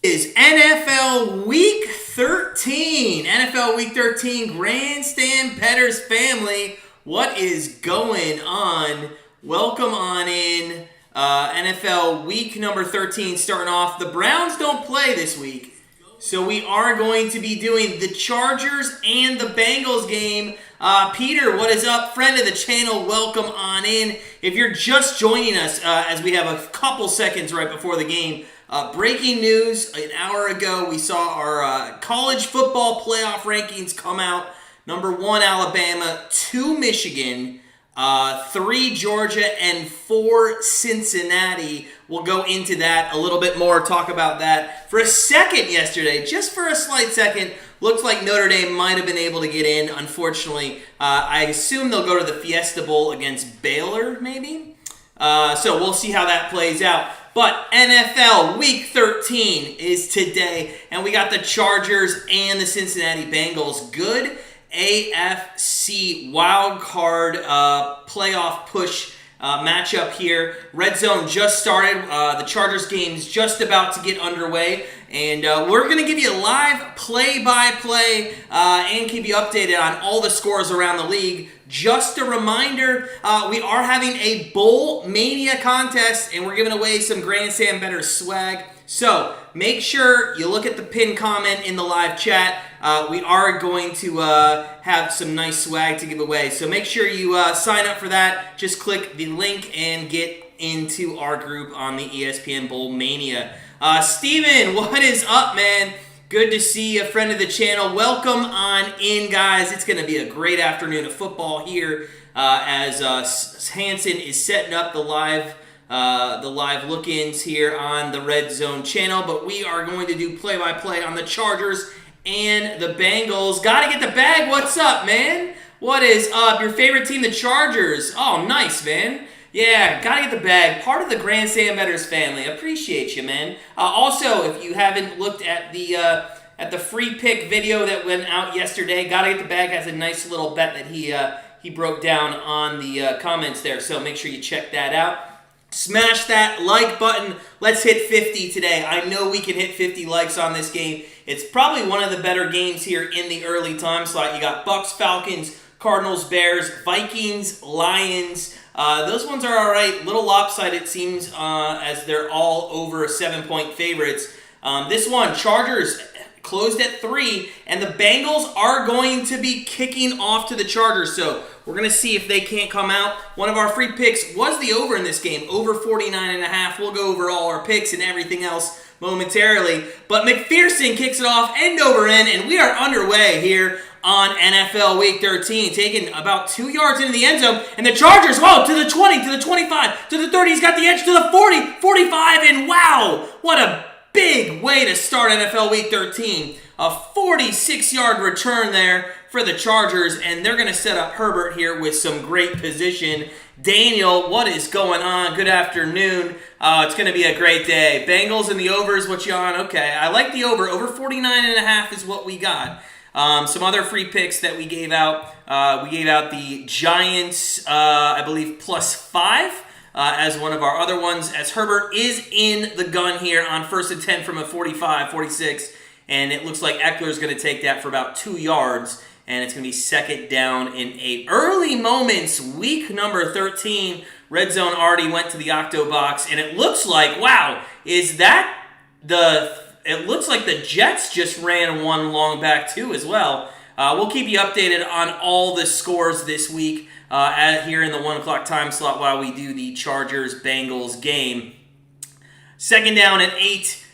Is NFL Week 13. NFL Week 13, Grandstand Bettors family. What is going on? Welcome on in. NFL Week number 13 starting off. The Browns don't play this week, so we are going to be doing the Chargers and the Bengals game. Peter, what is up? Friend of the channel, welcome on in. If you're just joining us, as we have a couple seconds right before the game, breaking news, an hour ago, we saw our college football playoff rankings come out. Number 1, Alabama, 2, Michigan, 3, Georgia, and 4, Cincinnati. We'll go into that a little bit more, talk about that. For a second yesterday, just for a slight second, looked like Notre Dame might have been able to get in. Unfortunately, I assume they'll go to the Fiesta Bowl against Baylor, maybe? So we'll see how that plays out. But NFL Week 13 is today, and we got the Chargers and the Cincinnati Bengals. Good AFC wildcard playoff push matchup here. Red Zone just started. The Chargers game's just about to get underway. And we're going to give you a live play-by-play and keep you updated on all the scores around the league. Just a reminder, we are having a Bowl Mania contest, and we're giving away some Grandstand Bettors swag. So make sure you look at the pinned comment in the live chat. We are going to have some nice swag to give away. So make sure you sign up for that. Just click the link and get into our group on the ESPN Bowl Mania. Steven, what is up, man? Good to see you, friend of the channel. Welcome on in, guys. It's going to be a great afternoon of football here as Hanson is setting up the live look-ins here on the Red Zone channel. But we are going to do play-by-play on the Chargers and the Bengals. Gotta get the bag. What's up, man? What is up? Your favorite team, the Chargers. Oh, nice, man. Yeah, gotta get the bag. Part of the Grandstand Bettors family. Appreciate you, man. Also, if you haven't looked at the free pick video that went out yesterday, Gotta Get the Bag has a nice little bet that he broke down on the comments there. So make sure you check that out. Smash that like button. Let's hit 50 today. I know we can hit 50 likes on this game. It's probably one of the better games here in the early time slot. You got Bucks, Falcons, Cardinals, Bears, Vikings, Lions. Those ones are all right. Little lopsided, it seems, as they're all over 7-point favorites. This one, Chargers closed at 3, and the Bengals are going to be kicking off to the Chargers. So we're going to see if they can't come out. One of our free picks was the over in this game, over 49.5. We'll go over all our picks and everything else momentarily. But McPherson kicks it off end over end, and we are underway here on NFL Week 13, taking about 2 yards into the end zone, and the Chargers, to the 20, to the 25, to the 30, he's got the edge, to the 40, 45, and wow, what a big way to start NFL Week 13. A 46-yard return there for the Chargers, and they're going to set up Herbert here with some great position. Daniel, what is going on? Good afternoon. It's going to be a great day. Bengals and the overs, what you on? Okay, I like the over. Over 49.5 is what we got. Some other free picks that we gave out. We gave out the Giants, I believe, +5 as one of our other ones, as Herbert is in the gun here on 1st and 10 from a 45, 46, and it looks like Eckler's going to take that for about 2 yards, and it's going to be 2nd down and 8. Early moments, week number 13. Red Zone already went to the Octo Box, and it looks like, wow, is that it looks like the Jets just ran one long back too as well. We'll keep you updated on all the scores this week here in the 1 o'clock time slot while we do the Chargers-Bengals game. 2nd down and 8.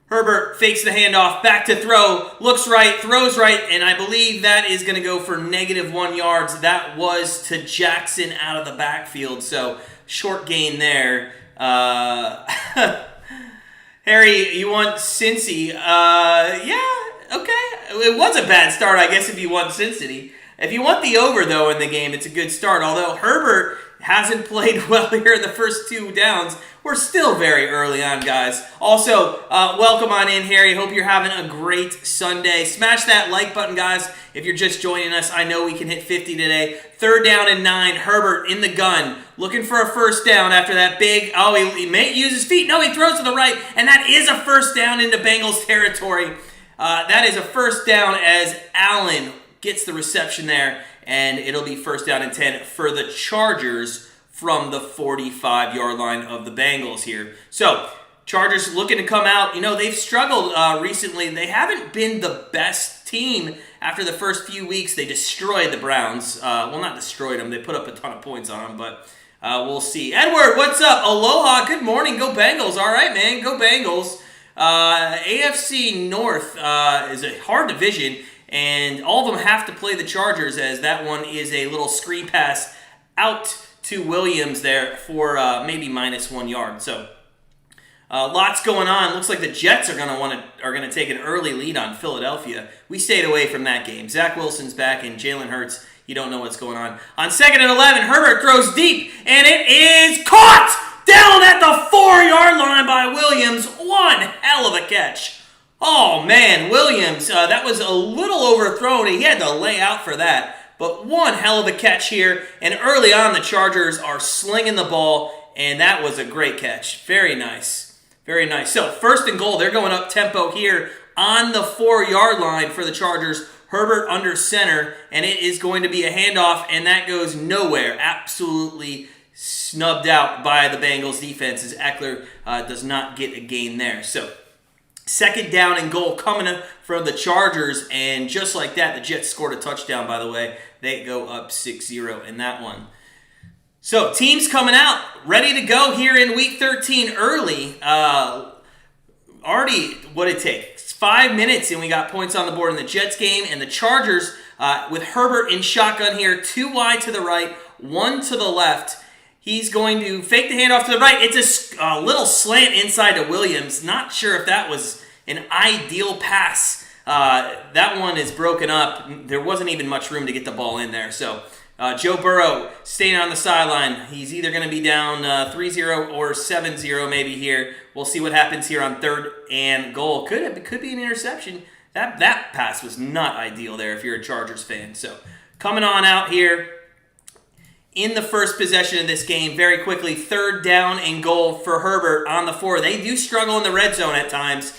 Herbert fakes the handoff, back to throw, looks right, throws right, and I believe that is going to go for -1 yards. That was to Jackson out of the backfield, so short gain there. Harry, you want Cincy? Yeah, okay. It was a bad start, I guess, if you want Cincinnati. If you want the over, though, in the game, it's a good start. Although Herbert hasn't played well here in the first 2 downs. We're still very early on, guys. Also, welcome on in, Harry. Hope you're having a great Sunday. Smash that like button, guys, if you're just joining us. I know we can hit 50 today. 3rd down and 9. Herbert in the gun, looking for a first down after that big... Oh, he may use his feet. No, he throws to the right, and that is a first down into Bengals territory. That is a first down as Allen gets the reception there, and it'll be first down and 10 for the Chargers from the 45-yard line of the Bengals here. So, Chargers looking to come out. You know, they've struggled recently. They haven't been the best team after the first few weeks. They destroyed the Browns. Well, not destroyed them. They put up a ton of points on them, but we'll see. Edward, what's up? Aloha. Good morning. Go Bengals. All right, man. Go Bengals. AFC North is a hard division, and all of them have to play the Chargers, as that one is a little screen pass out to Williams there for maybe -1 yard. So lots going on. Looks like the Jets are gonna take an early lead on Philadelphia. We stayed away from that game. Zach Wilson's back, and Jalen Hurts, you don't know what's going on. On 2nd and 11, Herbert throws deep, and it is caught down at the 4-yard line by Williams. One hell of a catch. Oh man, Williams, that was a little overthrown. He had to lay out for that. But one hell of a catch here, and early on the Chargers are slinging the ball, and that was a great catch. Very nice. Very nice. So, 1st and goal, they're going up tempo here on the 4-yard line for the Chargers. Herbert under center, and it is going to be a handoff, and that goes nowhere. Absolutely snubbed out by the Bengals defense, as Eckler does not get a gain there. So, 2nd down and goal coming from the Chargers, and just like that, the Jets scored a touchdown, by the way. They go up 6-0 in that one. So, teams coming out, ready to go here in Week 13 early. Already, what it takes? 5 minutes, and we got points on the board in the Jets game, and the Chargers, with Herbert in shotgun here, 2 wide to the right, 1 to the left. He's going to fake the handoff to the right. It's a little slant inside to Williams. Not sure if that was an ideal pass. That one is broken up. There wasn't even much room to get the ball in there. So Joe Burrow staying on the sideline. He's either going to be down 3-0 or 7-0 maybe here. We'll see what happens here on 3rd and goal. Could be an interception. That pass was not ideal there if you're a Chargers fan. So coming on out here in the first possession of this game, very quickly, 3rd down and goal for Herbert on the 4. They do struggle in the red zone at times.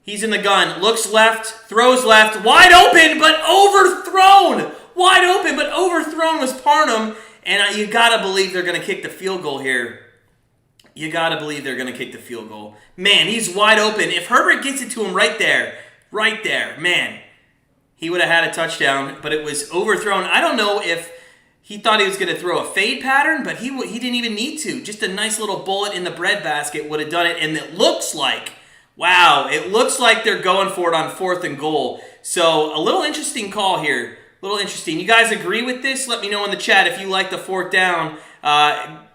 He's in the gun, looks left, throws left, wide open, but overthrown. Wide open, but overthrown was Parham, and you gotta believe they're gonna kick the field goal here. You gotta believe they're gonna kick the field goal. Man, he's wide open. If Herbert gets it to him right there, man, he would have had a touchdown, but it was overthrown. I don't know if he thought he was going to throw a fade pattern, but he didn't even need to. Just a nice little bullet in the breadbasket would have done it, and it looks like they're going for it on 4th and goal. So a little interesting call here. A little interesting. You guys agree with this? Let me know in the chat if you like the 4th down.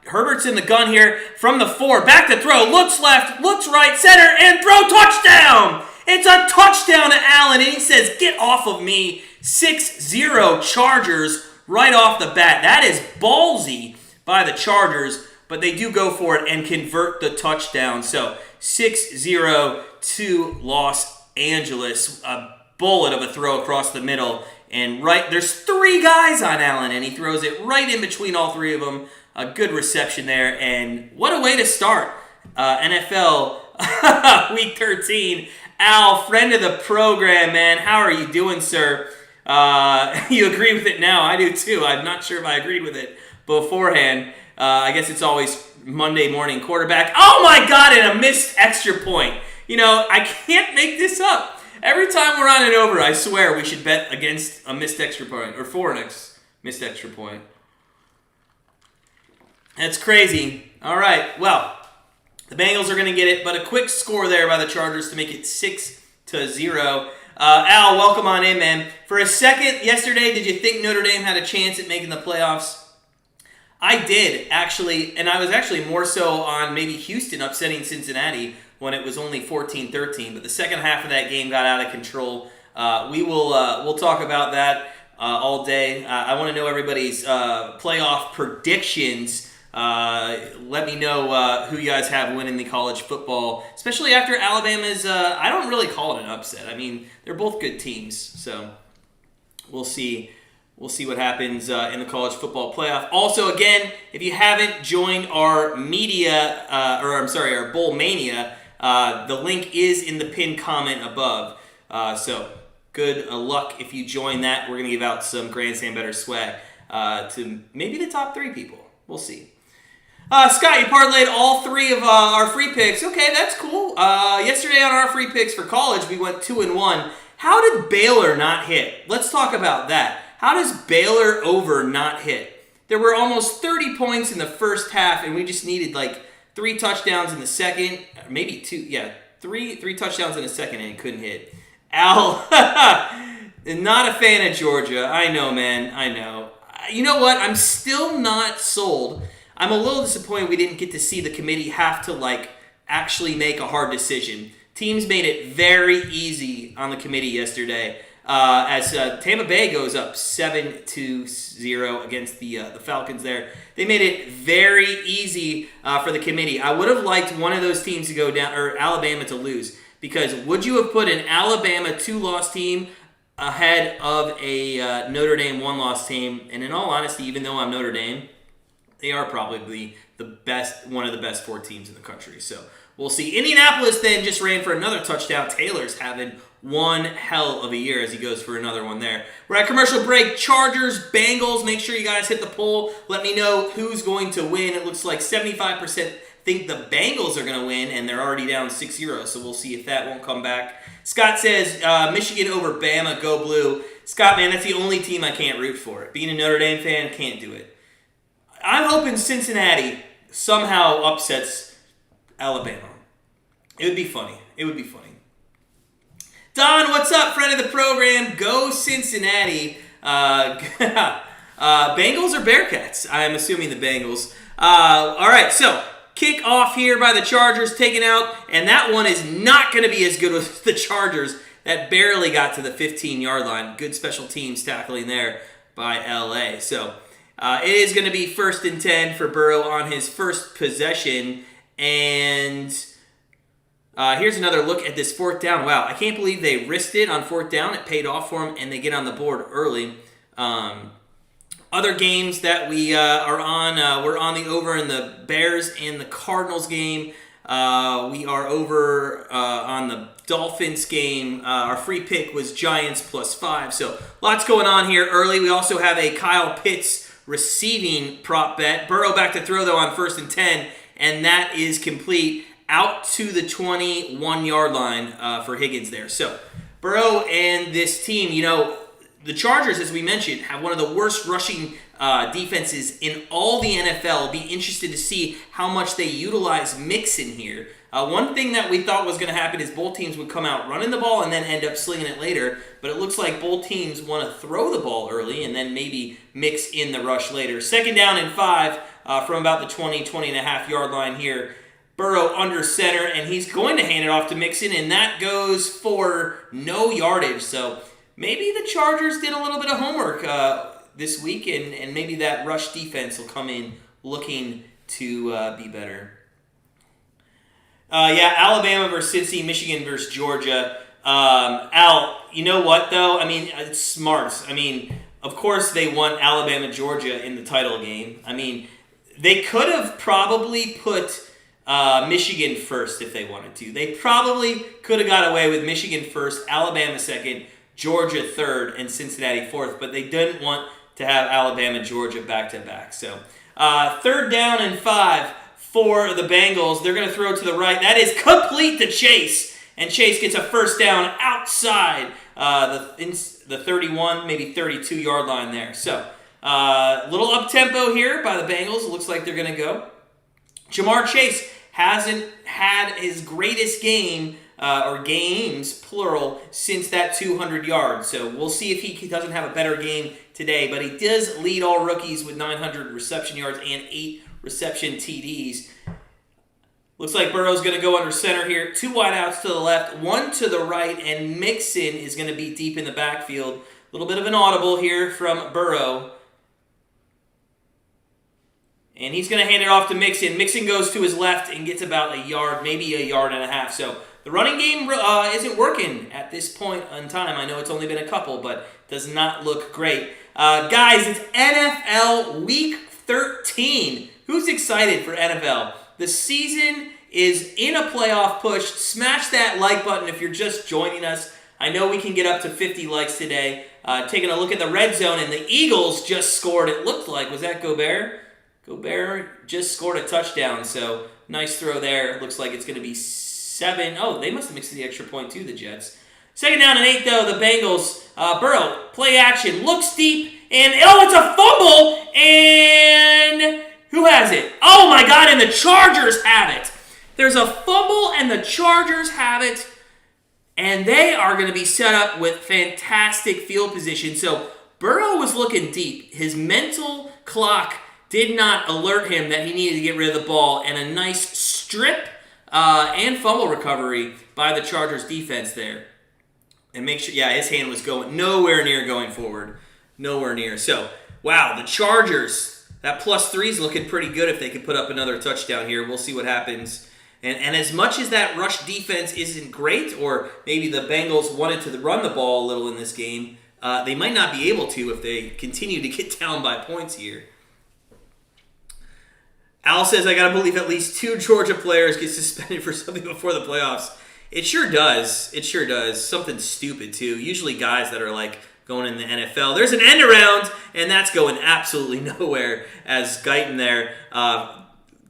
Herbert's in the gun here from the 4. Back to throw. Looks left, looks right, center, and throw. Touchdown! It's a touchdown to Allen, and he says, "Get off of me." 6-0 Chargers right off the bat. That is ballsy by the Chargers, but they do go for it and convert the touchdown. So 6-0 to Los Angeles. A bullet of a throw across the middle. And there's 3 guys on Allen, and he throws it right in between all 3 of them. A good reception there, and what a way to start NFL Week 13. Al, friend of the program, man. How are you doing, sir? You agree with it now? I do too. I'm not sure if I agreed with it beforehand. I guess it's always Monday morning quarterback. Oh my God, and a missed extra point. You know, I can't make this up. Every time we're on an over, I swear we should bet against a missed extra point, or for an missed extra point. That's crazy. All right, well, the Bengals are going to get it, but a quick score there by the Chargers to make it 6-0. Al, welcome on in, man. For a second yesterday, did you think Notre Dame had a chance at making the playoffs? I did, actually, and I was actually more so on maybe Houston upsetting Cincinnati when it was only 14-13, but the second half of that game got out of control. We'll talk about that all day. I want to know everybody's playoff predictions Let me know who you guys have winning the college football, especially after Alabama's, I don't really call it an upset. I mean, they're both good teams, so we'll see. We'll see what happens in the college football playoff. Also, again, if you haven't joined our our Bowl Mania, the link is in the pinned comment above. So good luck if you join that. We're going to give out some Grandstand Bettors swag to maybe the top 3 people. We'll see. Scott, you parlayed all 3 of our free picks. Okay, that's cool. Yesterday on our free picks for college, we went 2-1. How did Baylor not hit? Let's talk about that. How does Baylor over not hit? There were almost 30 points in the first half, and we just needed like 3 touchdowns in the second. Maybe 2. Yeah, 3 touchdowns in the second, and it couldn't hit. Al, not a fan of Georgia. I know, man. I know. You know what? I'm still not sold. I'm a little disappointed we didn't get to see the committee have to actually make a hard decision. Teams made it very easy on the committee yesterday. As Tampa Bay goes up 7-0 against the Falcons there. They made it very easy for the committee. I would have liked one of those teams to go down, or Alabama to lose, because would you have put an Alabama 2-loss team ahead of a Notre Dame 1-loss team? And in all honesty, even though I'm Notre Dame, they are probably one of the best 4 teams in the country. So we'll see. Indianapolis then just ran for another touchdown. Taylor's having one hell of a year as he goes for another one there. We're at commercial break. Chargers, Bengals. Make sure you guys hit the poll. Let me know who's going to win. It looks like 75% think the Bengals are going to win, and they're already down 6-0, so we'll see if that won't come back. Scott says, Michigan over Bama, go blue. Scott, man, that's the only team I can't root for. Being a Notre Dame fan, can't do it. I'm hoping Cincinnati somehow upsets Alabama. It would be funny. It would be funny. Don, what's up, friend of the program? Go Cincinnati. Bengals or Bearcats? I'm assuming the Bengals. All right, so kick off here by the Chargers, taken out, and that one is not going to be as good with the Chargers. That barely got to the 15-yard line. Good special teams tackling there by LA. So it is going to be 1st and 10 for Burrow on his first possession, and here's another look at this 4th down. Wow, I can't believe they risked it on 4th down. It paid off for them, and they get on the board early. Other games that we are on, we're on the over in the Bears and the Cardinals game. We are over on the Dolphins game. Our free pick was Giants +5. So lots going on here early. We also have a Kyle Pitts receiving prop bet. Burrow back to throw, though, on 1st and 10, and that is complete. Out to the 21-yard line for Higgins there. So Burrow and this team, the Chargers, as we mentioned, have one of the worst rushing defenses in all the NFL. Be interested to see how much they utilize Mixon here. One thing that we thought was going to happen is both teams would come out running the ball and then end up slinging it later. But it looks like both teams want to throw the ball early and then maybe mix in the rush later. 2nd down and 5 from about the 20-and-a-half-yard line here. Burrow under center, and he's going to hand it off to Mixon, and that goes for no yardage. So maybe the Chargers did a little bit of homework this week, and maybe that rush defense will come in looking to be better. Alabama versus Cincy, Michigan versus Georgia. Al, you know what, though? I mean, it's smart. I mean, of course they want Alabama-Georgia in the title game. I mean, they could have probably put Michigan first if they wanted to. They probably could have got away with Michigan first, Alabama second, Georgia third, and Cincinnati fourth, but they didn't want to have Alabama, Georgia back-to-back. So 3rd down and 5 for the Bengals. They're going to throw to the right. That is complete to Chase, and Chase gets a 1st down outside the 31, maybe 32-yard line there. So little up-tempo here by the Bengals. It looks like they're going to go. Jamar Chase hasn't had his greatest game, or games, plural, since that 200 yards. So we'll see if he doesn't have a better game today. But he does lead all rookies with 900 reception yards and 8 reception TDs. Looks like Burrow's going to go under center here. 2 wideouts to the left, 1 to the right, and Mixon is going to be deep in the backfield. A little bit of an audible here from Burrow. And he's going to hand it off to Mixon. Mixon goes to his left and gets about a yard, maybe a yard and a half. So the running game isn't working at this point in time. I know it's only been a couple, but does not look great. Guys, it's NFL Week 13. Who's excited for NFL? The season is in a playoff push. Smash that like button if you're just joining us. I know we can get up to 50 likes today. Taking a look at the red zone, and the Eagles just scored. It looked like, was that Gobert? Gobert just scored a touchdown, so nice throw there. Looks like it's going to be 7. Oh, they must have mixed the extra point too, the Jets. 2nd down and 8, though, the Bengals. Burrow, play action, looks deep, and it's a fumble, and who has it? Oh my God, and the Chargers have it. There's a fumble, and the Chargers have it, and they are going to be set up with fantastic field position. So Burrow was looking deep. His mental clock did not alert him that he needed to get rid of the ball, and a nice strip and fumble recovery by the Chargers defense there. And make sure, his hand was going nowhere near going forward. Nowhere near. So, wow, the Chargers, that +3 is looking pretty good if they could put up another touchdown here. We'll see what happens. And as much as that rush defense isn't great, or maybe the Bengals wanted to run the ball a little in this game, they might not be able to if they continue to get down by points here. Al says, I got to believe at least 2 Georgia players get suspended for something before the playoffs. It sure does. It sure does. Something stupid, too. Usually guys that are, going in the NFL. There's an end around, and that's going absolutely nowhere as Guyton there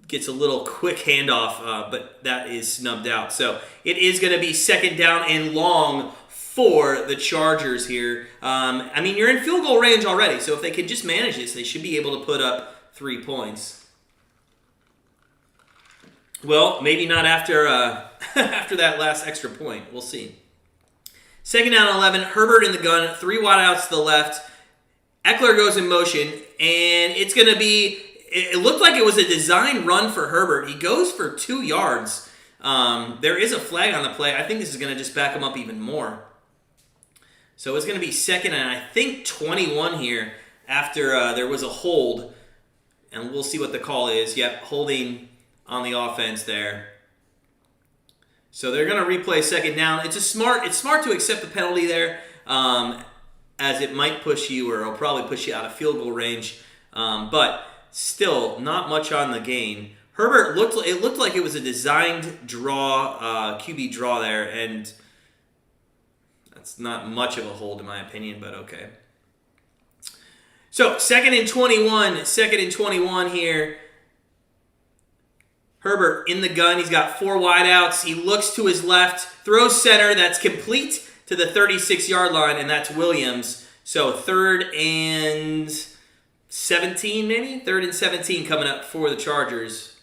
gets a little quick handoff, but that is snubbed out. So it is going to be 2nd down and long for the Chargers here. You're in field goal range already, so if they can just manage this, they should be able to put up 3 points. Well, maybe not after after that last extra point. We'll see. 2nd down and 11. Herbert in the gun. 3 wide outs to the left. Eckler goes in motion, and it's going to be. It looked like it was a design run for Herbert. He goes for 2 yards. There is a flag on the play. I think this is going to just back him up even more. So it's going to be 2nd and I think 21 here after there was a hold, and we'll see what the call is. Yep, holding on the offense there. So they're going to replay 2nd down. It's smart to accept the penalty there, as it might push you, or it'll probably push you out of field goal range. But still, not much on the gain. Herbert looked like it was a designed draw, QB draw there, and that's not much of a hold in my opinion, but okay. So 2nd and 21. 2nd and 21 here. Herbert in the gun. He's got 4 wideouts. He looks to his left, throws center. That's complete to the 36-yard line, and that's Williams. So 3rd and 17, maybe? 3rd and 17 coming up for the Chargers.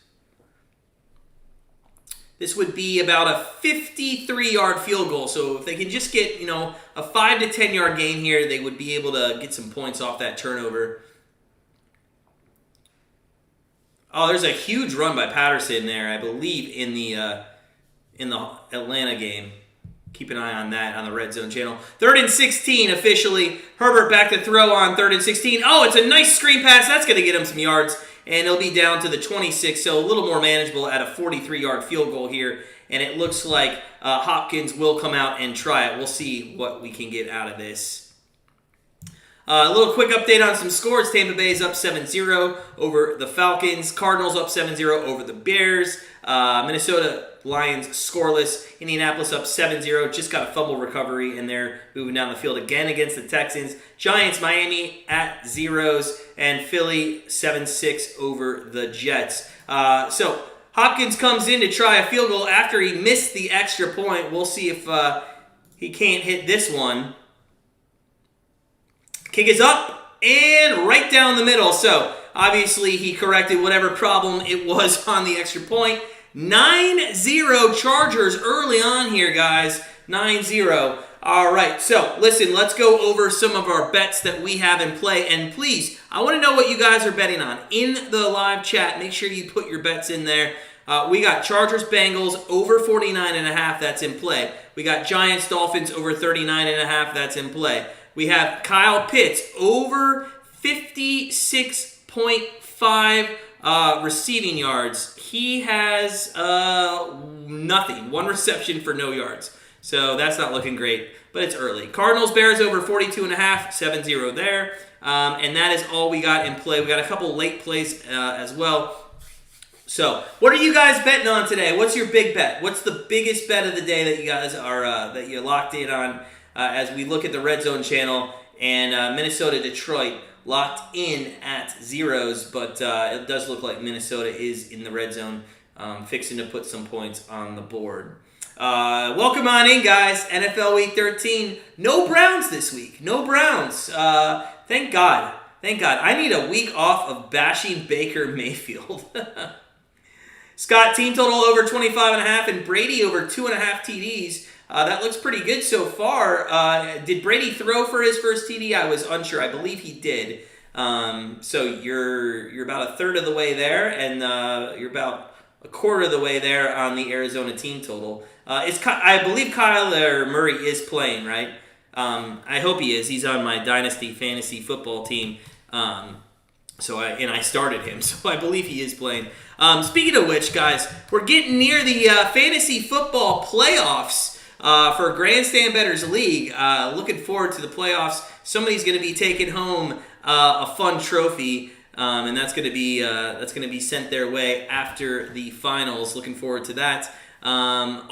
This would be about a 53-yard field goal. So if they can just get, a 5 to 10-yard gain here, they would be able to get some points off that turnover. Oh, there's a huge run by Patterson there, I believe, in the Atlanta game. Keep an eye on that on the Red Zone channel. 3rd and 16 officially. Herbert back to throw on 3rd and 16. Oh, it's a nice screen pass. That's going to get him some yards. And it'll be down to the 26, so a little more manageable at a 43-yard field goal here. And it looks like Hopkins will come out and try it. We'll see what we can get out of this. A little quick update on some scores. Tampa Bay is up 7-0 over the Falcons. Cardinals up 7-0 over the Bears. Minnesota Lions scoreless. Indianapolis up 7-0. Just got a fumble recovery, and they're moving down the field again against the Texans. Giants, Miami at 0s. And Philly 7-6 over the Jets. So Hopkins comes in to try a field goal after he missed the extra point. We'll see if he can't hit this one. Kick is up and right down the middle. So obviously he corrected whatever problem it was on the extra point. 9-0 Chargers early on here, guys. 9-0. All right, so listen, let's go over some of our bets that we have in play. And please, I want to know what you guys are betting on. In the live chat, make sure you put your bets in there. We got Chargers Bengals over 49.5. That's in play. We got Giants Dolphins over 39.5. That's in play. We have Kyle Pitts over 56.5 Receiving yards, he has nothing. 1 reception for no yards. So that's not looking great, but it's early. Cardinals, Bears over 42.5, 7-0 there. And that is all we got in play. We got a couple late plays as well. So, what are you guys betting on today? What's your big bet? What's the biggest bet of the day that you guys are that you're locked in on as we look at the Red Zone channel and Minnesota, Detroit locked in at zeros, but it does look like Minnesota is in the red zone, fixing to put some points on the board. Welcome on in, guys. NFL Week 13. No Browns this week. No Browns. Thank God. Thank God. I need a week off of bashing Baker Mayfield. Scott, team total over 25.5 and Brady over 2.5 TDs. That looks pretty good so far. Did Brady throw for his first TD? I was unsure. I believe he did. So you're about a third of the way there, and you're about a quarter of the way there on the Arizona team total. I believe Kyler Murray is playing, right? I hope he is. He's on my Dynasty Fantasy Football team. I started him, so I believe he is playing. Speaking of which, guys, we're getting near the fantasy football playoffs for Grandstand Bettors League. Looking forward to the playoffs. Somebody's going to be taking home a fun trophy, and that's going to be sent their way after the finals. Looking forward to that. Let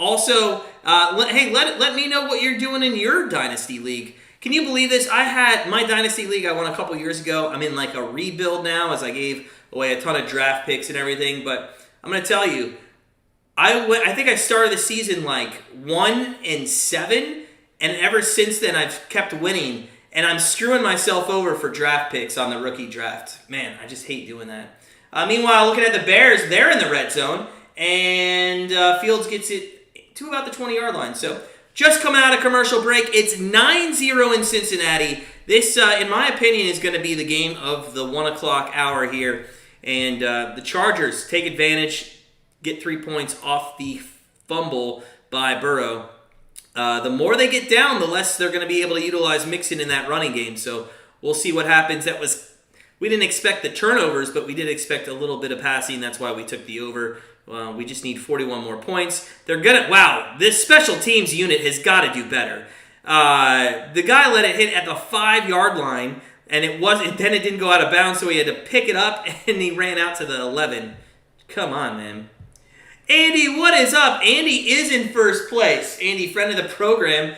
me know what you're doing in your Dynasty League. Can you believe this? I had my Dynasty League I won a couple years ago. I'm in like a rebuild now as I gave away a ton of draft picks and everything. But I'm going to tell you, I think I started the season like 1-7, and ever since then I've kept winning. And I'm screwing myself over for draft picks on the rookie draft. Man, I just hate doing that. Meanwhile, looking at the Bears, they're in the red zone. And Fields gets it to about the 20-yard line. So just coming out of commercial break, it's 9-0 in Cincinnati. This, in my opinion, is going to be the game of the 1 o'clock hour here. And the Chargers take advantage, get 3 points off the fumble by Burrow. The more they get down, the less they're going to be able to utilize Mixon in that running game. So we'll see what happens. We didn't expect the turnovers, but we did expect a little bit of passing. That's why we took the over. We just need 41 more points. This special teams unit has got to do better. The guy let it hit at the 5-yard line, and then it didn't go out of bounds, so he had to pick it up, and he ran out to the 11. Come on, man. Andy, what is up? Andy is in first place. Andy, friend of the program.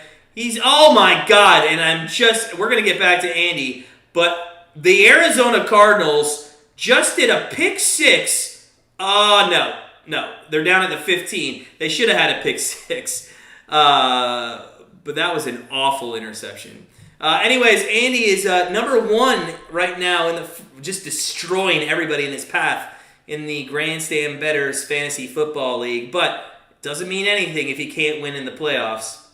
Oh my God, and we're going to get back to Andy, but the Arizona Cardinals just did a pick 6. No, they're down at the 15. They should have had a pick 6. But that was an awful interception. Anyways, Andy is number 1 right now just destroying everybody in his path in the Grandstand Bettors Fantasy Football League. But it doesn't mean anything if he can't win in the playoffs.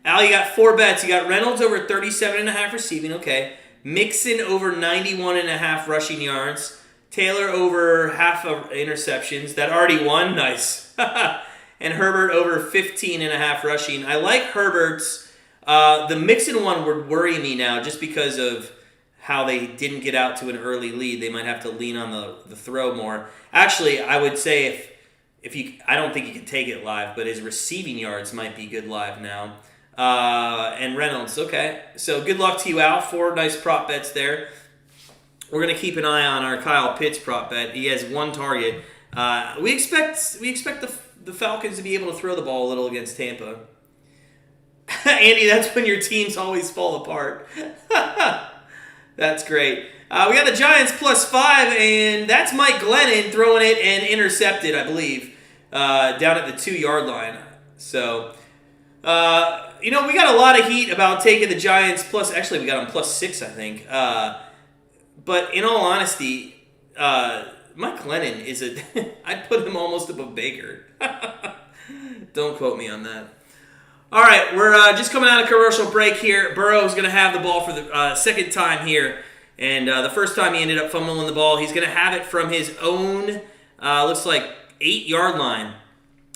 Al, you got 4 bets. You got Reynolds over 37.5 receiving. Okay. Mixon over 91.5 rushing yards. Taylor over half of interceptions. That already won. Nice. And Herbert over 15.5 rushing. I like Herbert's. The Mixon one would worry me now just because of how they didn't get out to an early lead. They might have to lean on the throw more. Actually, I would say I don't think you can take it live, but his receiving yards might be good live now. And Reynolds, okay. So good luck to you, Al. 4 nice prop bets there. We're going to keep an eye on our Kyle Pitts prop bet. He has 1 target. We expect the Falcons to be able to throw the ball a little against Tampa. Andy, that's when your teams always fall apart. That's great. We got the Giants +5, and that's Mike Glennon throwing it and intercepted, I believe, down at the 2-yard line. So, we got a lot of heat about taking the Giants actually we got them +6, I think. But in all honesty, Mike Glennon is I'd put him almost above Baker. Don't quote me on that. All right, we're just coming out of commercial break here. Burrow's going to have the ball for the second time here. And the first time he ended up fumbling the ball. He's going to have it from his own, looks like 8-yard line.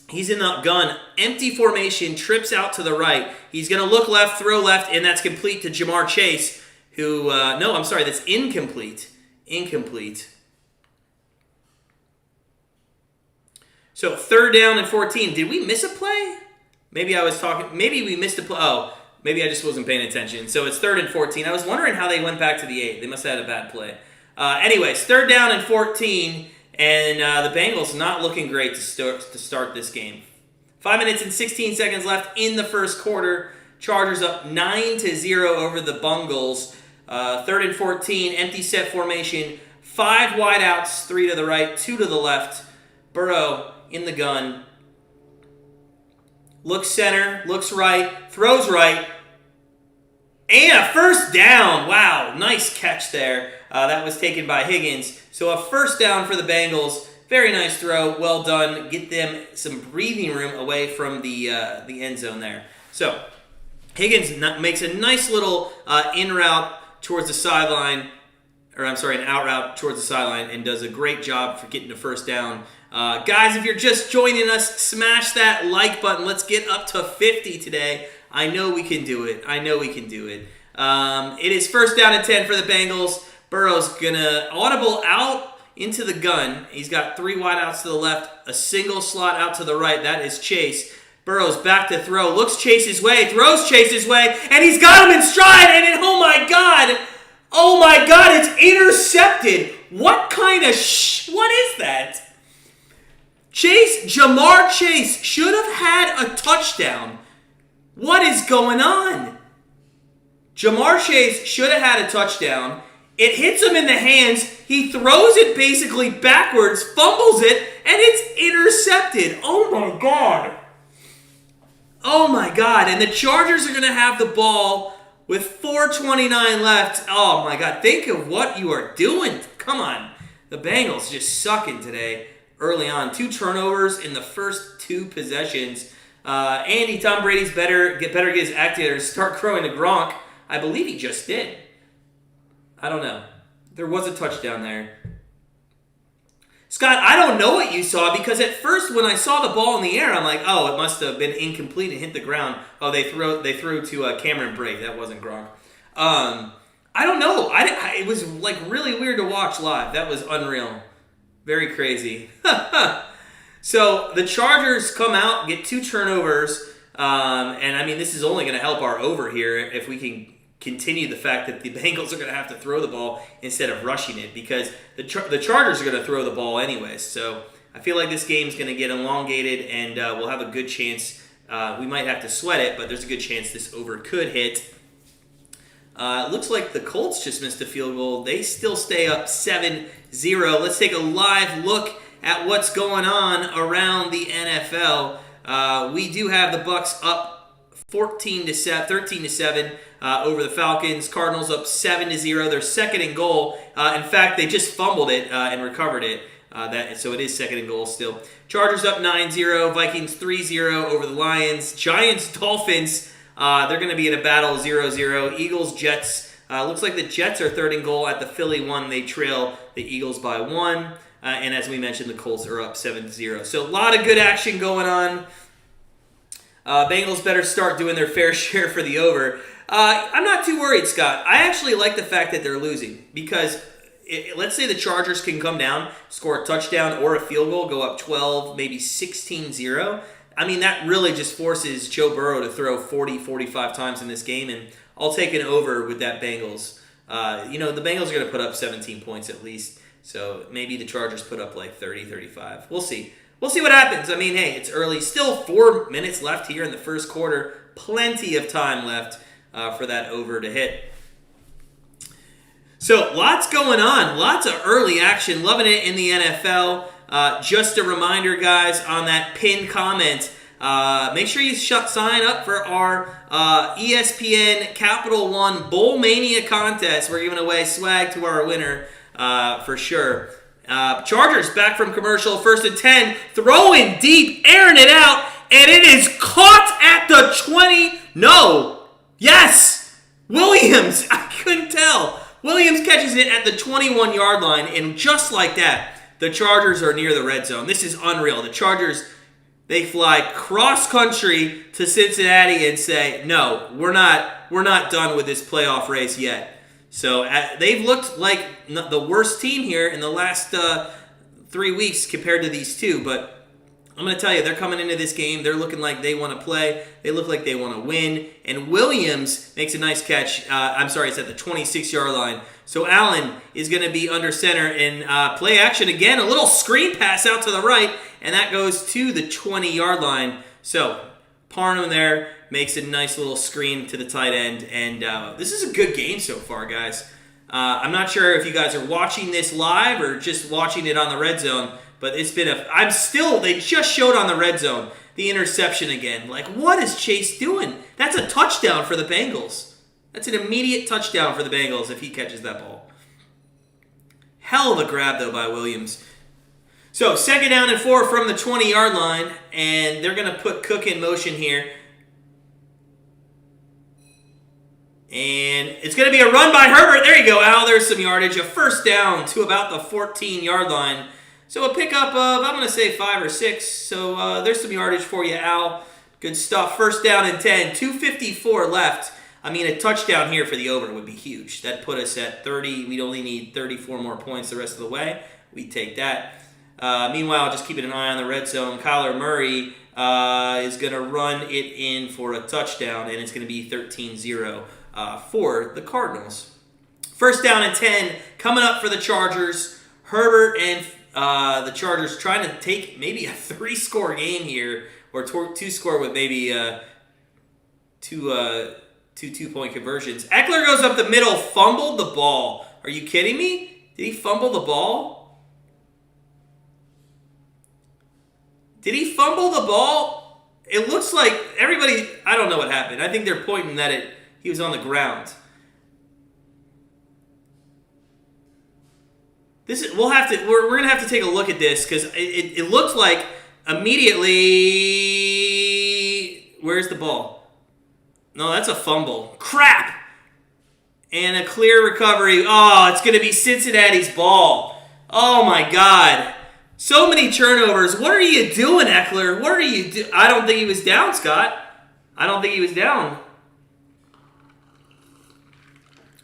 He's in the gun, empty formation, trips out to the right. He's going to look left, throw left, and that's complete to Jamar Chase, who, that's incomplete. Incomplete. So 3rd down and 14. Did we miss a play? Maybe I was talking. Maybe we missed a play. Oh, maybe I just wasn't paying attention. So it's 3rd and 14. I was wondering how they went back to the 8. They must have had a bad play. Anyways, 3rd down and 14, and the Bengals not looking great to start this game. 5 minutes and 16 seconds left in the first quarter. Chargers up 9-0 over the Bengals. 3rd and 14, empty set formation. 5 wideouts, 3 to the right, 2 to the left. Burrow in the gun. Looks center, looks right, throws right. And a first down. Wow, nice catch there. That was taken by Higgins. So a first down for the Bengals. Very nice throw. Well done. Get them some breathing room away from the end zone there. So Higgins makes a nice little in route towards the sideline. Or I'm sorry, an out route towards the sideline, and does a great job for getting the first down. Guys, if you're just joining us, smash that like button. Let's get up to 50 today. I know we can do it. It is 1st down and 10 for the Bengals. Burrow's going to audible out into the gun. He's got 3 wideouts to the left, a single slot out to the right. That is Chase. Burrow's back to throw. Looks Chase's way, throws Chase's way, and he's got him in stride. And then, oh my God, it's intercepted. What kind of what is that? Jamar Chase should have had a touchdown. What is going on? Jamar Chase should have had a touchdown. It hits him in the hands. He throws it basically backwards, fumbles it, and it's intercepted. Oh my God. And the Chargers are going to have the ball with 4:29 left. Oh my God. Think of what you are doing. Come on. The Bengals just sucking today early on. 2 turnovers in the first 2 possessions. Tom Brady's better get his act together and start throwing to Gronk. I believe he just did. I don't know. There was a touchdown there. Scott, I don't know what you saw, because at first when I saw the ball in the air, I'm like, oh, it must have been incomplete and hit the ground. Oh, they threw to Cameron Brate. That wasn't Gronk. I don't know. It was like really weird to watch live. That was unreal. Very crazy. So the Chargers come out, get 2 turnovers, and I mean, this is only going to help our over here if we can continue the fact that the Bengals are going to have to throw the ball instead of rushing it, because the Chargers are going to throw the ball anyways. So I feel like this game's going to get elongated, and we'll have a good chance. We might have to sweat it, but there's a good chance this over could hit. It looks like the Colts just missed a field goal. They still stay up 7-0. Let's take a live look at what's going on around the NFL. We do have the Bucs up 13-7 over the Falcons. Cardinals up 7-0. They're 2nd and goal. In fact, they just fumbled it and recovered it. So it is 2nd and goal still. Chargers up 9-0. Vikings 3-0 over the Lions. Giants, Dolphins. They're going to be in a battle 0-0. Eagles, Jets. Looks like the Jets are 3rd and goal at the Philly 1. They trail the Eagles by 1. And as we mentioned, the Colts are up 7-0. So a lot of good action going on. Bengals better start doing their fair share for the over. I'm not too worried, Scott. I actually like the fact that they're losing, because let's say the Chargers can come down, score a touchdown or a field goal, go up 12, maybe 16-0. I mean, that really just forces Joe Burrow to throw 40, 45 times in this game, and I'll take an over with that Bengals. The Bengals are going to put up 17 points at least, so maybe the Chargers put up like 30, 35. We'll see. We'll see what happens. I mean, hey, it's early. Still 4 minutes left here in the first quarter. Plenty of time left for that over to hit. So, lots going on. Lots of early action. Loving it in the NFL. Just a reminder, guys, on that pinned comment, make sure you sign up for our ESPN Capital One Bowl Mania contest. We're giving away swag to our winner for sure. Chargers back from commercial, 1st and 10, throwing deep, airing it out, and it is caught at the 20. No. Yes. Williams. I couldn't tell. Williams catches it at the 21-yard line, and just like that, the Chargers are near the red zone. This is unreal. The Chargers, they fly cross-country to Cincinnati and say, no, we're not done with this playoff race yet. So they've looked like the worst team here in the last 3 weeks compared to these two, but I'm going to tell you, they're coming into this game. They're looking like they want to play. They look like they want to win. And Williams makes a nice catch. It's at the 26-yard line. So Allen is going to be under center and play action again. A little screen pass out to the right, and that goes to the 20-yard line. So Parham there makes a nice little screen to the tight end. And this is a good game so far, guys. I'm not sure if you guys are watching this live or just watching it on the red zone. But it's been they just showed on the red zone the interception again. Like, what is Chase doing? That's a touchdown for the Bengals. That's an immediate touchdown for the Bengals if he catches that ball. Hell of a grab, though, by Williams. So, 2nd down and 4 from the 20-yard line, and they're going to put Cook in motion here. And it's going to be a run by Herbert. There you go, Al. There's some yardage. A 1st down to about the 14-yard line. So a pickup of, I'm going to say 5 or 6. So there's some yardage for you, Al. Good stuff. 1st down and 10. 2:54 left. I mean, a touchdown here for the over would be huge. That'd put us at 30. We'd only need 34 more points the rest of the way. We'd take that. Meanwhile, just keeping an eye on the red zone. Kyler Murray is going to run it in for a touchdown, and it's going to be 13-0 for the Cardinals. 1st down and 10 coming up for the Chargers. Herbert and the Chargers trying to take maybe a 3-score game here, or 2-score with maybe two 2-point conversions. Eckler goes up the middle, fumbled the ball. Are you kidding me? Did he fumble the ball? Did he fumble the ball? It looks like everybody, I don't know what happened. I think they're pointing that he was on the ground. We're gonna have to take a look at this because it looked like immediately. Where's the ball? No, that's a fumble. Crap! And a clear recovery. Oh, it's gonna be Cincinnati's ball. Oh my God! So many turnovers. What are you doing, Eckler? What are you doing? I don't think he was down, Scott. I don't think he was down.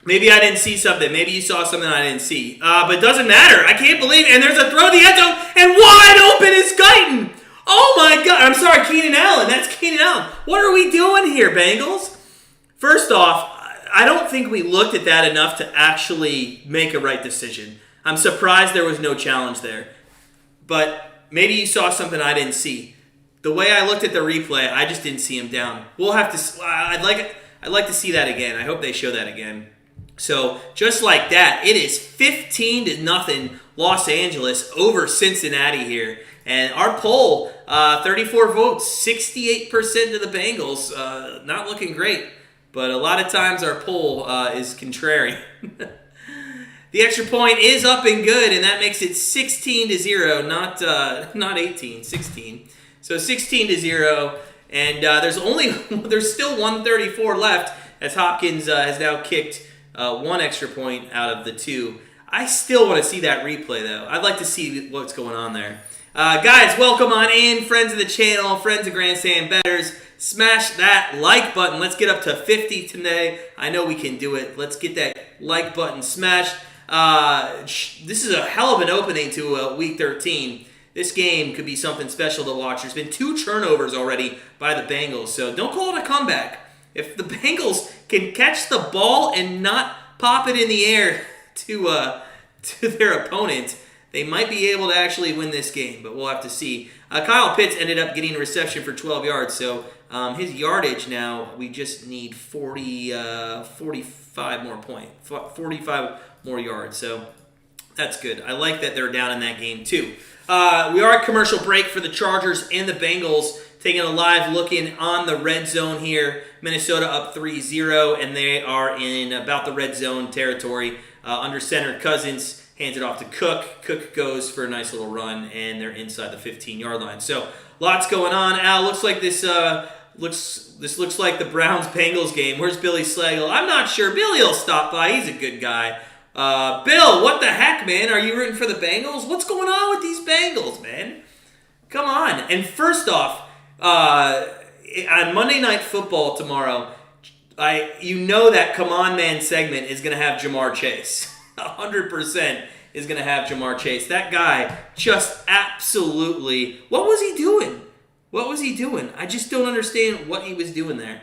Maybe I didn't see something. Maybe you saw something I didn't see. But it doesn't matter. I can't believe it. And there's a throw to the end zone, and wide open is Guyton. Oh, my God. I'm sorry, Keenan Allen. That's Keenan Allen. What are we doing here, Bengals? First off, I don't think we looked at that enough to actually make a right decision. I'm surprised there was no challenge there. But maybe you saw something I didn't see. The way I looked at the replay, I just didn't see him down. We'll have to. I'd like to see that again. I hope they show that again. So just like that, it is 15-0 Los Angeles over Cincinnati here. And our poll, 34 votes, 68% to the Bengals. Not looking great, but a lot of times our poll is contrary. The extra point is up and good, and that makes it 16-0, not 18, 16. So 16-0, and there's still 134 left as Hopkins has now kicked one extra point out of the 2. I still want to see that replay, though. I'd like to see what's going on there. Guys, welcome on in. Friends of the channel, friends of Grandstand Bettors. Smash that like button. Let's get up to 50 today. I know we can do it. Let's get that like button smashed. This is a hell of an opening to Week 13. This game could be something special to watch. There's been 2 turnovers already by the Bengals, so don't call it a comeback. If the Bengals can catch the ball and not pop it in the air to their opponent, they might be able to actually win this game, but we'll have to see. Kyle Pitts ended up getting a reception for 12 yards, so his yardage now, we just need 45 more points, 45 more yards, so that's good. I like that they're down in that game, too. We are at commercial break for the Chargers and the Bengals, taking a live look in on the red zone here. Minnesota up 3-0, and they are in about the red zone territory. Under center, Cousins hands it off to Cook. Cook goes for a nice little run, and they're inside the 15-yard line. So lots going on. Al, looks like this looks like the Browns-Bengals game. Where's Billy Slagle? I'm not sure. Billy will stop by. He's a good guy. Bill, what the heck, man? Are you rooting for the Bengals? What's going on with these Bengals, man? Come on. And first off, on Monday Night Football tomorrow, that Come On Man segment is going to have Jamar Chase. 100%. is going to have Jamar Chase. That guy just absolutely... What was he doing? What was he doing? I just don't understand what he was doing there.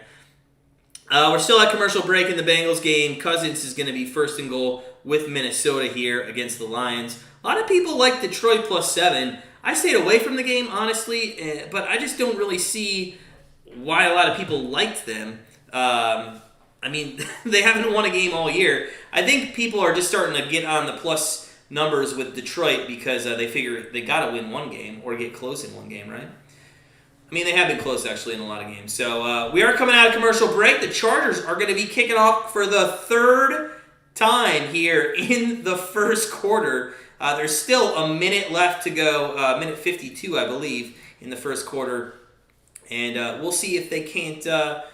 We're still at commercial break in the Bengals game. Cousins is going to be first and goal with Minnesota here against the Lions. A lot of people like Detroit +7. I stayed away from the game, honestly, but I just don't really see why a lot of people liked them. I mean, they haven't won a game all year. I think people are just starting to get on the plus numbers with Detroit because they figure they got to win one game or get close in one game, right? I mean, they have been close, actually, in a lot of games. So we are coming out of commercial break. The Chargers are going to be kicking off for the third time here in the first quarter. There's still a minute left to go, minute 52, I believe, in the first quarter. And we'll see if they can't, the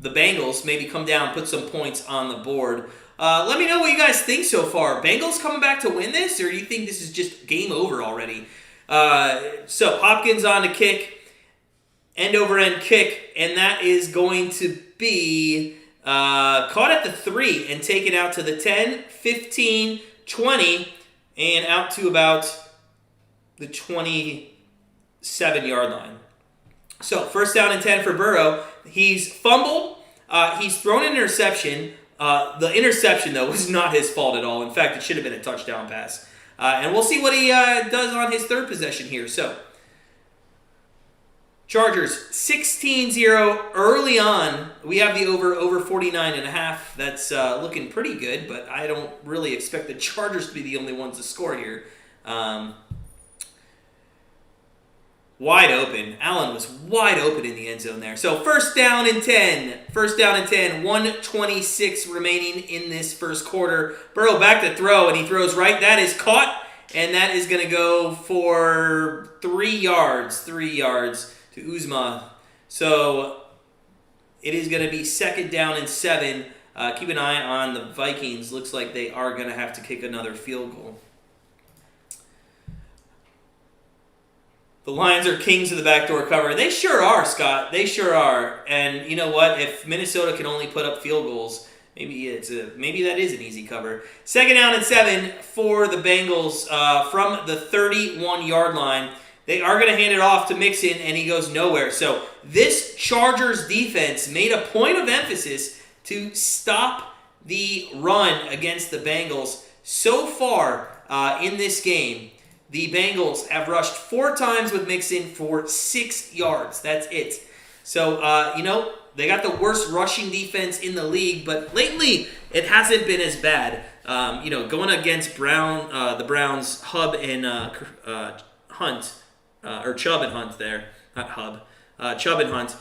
Bengals, maybe come down, put some points on the board. Let me know what you guys think so far. Bengals coming back to win this, or do you think this is just game over already? So Hopkins on the kick. End-over-end kick, and that is going to be caught at the 3 and taken out to the 10, 15, 20, and out to about the 27-yard line. So, first down and 10 for Burrow. He's fumbled. He's thrown an interception. The interception, though, was not his fault at all. In fact, it should have been a touchdown pass. And we'll see what he does on his third possession here. So, Chargers 16-0 early on. We have the over 49.5. That's looking pretty good, but I don't really expect the Chargers to be the only ones to score here. Wide open. Allen was wide open in the end zone there. So first down and 10. 1:26 remaining in this first quarter. Burrow back to throw, and he throws right. That is caught, and that is going to go for 3 yards. 3 yards. To Uzma. So it is going to be second down and 7. Keep an eye on the Vikings. Looks like they are going to have to kick another field goal. The Lions are kings of the backdoor cover. They sure are, Scott. They sure are. And you know what? If Minnesota can only put up field goals, maybe that is an easy cover. Second down and 7 for the Bengals from the 31-yard line. They are going to hand it off to Mixon, and he goes nowhere. So this Chargers defense made a point of emphasis to stop the run against the Bengals. So far in this game, the Bengals have rushed 4 times with Mixon for 6 yards. That's it. So, they got the worst rushing defense in the league, but lately it hasn't been as bad. Going against the Browns, Hub and Hunt, or Chubb and Hunt there, not Hub, Chubb and Hunt,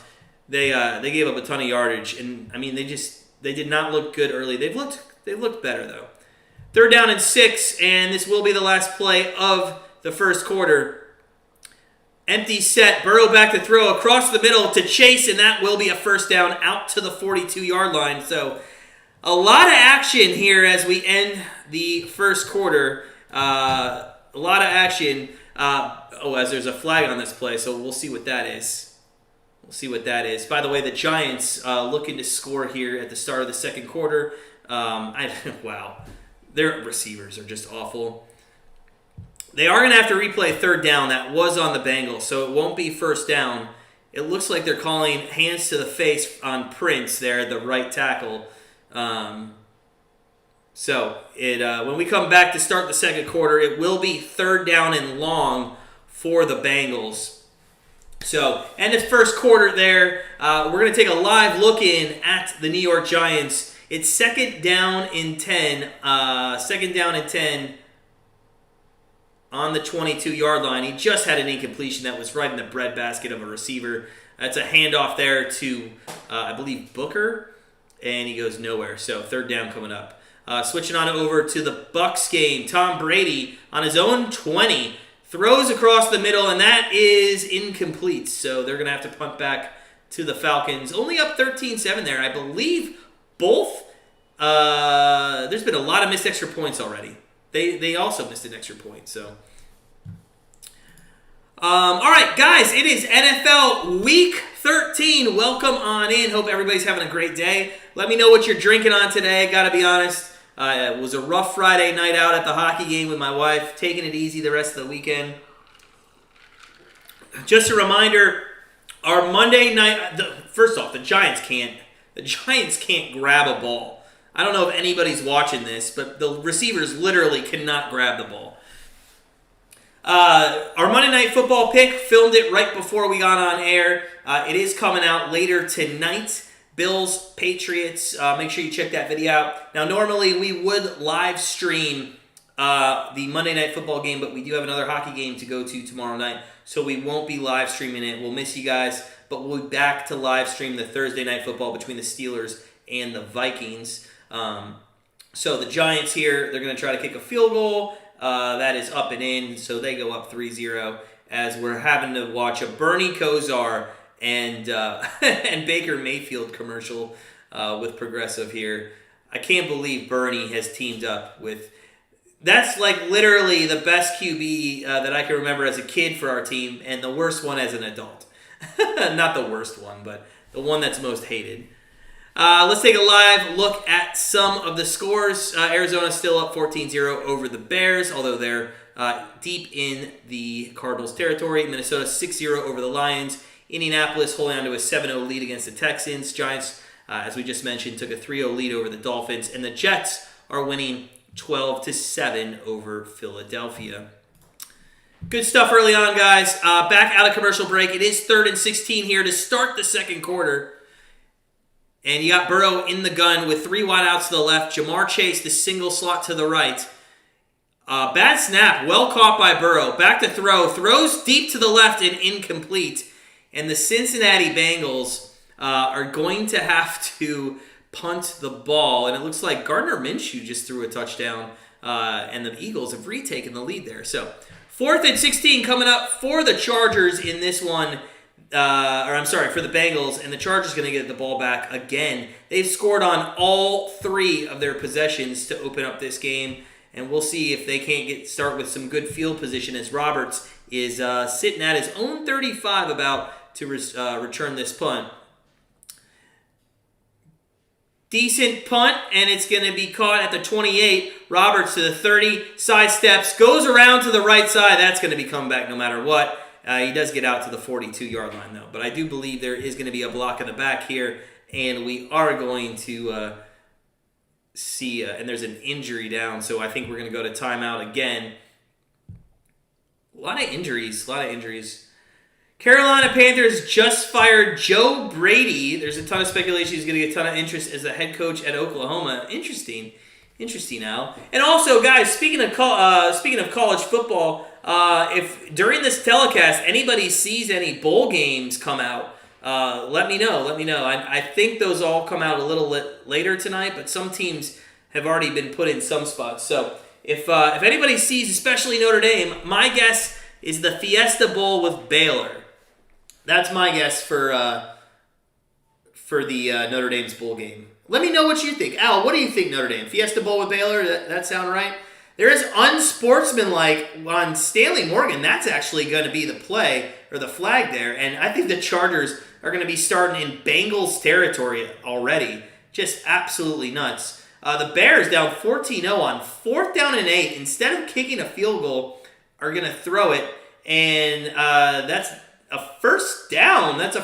they gave up a ton of yardage, and I mean they did not look good early. They've looked better though. Third down and 6, and this will be the last play of the first quarter. Empty set, Burrow back to throw across the middle to Chase, and that will be a first down out to the 42-yard line. So a lot of action here as we end the first quarter. A lot of action. As there's a flag on this play, so we'll see what that is. By the way, the Giants looking to score here at the start of the second quarter. Wow. Their receivers are just awful. They are going to have to replay third down. That was on the Bengals, so it won't be first down. It looks like they're calling hands to the face on Prince there, the right tackle. When we come back to start the second quarter, it will be third down and long for the Bengals. So, end of first quarter there. We're going to take a live look in at the New York Giants. It's second down and 10. On the 22-yard line. He just had an incompletion that was right in the breadbasket of a receiver. That's a handoff there to, I believe, Booker, and he goes nowhere. So, third down coming up. Switching on over to the Bucs game. Tom Brady on his own 20 throws across the middle, and that is incomplete. So they're going to have to punt back to the Falcons. Only up 13-7 there. I believe both. There's been a lot of missed extra points already. They also missed an extra point. So, all right, guys, it is NFL Week 13. Welcome on in. Hope everybody's having a great day. Let me know what you're drinking on today. Got to be honest. It was a rough Friday night out at the hockey game with my wife, taking it easy the rest of the weekend. Just a reminder, our Monday night. First off, the Giants can't grab a ball. I don't know if anybody's watching this, but the receivers literally cannot grab the ball. Our Monday Night Football pick, filmed it right before we got on air. It is coming out later tonight. Bills, Patriots, make sure you check that video out. Now, normally we would live stream the Monday Night Football game, but we do have another hockey game to go to tomorrow night, so we won't be live streaming it. We'll miss you guys, but we'll be back to live stream the Thursday Night Football between the Steelers and the Vikings. So the Giants here, they're going to try to kick a field goal. That is up and in, so they go up 3-0 as we're having to watch a Bernie Kosar and Baker Mayfield commercial with Progressive here. I can't believe Bernie has teamed up with... That's like literally the best QB that I can remember as a kid for our team, and the worst one as an adult. Not the worst one, but the one that's most hated. Let's take a live look at some of the scores. Arizona's still up 14-0 over the Bears, although they're deep in the Cardinals' territory. Minnesota 6-0 over the Lions. Indianapolis holding on to a 7-0 lead against the Texans. Giants, as we just mentioned, took a 3-0 lead over the Dolphins. And the Jets are winning 12-7 over Philadelphia. Good stuff early on, guys. Back out of commercial break. It is 3rd and 16 here to start the second quarter. And you got Burrow in the gun with 3 wideouts to the left. Jamar Chase, the single slot to the right. Bad snap. Well caught by Burrow. Back to throw. Throws deep to the left and incomplete. And the Cincinnati Bengals are going to have to punt the ball. And it looks like Gardner Minshew just threw a touchdown. And the Eagles have retaken the lead there. So 4th and 16 coming up for the Chargers in this one. For the Bengals, and the Chargers going to get the ball back again. They've scored on all 3 of their possessions to open up this game, and we'll see if they can't start with some good field position as Roberts is sitting at his own 35 about to return this punt. Decent punt, and it's going to be caught at the 28. Roberts to the 30, sidesteps, goes around to the right side. That's going to be come back no matter what. He does get out to the 42-yard line, though. But I do believe there is going to be a block in the back here, and we are going to see, and there's an injury down, so I think we're going to go to timeout again. A lot of injuries. Carolina Panthers just fired Joe Brady. There's a ton of speculation he's going to get a ton of interest as the head coach at Oklahoma. Interesting, Al. And also, guys, speaking of college football, if during this telecast anybody sees any bowl games come out, let me know. I think those all come out a little later tonight, but some teams have already been put in some spots. So if anybody sees, especially Notre Dame, my guess is the Fiesta Bowl with Baylor. That's my guess for the Notre Dame's bowl game. Let me know what you think. Al, what do you think, Notre Dame? Fiesta Bowl with Baylor? That sound right? There is unsportsmanlike on Stanley Morgan. That's actually going to be the play or the flag there. And I think the Chargers are going to be starting in Bengals territory already. Just absolutely nuts. The Bears down 14-0 on 4th down and 8. Instead of kicking a field goal, are going to throw it. And that's a first down. That's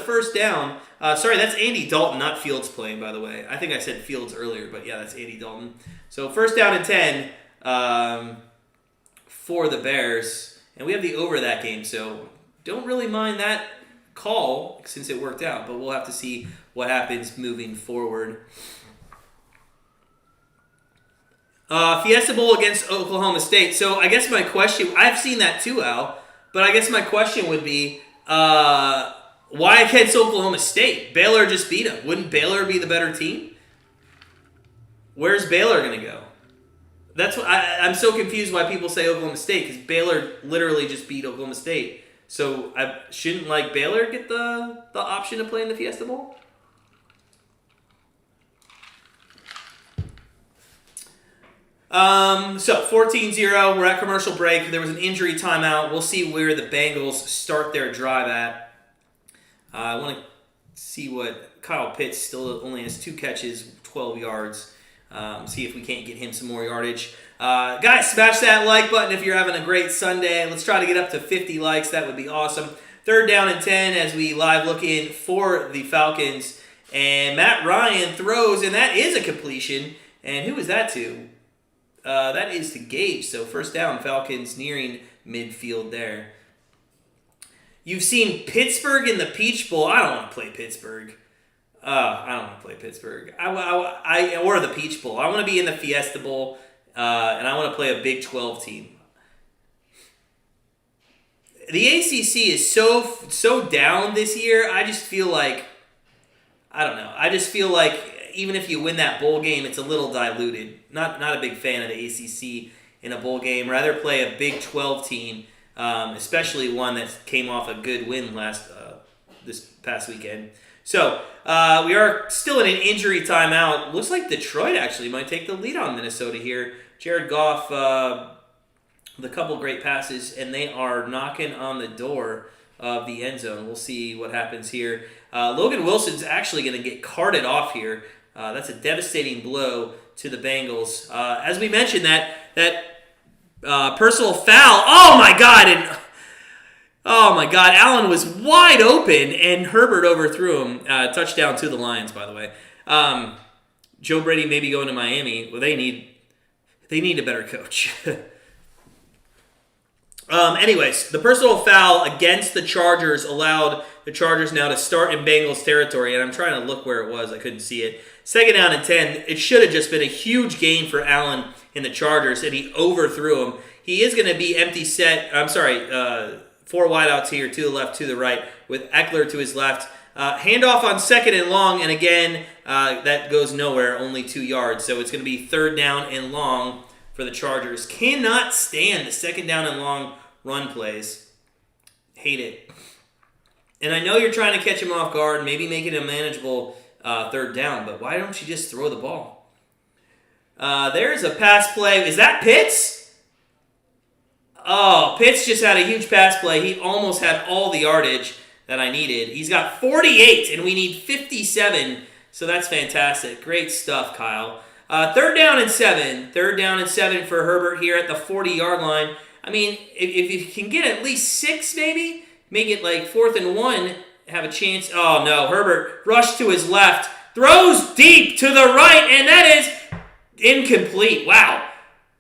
Andy Dalton, not Fields playing, by the way. I think I said Fields earlier, but yeah, that's Andy Dalton. So 1st down and 10 for the Bears. And we have the over that game, so don't really mind that call since it worked out. But we'll have to see what happens moving forward. Fiesta Bowl against Oklahoma State. So I guess my question, I've seen that too, Al, but I guess my question would be, why against Oklahoma State? Baylor just beat them. Wouldn't Baylor be the better team? Where's Baylor going to go? That's what I'm so confused why people say Oklahoma State, because Baylor literally just beat Oklahoma State. So I shouldn't Baylor get the option to play in the Fiesta Bowl? So 14-0, we're at commercial break. There was an injury timeout. We'll see where the Bengals start their drive at. I want to see what Kyle Pitts still only has 2 catches, 12 yards. See if we can't get him some more yardage. Guys, smash that like button if you're having a great Sunday. Let's try to get up to 50 likes. That would be awesome. 3rd down and 10 as we live look in for the Falcons. And Matt Ryan throws, and that is a completion. And who is that to? That is to Gage. So 1st down, Falcons nearing midfield there. You've seen Pittsburgh in the Peach Bowl. I don't want to play Pittsburgh. I don't want to play Pittsburgh. Or the Peach Bowl. I want to be in the Fiesta Bowl, and I want to play a Big 12 team. The ACC is so down this year. I just feel like, I don't know. I just feel like even if you win that bowl game, it's a little diluted. Not a big fan of the ACC in a bowl game. Rather play a Big 12 team, especially one that came off a good win this past weekend. So we are still in an injury timeout. Looks like Detroit actually might take the lead on Minnesota here. Jared Goff, with a couple great passes, and they are knocking on the door of the end zone. We'll see what happens here. Logan Wilson's actually going to get carted off here. That's a devastating blow to the Bengals. As we mentioned, that personal foul. Oh my God! Allen was wide open, and Herbert overthrew him. Touchdown to the Lions, by the way. Joe Brady may be going to Miami. Well, they need a better coach. Anyways, the personal foul against the Chargers allowed the Chargers now to start in Bengals territory, and I'm trying to look where it was. I couldn't see it. 2nd down and 10. It should have just been a huge gain for Allen in the Chargers, and he overthrew him. He is going to be empty set. 4 wideouts here, to the left, to the right, with Eckler to his left. Handoff on 2nd and long, and again, that goes nowhere, only 2 yards. So it's going to be 3rd down and long for the Chargers. Cannot stand the 2nd down and long run plays. Hate it. And I know you're trying to catch him off guard, maybe make it a manageable 3rd down, but why don't you just throw the ball? There's a pass play. Is that Pitts? Oh, Pitts just had a huge pass play. He almost had all the yardage that I needed. He's got 48, and we need 57, so that's fantastic. Great stuff, Kyle. 3rd down and 7. 3rd down and 7 for Herbert here at the 40-yard line. I mean, if you can get at least 6, maybe, make it like 4th and 1, have a chance. Oh, no. Herbert rushed to his left, throws deep to the right, and that is incomplete. Wow.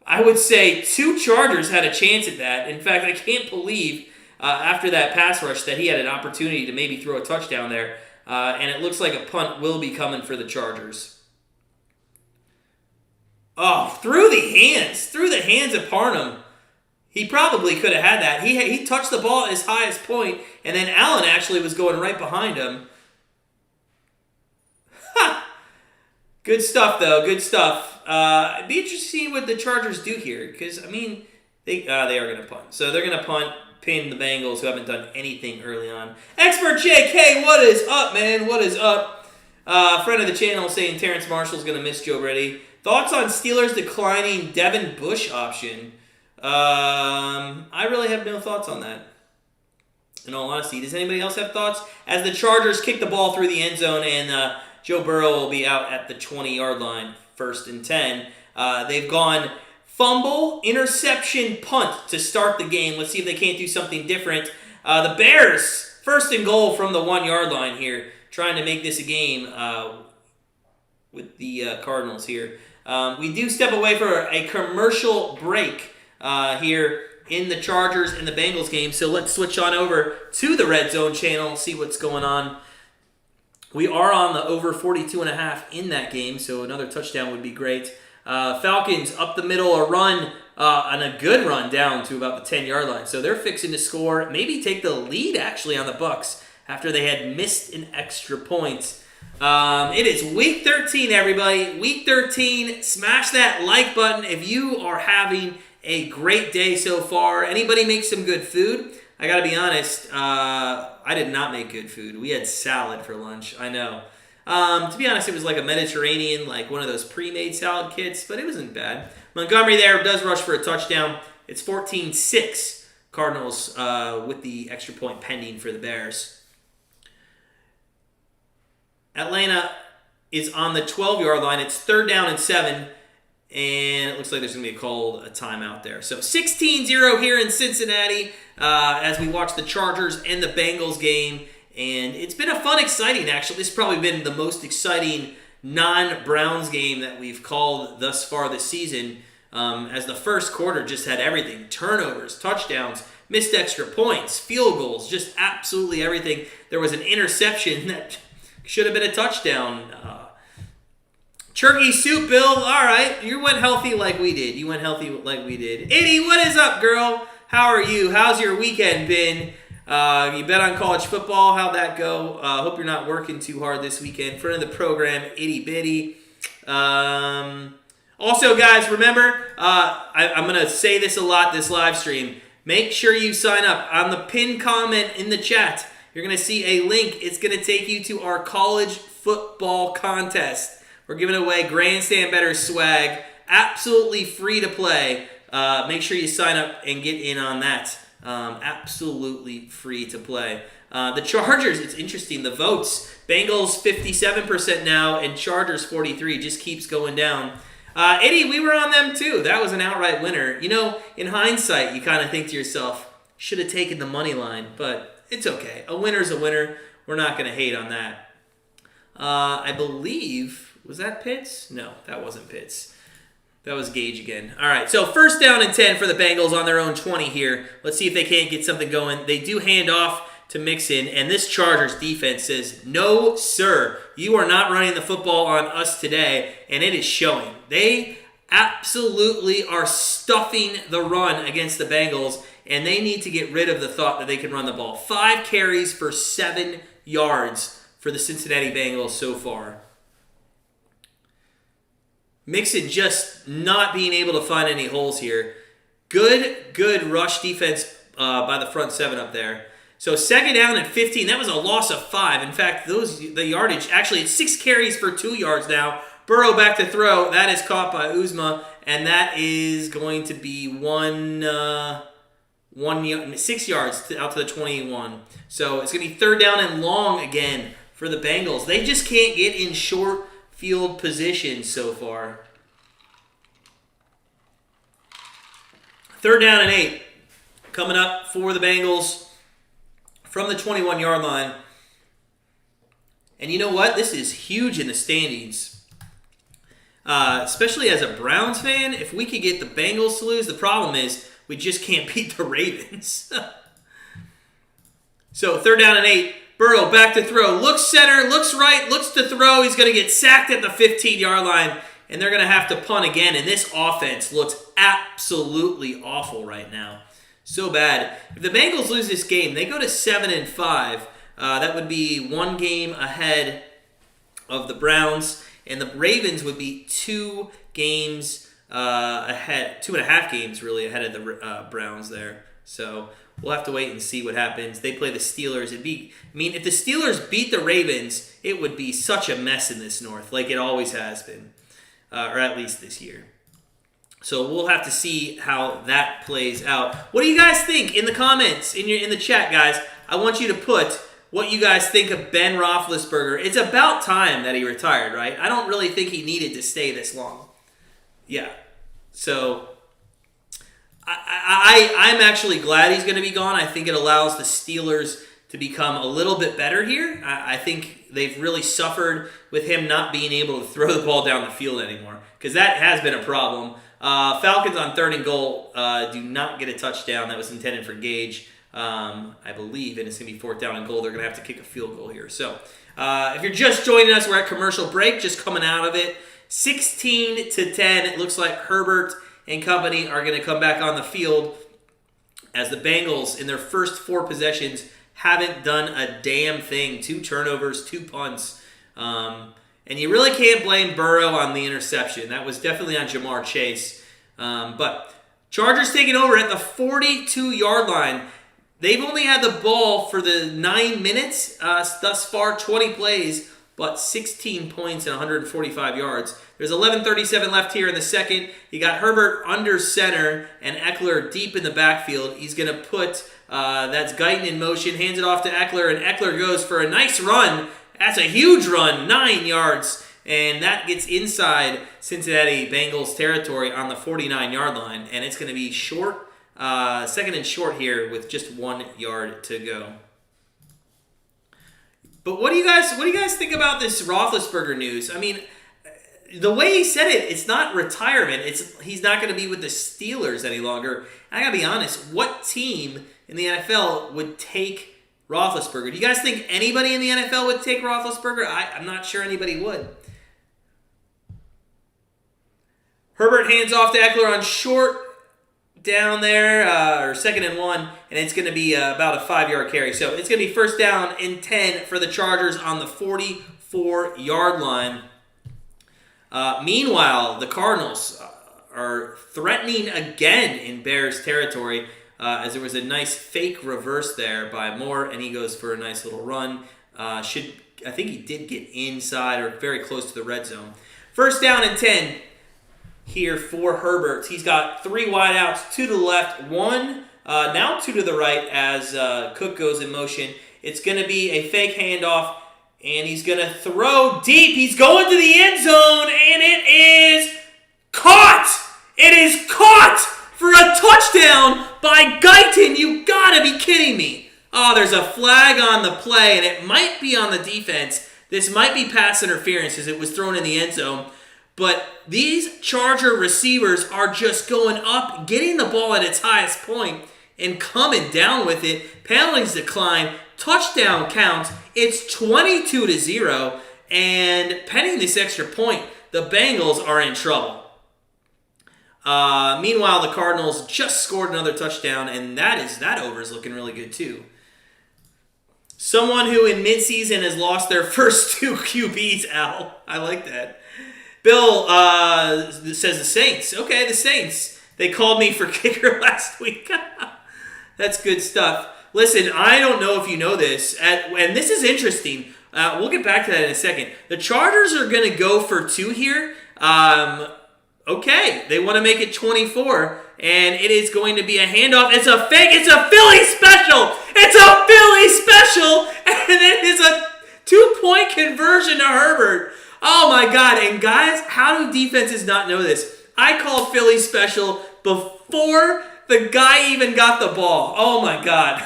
I would say 2 Chargers had a chance at that. In fact, I can't believe after that pass rush that he had an opportunity to maybe throw a touchdown there. And it looks like a punt will be coming for the Chargers. Oh, through the hands of Parham. He probably could have had that. He touched the ball at his highest point, and then Allen actually was going right behind him. Ha! Good stuff, though. Good stuff. It'd be interesting to see what the Chargers do here, because, I mean, they are going to punt. So they're going to punt, pin the Bengals, who haven't done anything early on. Expert JK, what is up, man? What is up? Friend of the channel saying Terrence Marshall's going to miss Joe Brady. Thoughts on Steelers declining Devin Bush option? I really have no thoughts on that, in all honesty. Does anybody else have thoughts? As the Chargers kick the ball through the end zone, and Joe Burrow will be out at the 20-yard line, 1st and 10. They've gone fumble, interception, punt to start the game. Let's see if they can't do something different. The Bears, 1st and goal from the 1-yard line here, trying to make this a game with the Cardinals here. We do step away for a commercial break here in the Chargers and the Bengals game. So let's switch on over to the Red Zone channel, see what's going on. We are on the over 42.5 in that game, so another touchdown would be great. Falcons up the middle, a run, and a good run down to about the 10-yard line. So they're fixing to score, maybe take the lead actually on the Bucs after they had missed an extra point. It is Week 13, everybody. Week 13. Smash that like button if you are having a great day so far. Anybody make some good food? I gotta be honest, I did not make good food. We had salad for lunch, I know. To be honest, it was like a Mediterranean, like one of those pre-made salad kits, but it wasn't bad. Montgomery there does rush for a touchdown. It's 14-6 Cardinals with the extra point pending for the Bears. Atlanta is on the 12-yard line. It's 3rd down and 7. And it looks like there's going to be a timeout there. So 16-0 here in Cincinnati as we watch the Chargers and the Bengals game. And it's been a fun, exciting, actually. This has probably been the most exciting non-Browns game that we've called thus far this season, as the first quarter just had everything. Turnovers, touchdowns, missed extra points, field goals, just absolutely everything. There was an interception that should have been a touchdown. Turkey soup, Bill. All right, you went healthy like we did. Eddie, what is up, girl? How are you? How's your weekend been? You bet on college football. How'd that go? Hope you're not working too hard this weekend. Friend of the program, Itty Bitty. Also, guys, remember, I'm going to say this a lot this live stream. Make sure you sign up. On the pinned comment in the chat, you're going to see a link. It's going to take you to our college football contest. We're giving away Grandstand Bettors swag, absolutely free to play. Make sure you sign up and get in on that. Absolutely free to play. The Chargers, it's interesting, the votes. Bengals 57% now, and Chargers 43%. Just keeps going down. Eddie, we were on them too. That was an outright winner. You know, in hindsight, you kind of think to yourself, should have taken the money line, but it's okay. A winner's a winner. We're not going to hate on that. I believe... Was that Pitts? No, that wasn't Pitts. That was Gage again. All right, so 1st down and 10 for the Bengals on their own 20 here. Let's see if they can't get something going. They do hand off to Mixon, and this Chargers defense says, no, sir, you are not running the football on us today, and it is showing. They absolutely are stuffing the run against the Bengals, and they need to get rid of the thought that they can run the ball. 5 carries for 7 yards for the Cincinnati Bengals so far. Mixon just not being able to find any holes here. Good rush defense by the front 7 up there. So 2nd down and 15. That was a loss of 5. In fact, the yardage, actually it's 6 carries for 2 yards now. Burrow back to throw. That is caught by Uzma, and that is going to be 6 yards out to the 21. So it's going to be 3rd down and long again for the Bengals. They just can't get in short field position so far. 3rd down and 8 coming up for the Bengals from the 21-yard line. And you know what? This is huge in the standings. Especially as a Browns fan, if we could get the Bengals to lose, the problem is we just can't beat the Ravens. So 3rd down and 8. Burrow back to throw. Looks center, looks right, looks to throw. He's going to get sacked at the 15-yard line, and they're going to have to punt again. And this offense looks absolutely awful right now. So bad. If the Bengals lose this game, they go to 7-5. That would be 1 game ahead of the Browns, and the Ravens would be 2 games ahead, 2.5 games really ahead of the Browns there. So we'll have to wait and see what happens. They play the Steelers. If the Steelers beat the Ravens, it would be such a mess in this North, like it always has been, or at least this year. So we'll have to see how that plays out. What do you guys think in the comments, in the chat, guys? I want you to put what you guys think of Ben Roethlisberger. It's about time that he retired, right? I don't really think he needed to stay this long. Yeah. So I'm actually glad he's going to be gone. I think it allows the Steelers to become a little bit better here. I think they've really suffered with him not being able to throw the ball down the field anymore, because that has been a problem. Falcons on 3rd and goal do not get a touchdown. That was intended for Gage, I believe, and it's going to be 4th down and goal. They're going to have to kick a field goal here. So if you're just joining us, we're at commercial break, just coming out of it. 16-10, it looks like Herbert and company are going to come back on the field as the Bengals, in their first 4 possessions, haven't done a damn thing. 2 turnovers, 2 punts. And you really can't blame Burrow on the interception. That was definitely on Jamar Chase. But Chargers taking over at the 42-yard line. They've only had the ball for the 9 minutes thus far, 20 plays, but 16 points and 145 yards. There's 11:37 left here in the second. You got Herbert under center and Eckler deep in the backfield. He's going to put, that's Guyton in motion, hands it off to Eckler, and Eckler goes for a nice run. That's a huge run, 9 yards, And that gets inside Cincinnati Bengals territory on the 49-yard line. And it's going to be short, second and short here with just 1 yard to go. But what do you guys think about this Roethlisberger news? I mean, the way he said it, it's not retirement. He's not going to be with the Steelers any longer. And I got to be honest, what team in the NFL would take Roethlisberger? Do you guys think anybody in the NFL would take Roethlisberger? I'm not sure anybody would. Herbert hands off to Eckler on short down there, or 2nd and 1, and it's going to be about a 5-yard carry. So it's going to be 1st down and 10 for the Chargers on the 44-yard line. Meanwhile, the Cardinals are threatening again in Bears territory, as there was a nice fake reverse there by Moore, and he goes for a nice little run. I think he did get inside or very close to the red zone. 1st down and 10 here for Herbert. He's got 3 wideouts, 2 to the left, 1 now 2 to the right as Cook goes in motion. It's going to be a fake handoff, and he's going to throw deep. He's going to the end zone, and it is caught! It is caught for a touchdown by Guyton. You gotta be kidding me. Oh, there's a flag on the play, and it might be on the defense. This might be pass interference as it was thrown in the end zone. But these Charger receivers are just going up, getting the ball at its highest point, and coming down with it. Penalties decline. Touchdown counts. It's 22-0, and pending this extra point, the Bengals are in trouble. Meanwhile, the Cardinals just scored another touchdown, and that over is looking really good too. Someone who in midseason has lost their first 2 QBs, Al. I like that. Bill says the Saints. Okay, the Saints. They called me for kicker last week. That's good stuff. Listen, I don't know if you know this, and this is interesting. We'll get back to that in a second. The Chargers are going to go for 2 here. Okay, they want to make it 24, and it is going to be a handoff. It's a fake. It's a Philly special. It's a Philly special, and it is a 2-point conversion to Herbert. Oh, my God. And, guys, how do defenses not know this? I called Philly special before the guy even got the ball. Oh, my God.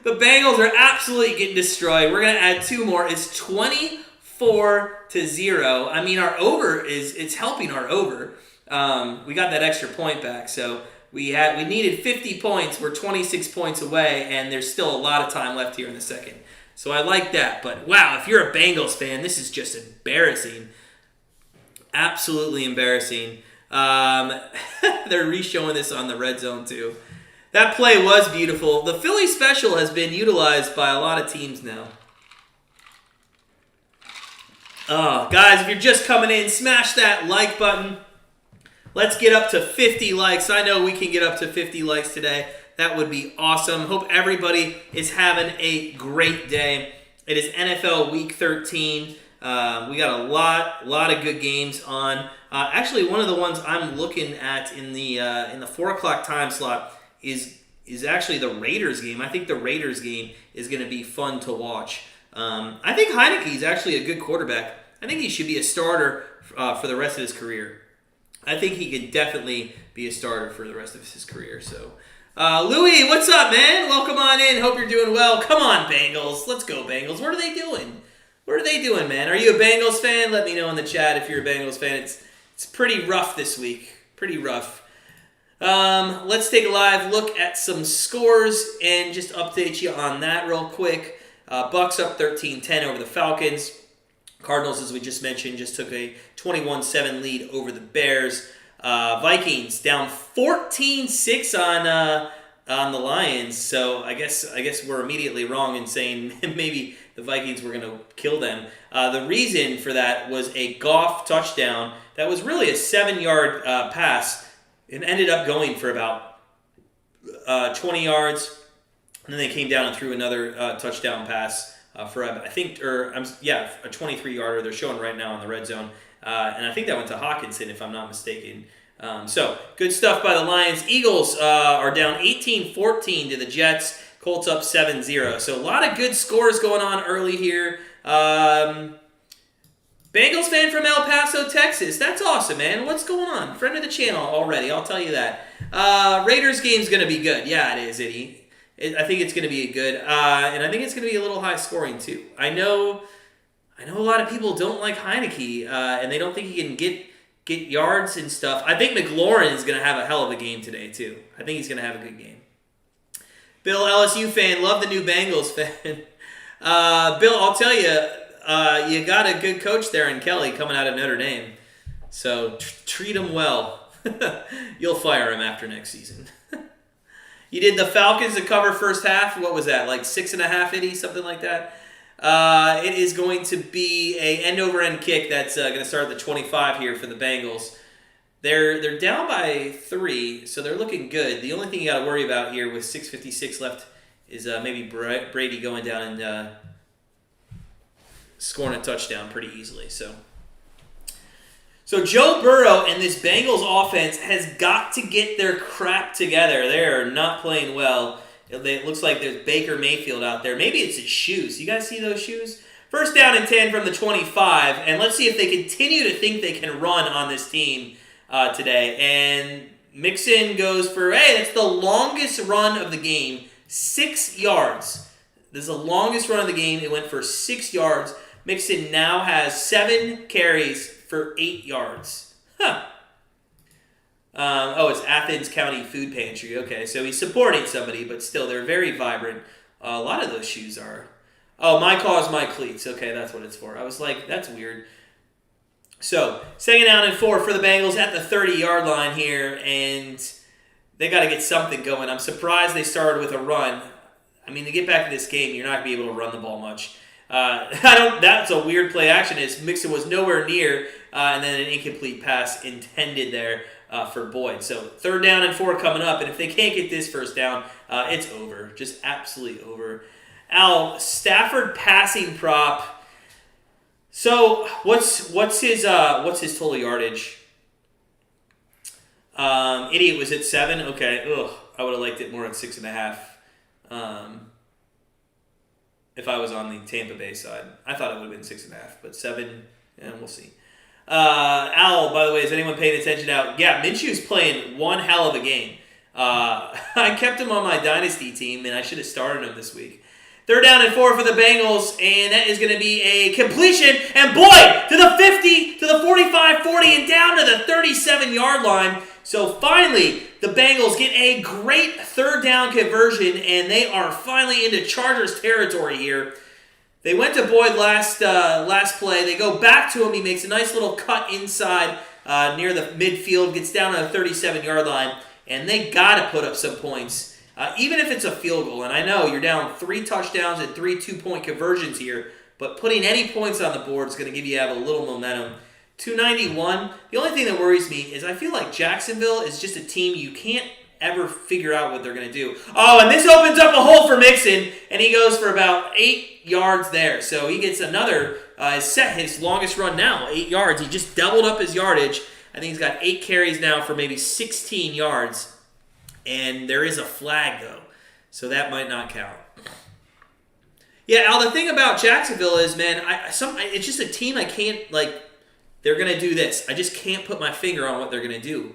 The Bengals are absolutely getting destroyed. We're going to add 2 more. It's 24-0. I mean, our over it's helping our over. We got that extra point back, so we needed 50 points. We're 26 points away, and there's still a lot of time left here in the second. So I like that. But wow, if you're a Bengals fan, this is just embarrassing. Absolutely embarrassing. They're re-showing this on the red zone too. That play was beautiful. The Philly special has been utilized by a lot of teams now. Guys, if you're just coming in, smash that like button. Let's get up to 50 likes. I know we can get up to 50 likes today. That would be awesome. Hope everybody is having a great day. It is NFL Week 13. We got a lot of good games on. Actually, one of the ones I'm looking at in the 4 o'clock time slot is actually the Raiders game. I think the Raiders game is going to be fun to watch. I think Heinicke is actually a good quarterback. I think he should be a starter for the rest of his career. I think he could definitely be a starter for the rest of his career. So, Louis, what's up, man? Welcome on in. Hope you're doing well. Come on, Bengals. Let's go, Bengals. What are they doing? What are they doing, man? Are you a Bengals fan? Let me know in the chat if you're a Bengals fan. It's pretty rough this week. Pretty rough. Let's take a live look at some scores and just update you on that real quick. Bucks up 13-10 over the Falcons. Cardinals, as we just mentioned, just took a 21-7 lead over the Bears. Vikings down 14-6 on the Lions. So I guess we're immediately wrong in saying maybe the Vikings were going to kill them. The reason for that was a Goff touchdown that was really a 7-yard pass and ended up going for about 20 yards. And then they came down and threw another touchdown pass for a 23-yarder. They're showing right now in the red zone. And I think that went to Hawkinson, if I'm not mistaken. So, good stuff by the Lions. Eagles are down 18-14 to the Jets. Colts up 7-0. So, a lot of good scores going on early here. Bengals fan from El Paso, Texas. That's awesome, man. What's going on? Friend of the channel already, I'll tell you that. Raiders game's going to be good. Yeah, it is, Itty. I think it's going to be good. And I think it's going to be a little high scoring, too. I know a lot of people don't like Heineke, and they don't think he can get yards and stuff. I think McLaurin is going to have a hell of a game today, too. I think he's going to have a good game. Bill, LSU fan, love the new Bengals fan. Bill, I'll tell you, you got a good coach there in Kelly coming out of Notre Dame. So treat him well. You'll fire him after next season. You did the Falcons to cover first half. What was that, like 6.5, Itty, something like that? It is going to be a end-over-end kick that's going to start at the 25 here for the Bengals. They're down by 3, so they're looking good. The only thing you got to worry about here with 6:56 left is maybe Brady going down and scoring a touchdown pretty easily. So Joe Burrow and this Bengals offense has got to get their crap together. They're not playing well. It looks like there's Baker Mayfield out there. Maybe it's his shoes. You guys see those shoes? First down and 10 from the 25, and let's see if they continue to think they can run on this team today. And Mixon goes for, that's the longest run of the game, 6 yards. This is the longest run of the game. It went for 6 yards. Mixon now has 7 carries for 8 yards. It's Athens County Food Pantry. Okay, so he's supporting somebody, but still, they're very vibrant. A lot of those shoes are. Oh, my cause, my cleats. Okay, that's what it's for. I was like, that's weird. So, second down and 4 for the Bengals at the 30-yard line here, and they got to get something going. I'm surprised they started with a run. I mean, to get back to this game, you're not going to be able to run the ball much. That's a weird play action. Mixon was nowhere near, and then an incomplete pass intended there for Boyd. So, third down and 4 coming up, and if they can't get this first down, it's over. Just absolutely over. Al, Stafford passing prop. So what's his total yardage? Idiot was at 7. Okay, I would have liked it more at 6.5. If I was on the Tampa Bay side, I thought it would have been 6.5, but 7. We'll see. Al, by the way, is anyone paying attention out? Yeah, Minshew's playing one hell of a game. I kept him on my dynasty team, and I should have started him this week. Third down and 4 for the Bengals, and that is going to be a completion. And boy, to the 50, to the 45, 40, and down to the 37-yard line. So finally, the Bengals get a great third down conversion, and they are finally into Chargers territory here. They went to Boyd last play. They go back to him. He makes a nice little cut inside near the midfield, gets down to the 37-yard line, and they got to put up some points. Even if it's a field goal, and I know you're down 3 touchdowns and 3 2-point conversions here, but putting any points on the board is going to give you a little momentum. 291. The only thing that worries me is I feel like Jacksonville is just a team you can't ever figure out what they're going to do. Oh, and this opens up a hole for Mixon, and he goes for about 8 yards there. So he gets another, set his longest run now, 8 yards. He just doubled up his yardage. I think he's got 8 carries now for maybe 16 yards. And there is a flag, though, so that might not count. Yeah, Al, the thing about Jacksonville is, man, it's just a team I can't, they're going to do this. I just can't put my finger on what they're going to do.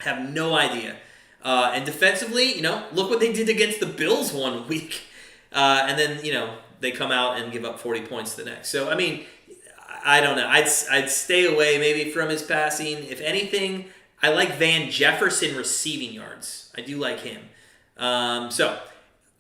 I have no idea. And defensively, look what they did against the Bills one week. And then, they come out and give up 40 points the next. So, I mean, I don't know. I'd stay away maybe from his passing. If anything, I like Van Jefferson receiving yards. I do like him. So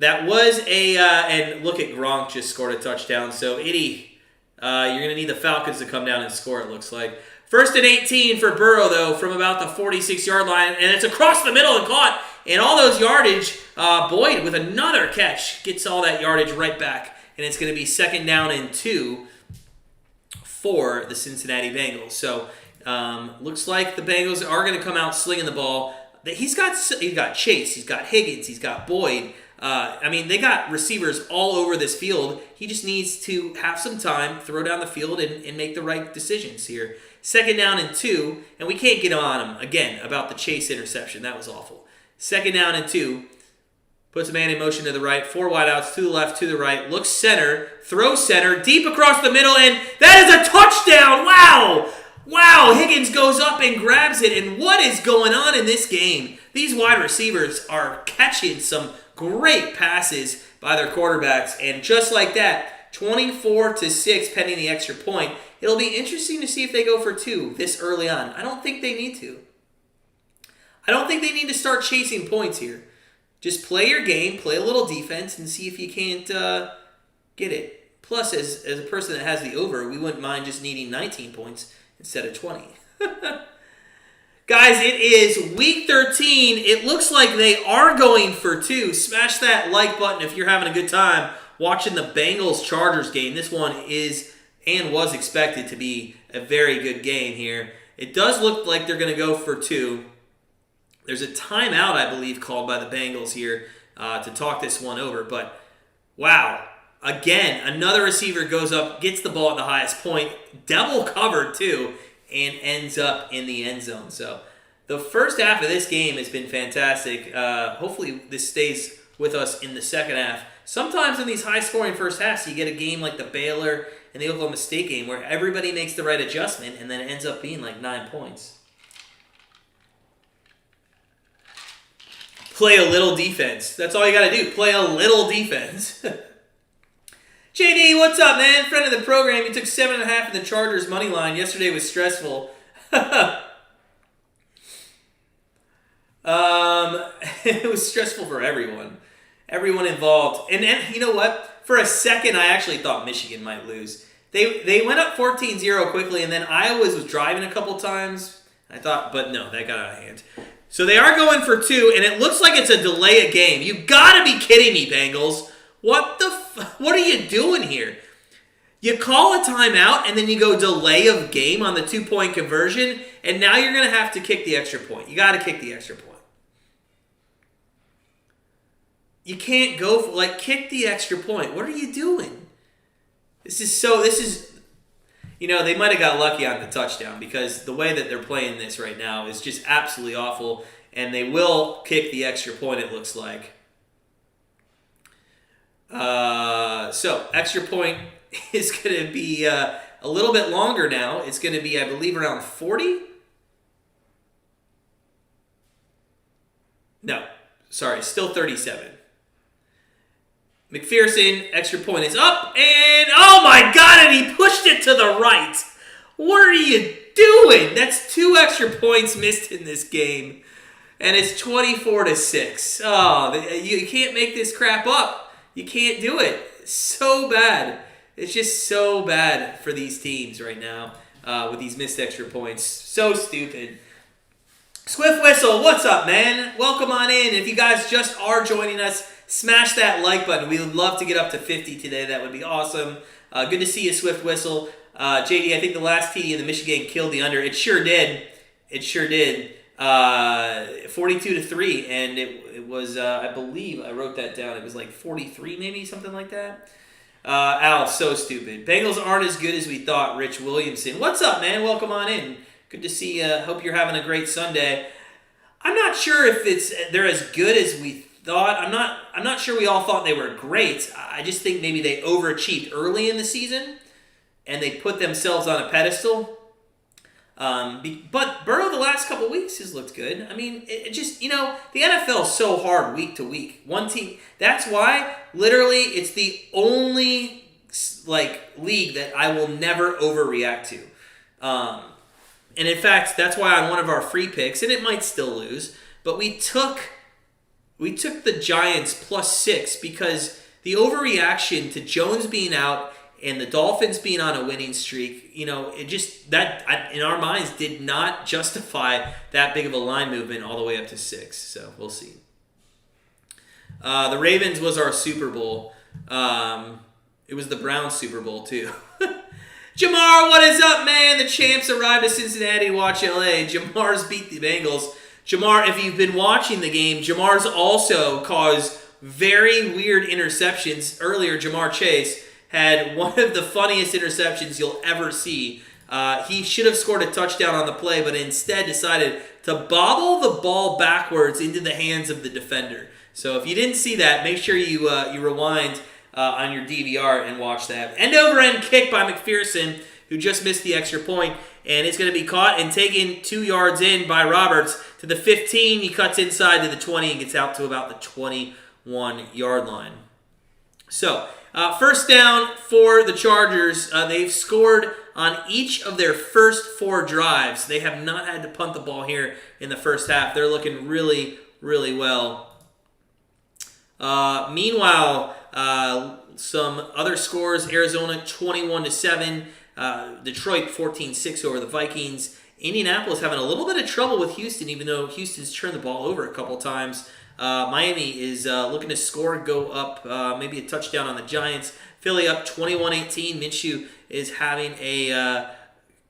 that was and look at Gronk just scored a touchdown. So, Itty, you're going to need the Falcons to come down and score, it looks like. First and 18 for Burrow, though, from about the 46-yard line. And it's across the middle and caught. And all those yardage, Boyd with another catch gets all that yardage right back. And it's going to be second down and 2 for the Cincinnati Bengals. So, looks like the Bengals are going to come out slinging the ball. He's got Chase, he's got Higgins, he's got Boyd. They got receivers all over this field. He just needs to have some time, throw down the field, and make the right decisions here. Second down and 2, and we can't get on him again about the Chase interception. That was awful. Second down and 2. puts a man in motion to the right, 4 wideouts, to the left, to the right, looks center, throws center, deep across the middle, and that is a touchdown! Wow! Wow, Higgins goes up and grabs it, and what is going on in this game? These wide receivers are catching some great passes by their quarterbacks, and just like that, 24-6 pending the extra point. It'll be interesting to see if they go for 2 this early on. I don't think they need to. I don't think they need to start chasing points here. Just play your game, play a little defense, and see if you can't get it. Plus, as a person that has the over, we wouldn't mind just needing 19 points instead of 20. Guys, it is week 13. It looks like they are going for 2. Smash that like button if you're having a good time watching the Bengals-Chargers game. This one is and was expected to be a very good game here. It does look like they're going to go for 2. There's a timeout, I believe, called by the Bengals here to talk this one over. But, wow. Again, another receiver goes up, gets the ball at the highest point, double covered too, and ends up in the end zone. So the first half of this game has been fantastic. Hopefully this stays with us in the second half. Sometimes in these high-scoring first halves, you get a game like the Baylor and the Oklahoma State game where everybody makes the right adjustment and then it ends up being like 9 points. Play a little defense. That's all you got to do. Play a little defense. JD, what's up, man? Friend of the program. You took 7.5 in the Chargers money line. Yesterday was stressful. It was stressful for everyone. Everyone involved. And you know what? For a second, I actually thought Michigan might lose. They went up 14-0 quickly, and then Iowa was driving a couple times. I thought, but no, that got out of hand. So they are going for 2, and it looks like it's a delay of game. You gotta be kidding me, Bengals. What are you doing here? You call a timeout, and then you go delay of game on the 2-point conversion, and now you're going to have to kick the extra point. You gotta kick the extra point. You can't go for, kick the extra point. What are you doing? This is, they might have got lucky on the touchdown because the way that they're playing this right now is just absolutely awful, and they will kick the extra point, it looks like. So, extra point is going to be a little bit longer now. It's going to be, I believe, around 40? No, sorry, still 37. McPherson, extra point is up, and oh my God, and he pushed it to the right. What are you doing? That's 2 extra points missed in this game, and it's 24-6. Oh, you can't make this crap up. You can't do it. So bad. It's just so bad for these teams right now with these missed extra points. So stupid. Swift Whistle, what's up, man? Welcome on in. If you guys just are joining us, smash that like button. We would love to get up to 50 today. That would be awesome. Good to see you, Swift Whistle. JD, I think the last TD in the Michigan game killed the under. It sure did. 42-3, and it was, I believe, I wrote that down. It was like 43 maybe, something like that. Al, so stupid. Bengals aren't as good as we thought, Rich Williamson. What's up, man? Welcome on in. Good to see you. Hope you're having a great Sunday. I'm not sure if they're as good as we thought. I'm not sure we all thought they were great. I just think maybe they overachieved early in the season and they put themselves on a pedestal. But Burrow the last couple weeks has looked good. I mean, it just, the NFL is so hard week to week. One team. That's why, literally, it's the only league that I will never overreact to. And in fact, that's why on one of our free picks, and it might still lose, but we took the Giants +6 because the overreaction to Jones being out and the Dolphins being on a winning streak, it just, that in our minds did not justify that big of a line movement all the way up to 6. So we'll see. The Ravens was our Super Bowl. It was the Browns Super Bowl too. Jamar, what is up, man? The champs arrived at Cincinnati. Watch LA. Jamar's beat the Bengals. Jamar, if you've been watching the game, Jamar's also caused very weird interceptions. Earlier, Jamar Chase had one of the funniest interceptions you'll ever see. He should have scored a touchdown on the play, but instead decided to bobble the ball backwards into the hands of the defender. So if you didn't see that, make sure you rewind on your DVR and watch that. End-over-end kick by McPherson, who just missed the extra point, and it's going to be caught and taken 2 yards in by Roberts to the 15. He cuts inside to the 20 and gets out to about the 21-yard line. So, first down for the Chargers. They've scored on each of their first 4 drives. They have not had to punt the ball here in the first half. They're looking really, really well. Meanwhile, some other scores: Arizona 21-7, Detroit 14-6 over the Vikings. Indianapolis having a little bit of trouble with Houston, even though Houston's turned the ball over a couple times. Miami is looking to score, go up, maybe a touchdown on the Giants. Philly up 21-18. Minshew is having a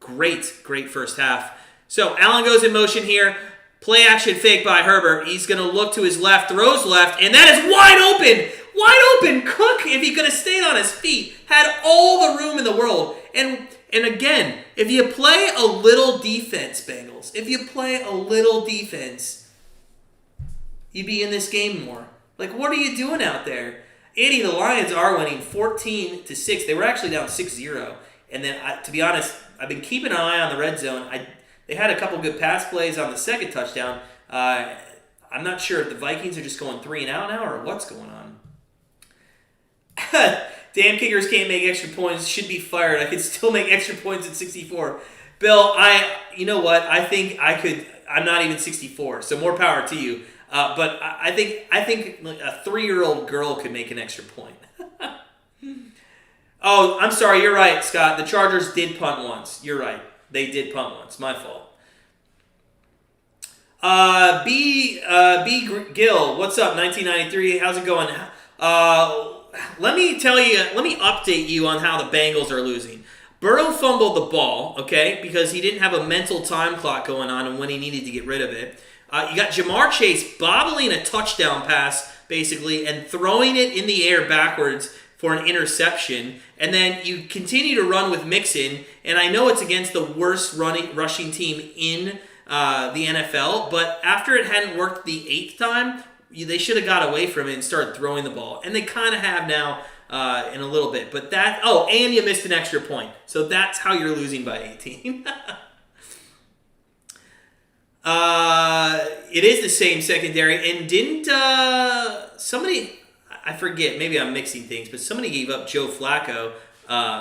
great first half. So Allen goes in motion here. Play action fake by Herbert. He's going to look to his left, throws left, and that is wide open. Wide open. Cook, if he could have stayed on his feet, had all the room in the world. And again, if you play a little defense, Bengals, if you play a little defense, you'd be in this game more. Like, what are you doing out there? Andy, the Lions are winning 14-6. They were actually down 6-0. And then, to be honest, I've been keeping an eye on the red zone. They had a couple good pass plays on the second touchdown. I'm not sure if the Vikings are just going 3 and out now or what's going on. Damn kickers can't make extra points. Should be fired. I could still make extra points at 64. Bill, you know what? I think I could. I'm not even 64, so more power to you. But I think a 3-year-old girl could make an extra point. Oh, I'm sorry. You're right, Scott. The Chargers did punt once. You're right. They did punt once. My fault. B. Gill, what's up? 1993. How's it going? Let me update you on how the Bengals are losing. Burrow fumbled the ball, okay, because he didn't have a mental time clock going on and when he needed to get rid of it. You got Jamar Chase bobbling a touchdown pass, basically, and throwing it in the air backwards for an interception. And then you continue to run with Mixon, and I know it's against the worst rushing team in the NFL, but after it hadn't worked the 8th time, they should have got away from it and started throwing the ball. And they kind of have now in a little bit. But and you missed an extra point. So that's how you're losing by 18. It is the same secondary. And didn't somebody, I forget, maybe I'm mixing things, but somebody gave up Joe Flacco,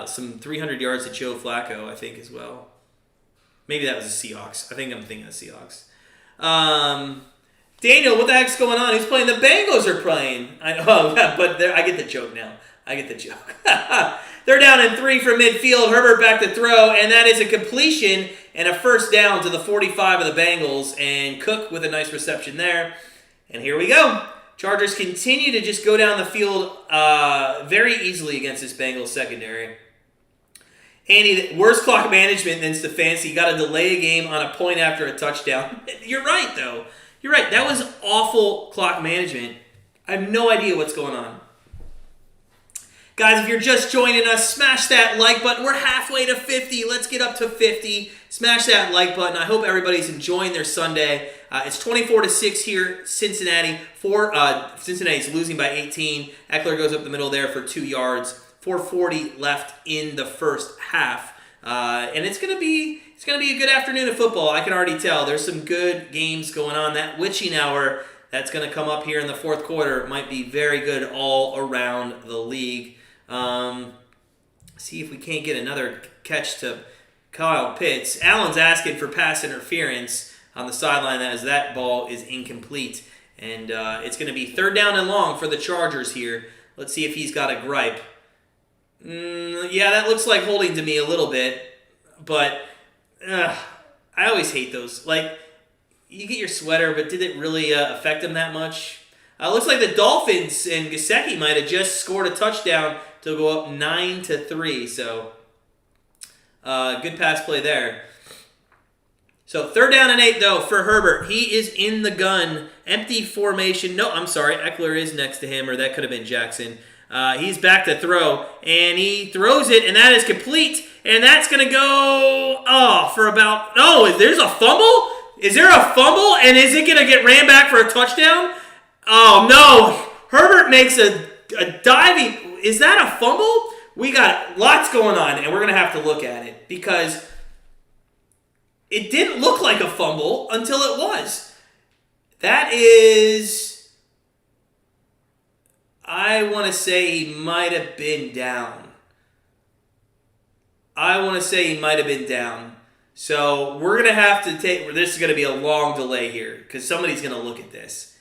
some 300 yards to Joe Flacco, I think, as well. Maybe that was the Seahawks. I think I'm thinking of the Seahawks. Daniel, what the heck's going on? Who's playing? The Bengals are playing. I get the joke now. I get the joke. They're down in 3 from midfield. Herbert back to throw, and that is a completion and a first down to the 45 of the Bengals. And Cook with a nice reception there. And here we go. Chargers continue to just go down the field very easily against this Bengals secondary. Andy, worse clock management than Stefanski. You got to delay a game on a point after a touchdown. You're right, though. You're right. That was awful clock management. I have no idea what's going on. Guys, if you're just joining us, smash that like button. We're halfway to 50. Let's get up to 50. Smash that like button. I hope everybody's enjoying their Sunday. It's 24-6 here, Cincinnati. Cincinnati's losing by 18. Eckler goes up the middle there for 2 yards. 4:40 left in the first half. And it's gonna be a good afternoon of football. I can already tell. There's some good games going on. That witching hour that's gonna come up here in the fourth quarter might be very good all around the league. See if we can't get another catch to Kyle Pitts. Allen's asking for pass interference on the sideline as that ball is incomplete. And it's going to be 3rd down and long for the Chargers here. Let's see if he's got a gripe. Yeah, that looks like holding to me a little bit. But I always hate those. Like, you get your sweater, but did it really affect him that much? Looks like the Dolphins and Gesicki might have just scored a touchdown to go up 9-3. So, good pass play there. So, 3rd down and 8, though, for Herbert. He is in the gun. Empty formation. No, I'm sorry. Eckler is next to him, or that could have been Jackson. He's back to throw, and he throws it, and that is complete. And that's going to go, for about, there's a fumble? Is there a fumble? And is it going to get ran back for a touchdown? Oh, no. Herbert makes a diving. Is that a fumble? We got lots going on, and we're going to have to look at it because it didn't look like a fumble until it was. That is, I want to say he might have been down. So we're going to have to this is going to be a long delay here because somebody's going to look at this.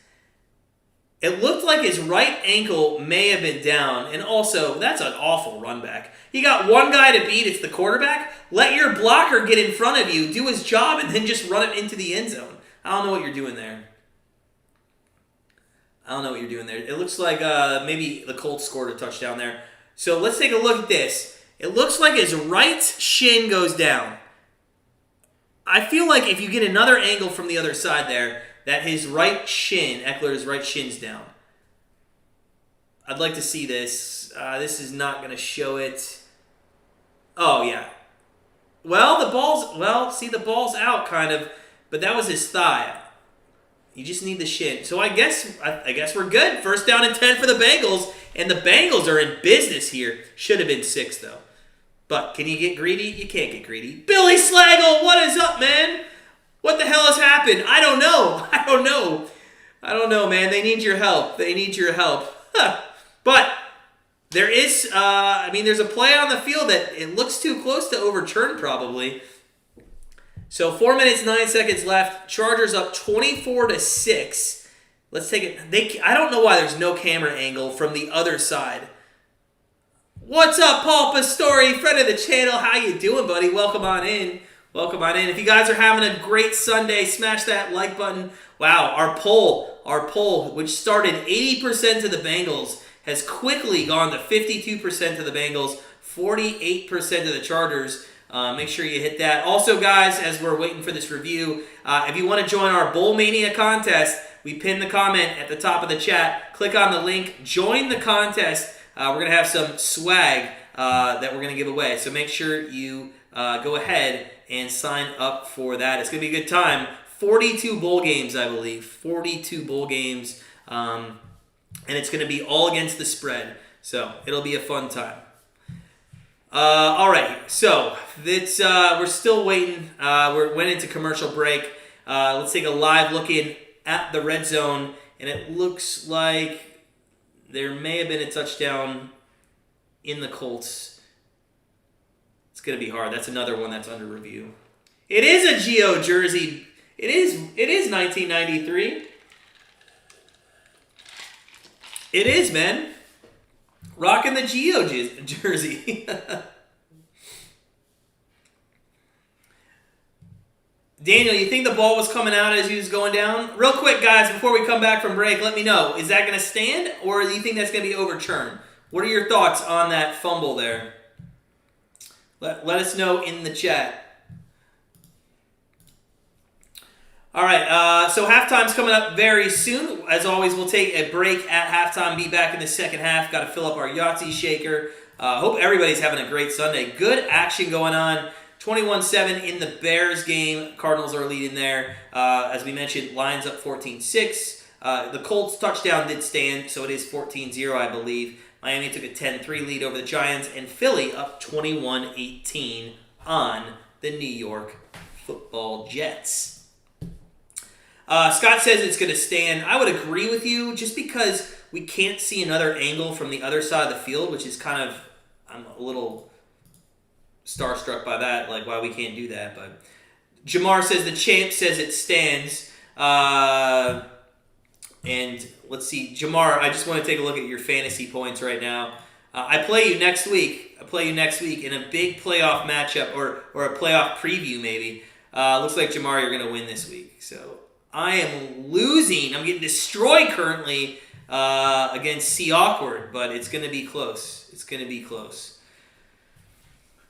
It looked like his right ankle may have been down, and also, that's an awful run back. He got one guy to beat, it's the quarterback. Let your blocker get in front of you, do his job, and then just run it into the end zone. I don't know what you're doing there. It looks like maybe the Colts scored a touchdown there. So let's take a look at this. It looks like his right shin goes down. I feel like if you get another angle from the other side there, that his right shin, Eckler's right shin's down. I'd like to see this. This is not going to show it. Oh, yeah. Well, the ball's out kind of, but that was his thigh. You just need the shin. So I guess we're good. First down and 10 for the Bengals, and the Bengals are in business here. Should have been 6, though. But can you get greedy? You can't get greedy. Billy Slaggle, what is up, man? What the hell has happened? I don't know, man. They need your help. But there is, there's a play on the field that it looks too close to overturn probably. So 4 minutes, 9 seconds left. Chargers up 24-6. Let's take it. I don't know why there's no camera angle from the other side. What's up, Paul Pastore, friend of the channel? How you doing, buddy? Welcome on in. If you guys are having a great Sunday, smash that like button. Wow, our poll, which started 80% to the Bengals, has quickly gone to 52% to the Bengals, 48% to the Chargers. Make sure you hit that. Also, guys, as we're waiting for this review, if you want to join our Bowl Mania contest, we pinned the comment at the top of the chat. Click on the link, join the contest. We're going to have some swag that we're going to give away. So make sure you go ahead and sign up for that. It's going to be a good time. 42 bowl games, I believe. 42 bowl games. And it's going to be all against the spread. So it'll be a fun time. All right. So we're still waiting. We went into commercial break. Let's take a live look in at the red zone. And it looks like there may have been a touchdown in the Colts. It's going to be hard. That's another one that's under review. It is a Geo jersey. It is 1993. It is, man. Rocking the Geo jersey. Daniel, you think the ball was coming out as he was going down? Real quick, guys, before we come back from break, let me know. Is that going to stand, or do you think that's going to be overturned? What are your thoughts on that fumble there? Let us know in the chat. All right, so halftime's coming up very soon. As always, we'll take a break at halftime, be back in the second half. Got to fill up our Yahtzee shaker. Hope everybody's having a great Sunday. Good action going on. 21-7 in the Bears game. Cardinals are leading there. As we mentioned, Lions up 14-6. The Colts touchdown did stand, so it is 14-0, I believe. Miami took a 10-3 lead over the Giants, and Philly up 21-18 on the New York Football Jets. Scott says it's going to stand. I would agree with you, just because we can't see another angle from the other side of the field, which is kind of, I'm a little starstruck by that, like why we can't do that. But Jamar says the champ says it stands. And let's see, Jamar, I just want to take a look at your fantasy points right now. I play you next week. In a big playoff matchup or a playoff preview maybe. Looks like, Jamar, you're going to win this week. So I am losing. I'm getting destroyed currently against C Awkward, but it's going to be close.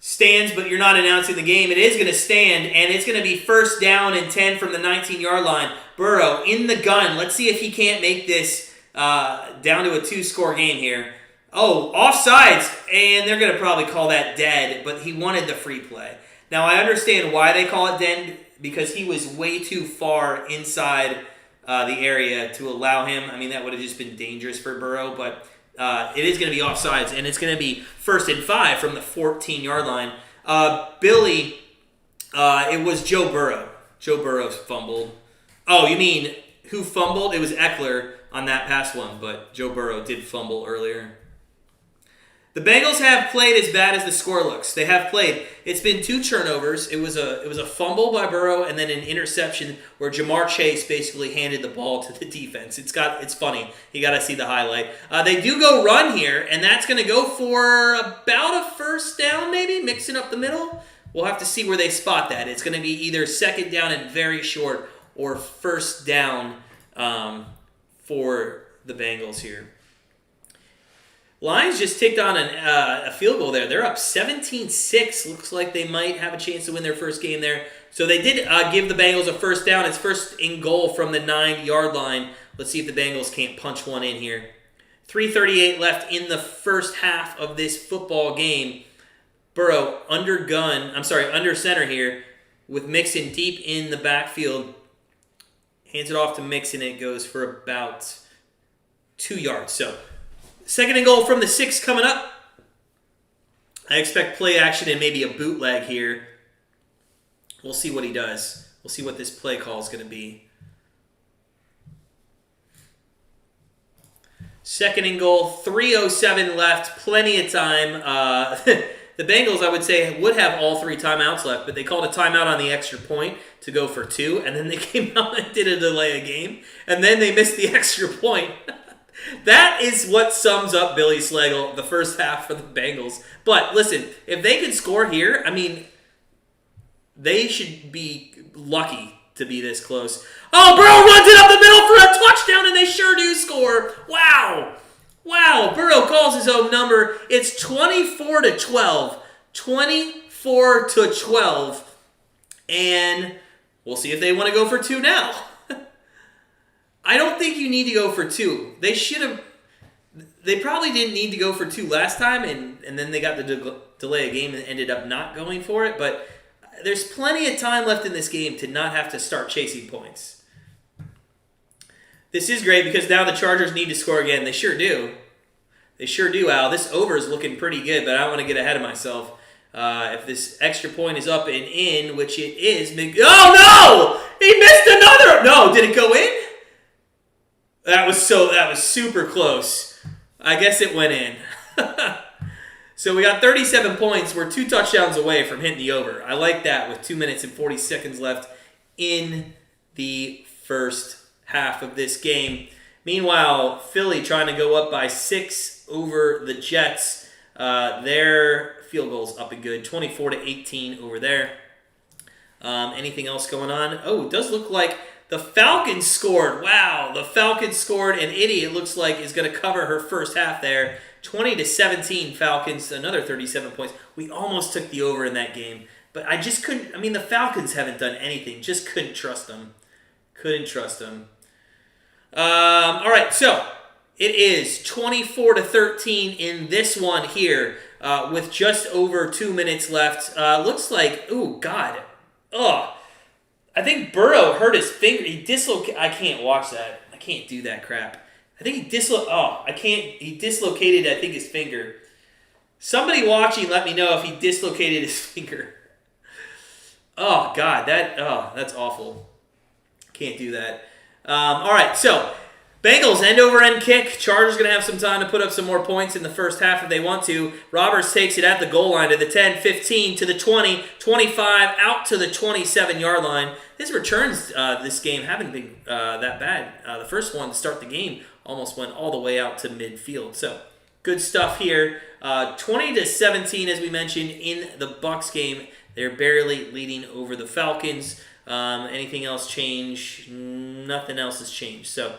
Stands, but you're not announcing the game. It is going to stand, and it's going to be first down and 10 from the 19-yard line. Burrow in the gun. Let's see if he can't make this down to a 2-score game here. Oh, offsides, and they're going to probably call that dead, but he wanted the free play. Now, I understand why they call it dead, because he was way too far inside the area to allow him. I mean, that would have just been dangerous for Burrow, but it is going to be offsides, and it's going to be 1st and 5 from the 14-yard line. Billy, it was Joe Burrow. Joe Burrow fumbled. Oh, you mean who fumbled? It was Eckler on that past one, but Joe Burrow did fumble earlier. The Bengals have played as bad as the score looks. They have played. It's been 2 turnovers. It was a fumble by Burrow and then an interception where Jamar Chase basically handed the ball to the defense. It's funny. You got to see the highlight. They do go run here, and that's going to go for about a 1st down, maybe mixing up the middle. We'll have to see where they spot that. It's going to be either 2nd down and very short or 1st down for the Bengals here. Lions just ticked on a field goal there. They're up 17-6. Looks like they might have a chance to win their first game there. So they did give the Bengals a 1st down. It's 1st and goal from the 9-yard line. Let's see if the Bengals can't punch one in here. 3:38 left in the first half of this football game. Burrow under center here with Mixon deep in the backfield. Hands it off to Mixon. It goes for about 2 yards. So 2nd and goal from the 6 coming up. I expect play action and maybe a bootleg here. We'll see what he does. We'll see what this play call is going to be. 2nd and goal, 3:07 left, plenty of time. The Bengals, I would say, would have all 3 timeouts left, but they called a timeout on the extra point to go for 2, and then they came out and did a delay a game, and then they missed the extra point. That is what sums up Billy Slagle, the first half for the Bengals. But listen, if they can score here, I mean, they should be lucky to be this close. Oh, Burrow runs it up the middle for a touchdown, and they sure do score. Wow. Wow, Burrow calls his own number. It's 24-12. 24-12. And we'll see if they want to go for 2 now. I don't think you need to go for 2. They probably didn't need to go for 2 last time, and then they got the delay a game and ended up not going for it. But there's plenty of time left in this game to not have to start chasing points. This is great because now the Chargers need to score again. They sure do. They sure do, Al. This over is looking pretty good, but I don't want to get ahead of myself. If this extra point is up and in, which it is. Oh, no! He missed another! No, did it go in? That was super close. I guess it went in. So we got 37 points. We're 2 touchdowns away from hitting the over. I like that with 2 minutes and 40 seconds left in the first half of this game. Meanwhile, Philly trying to go up by 6 over the Jets. Their field goal's up and good. 24-18 over there. Anything else going on? Oh, it does look like the Falcons scored. Wow, the Falcons scored. And Itty, it looks like, is going to cover her first half there. 20-17 Falcons, another 37 points. We almost took the over in that game. But I just couldn't. I mean, the Falcons haven't done anything. Just couldn't trust them. Couldn't trust them. All right, so it is 24-13 in this one here with just over 2 minutes left. Looks like, oh, God. Oh, I think Burrow hurt his finger. He dislocated. I can't watch that. I can't do that crap. I think he dislocated. Oh, I can't. He dislocated, I think, his finger. Somebody watching, let me know if he dislocated his finger. Oh, God. That's awful. Can't do that. All right, so Bengals end-over-end kick. Chargers going to have some time to put up some more points in the first half if they want to. Roberts takes it at the goal line to the 10, 15, to the 20, 25, out to the 27-yard line. His returns this game haven't been that bad. The first one to start the game almost went all the way out to midfield. So good stuff here. 20-17, as we mentioned, in the Bucs game. They're barely leading over the Falcons. Anything else change? Nothing else has changed. So,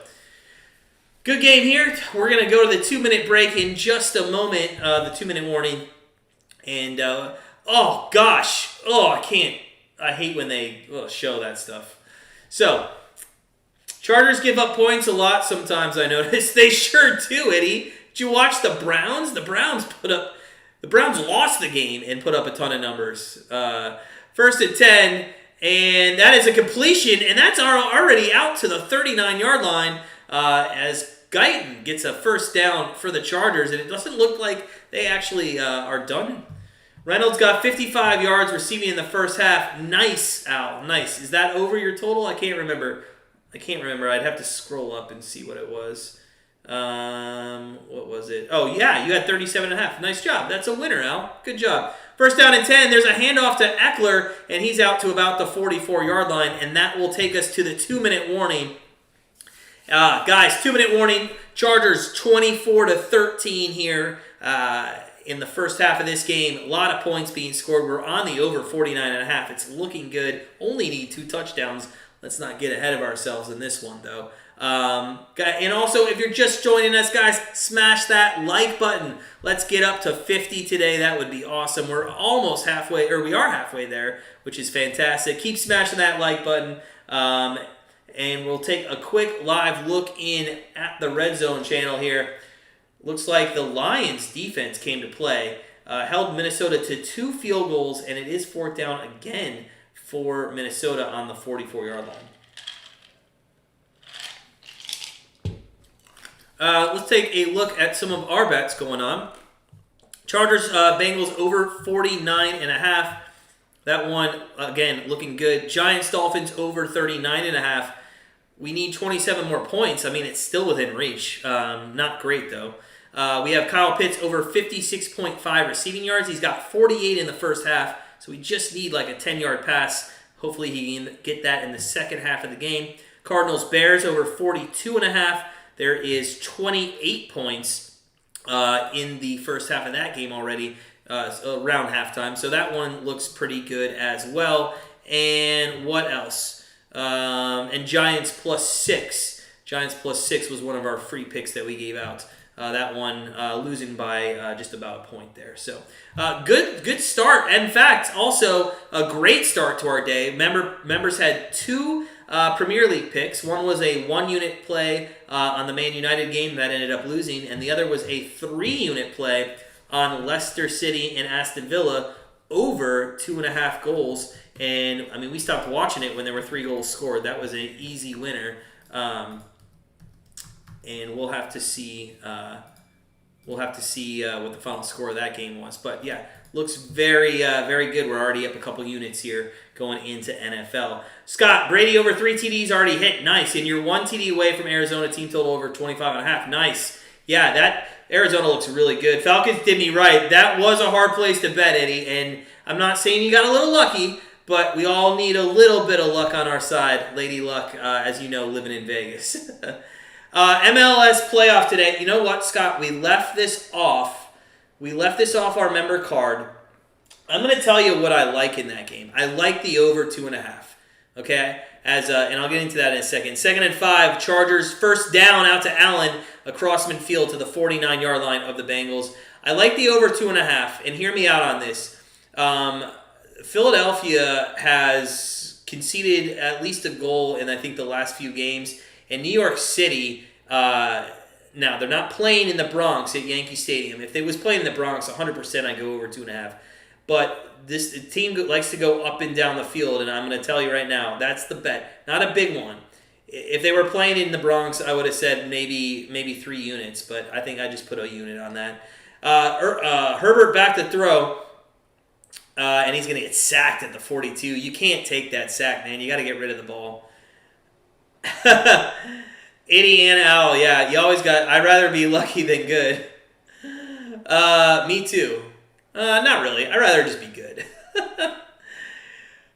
good game here. We're going to go to the 2-minute break in just a moment. The 2-minute warning. And, oh, gosh. Oh, I can't. I hate when they show that stuff. So, Chargers give up points a lot sometimes, I notice. They sure do, Eddie. Did you watch the Browns? The Browns lost the game and put up a ton of numbers. First and 10, And that is a completion, and that's already out to the 39-yard line as Guyton gets a first down for the Chargers, and it doesn't look like they actually are done. Reynolds got 55 yards receiving in the first half. Nice, Al. Nice. Is that over your total? I can't remember. I'd have to scroll up and see what it was. What was it? Oh, yeah, you had 37.5. Nice job. That's a winner, Al. Good job. First down and 10. There's a handoff to Eckler, and he's out to about the 44-yard line, and that will take us to the 2-minute warning. Guys, 2-minute warning. Chargers 24-13 here in the first half of this game. A lot of points being scored. We're on the over 49.5. It's looking good. Only need 2 touchdowns. Let's not get ahead of ourselves in this one, though. And also, if you're just joining us, guys, smash that like button. Let's get up to 50 today. That would be awesome. We're almost halfway, or we are halfway there, which is fantastic. Keep smashing that like button. And we'll take a quick live look in at the Red Zone channel here. Looks like the Lions defense came to play. Held Minnesota to 2 field goals, and it is 4th down again for Minnesota on the 44-yard line. Let's take a look at some of our bets going on. Chargers, Bengals over 49.5. That one, again, looking good. Giants, Dolphins over 39.5. We need 27 more points. I mean, it's still within reach. Not great, though. We have Kyle Pitts over 56.5 receiving yards. He's got 48 in the first half, so we just need like a 10-yard pass. Hopefully he can get that in the second half of the game. Cardinals, Bears over 42.5. There is 28 points in the first half of that game already, around halftime. So that one looks pretty good as well. And what else? And Giants +6. Giants +6 was one of our free picks that we gave out. That one losing by just about a point there. So good start. In fact, also a great start to our day. Members had 2 Premier League picks. One was a 1-unit play on the Man United game that ended up losing, and the other was a 3-unit play on Leicester City and Aston Villa over 2.5 goals. And I mean, we stopped watching it when there were 3 goals scored. That was an easy winner. And we'll have to see. What the final score of that game was. But yeah, looks very, very good. We're already up a couple units here going into NFL. Scott, Brady over 3 TDs already hit. Nice. And you're 1 TD away from Arizona team total over 25.5. Nice. Yeah, that Arizona looks really good. Falcons did me right. That was a hard place to bet, Eddie. And I'm not saying you got a little lucky, but we all need a little bit of luck on our side. Lady Luck, as you know, living in Vegas. MLS playoff today. You know what, Scott? We left this off our member card. I'm going to tell you what I like in that game. I like the over 2.5. Okay? And I'll get into that in a second. 2nd and 5, Chargers first down out to Allen across midfield to the 49-yard line of the Bengals. I like the over 2.5, and hear me out on this. Philadelphia has conceded at least a goal in, I think, the last few games. In New York City, now they're not playing in the Bronx at Yankee Stadium. If they was playing in the Bronx, 100% I'd go over 2.5. But this team likes to go up and down the field, and I'm going to tell you right now, that's the bet. Not a big one. If they were playing in the Bronx, I would have said maybe 3 units, but I think I just put a unit on that. Herbert back to throw, and he's going to get sacked at the 42. You can't take that sack, man. You got to get rid of the ball. Indiana Owl, yeah, you always got. I'd rather be lucky than good. Me too. Not really. I'd rather just be good.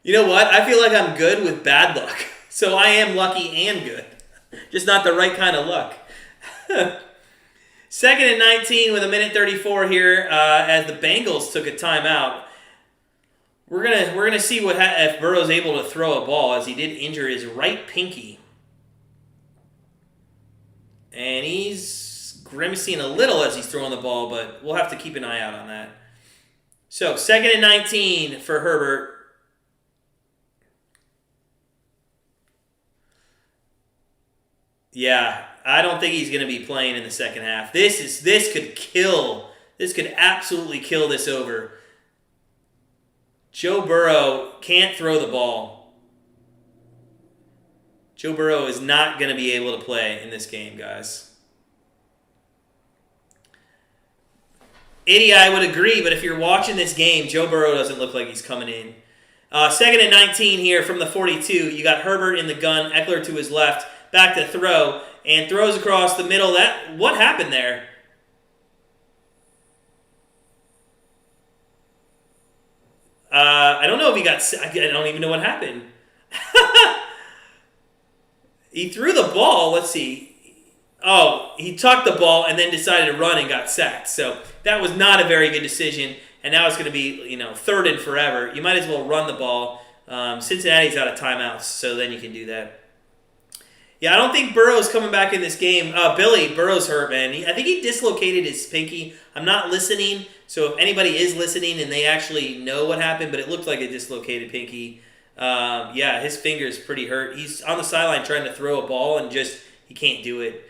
You know what? I feel like I'm good with bad luck, so I am lucky and good, just not the right kind of luck. 2nd and 19 with 1:34 here, as the Bengals took a timeout. We're gonna see if Burrow's able to throw a ball, as he did injure his right pinky. And he's grimacing a little as he's throwing the ball, but we'll have to keep an eye out on that. So, 2nd and 19 for Herbert. Yeah, I don't think he's going to be playing in the second half. This could absolutely kill this over. Joe Burrow can't throw the ball. Joe Burrow is not going to be able to play in this game, guys. 80, I would agree, but if you're watching this game, Joe Burrow doesn't look like he's coming in. Second and 19 here from the 42. You got Herbert in the gun, Eckler to his left, back to throw, and throws across the middle. What happened there? I don't know if he got... I don't even know what happened. He threw the ball. Let's see. Oh, he tucked the ball and then decided to run and got sacked. So that was not a very good decision. And now it's going to be, third and forever. You might as well run the ball. Cincinnati's out of timeouts, so then you can do that. Yeah, I don't think Burrow's coming back in this game. Billy, Burrow's hurt, man. I think he dislocated his pinky. I'm not listening, so if anybody is listening and they actually know what happened, but it looked like a dislocated pinky. Yeah, his finger's pretty hurt. He's on the sideline trying to throw a ball and he can't do it.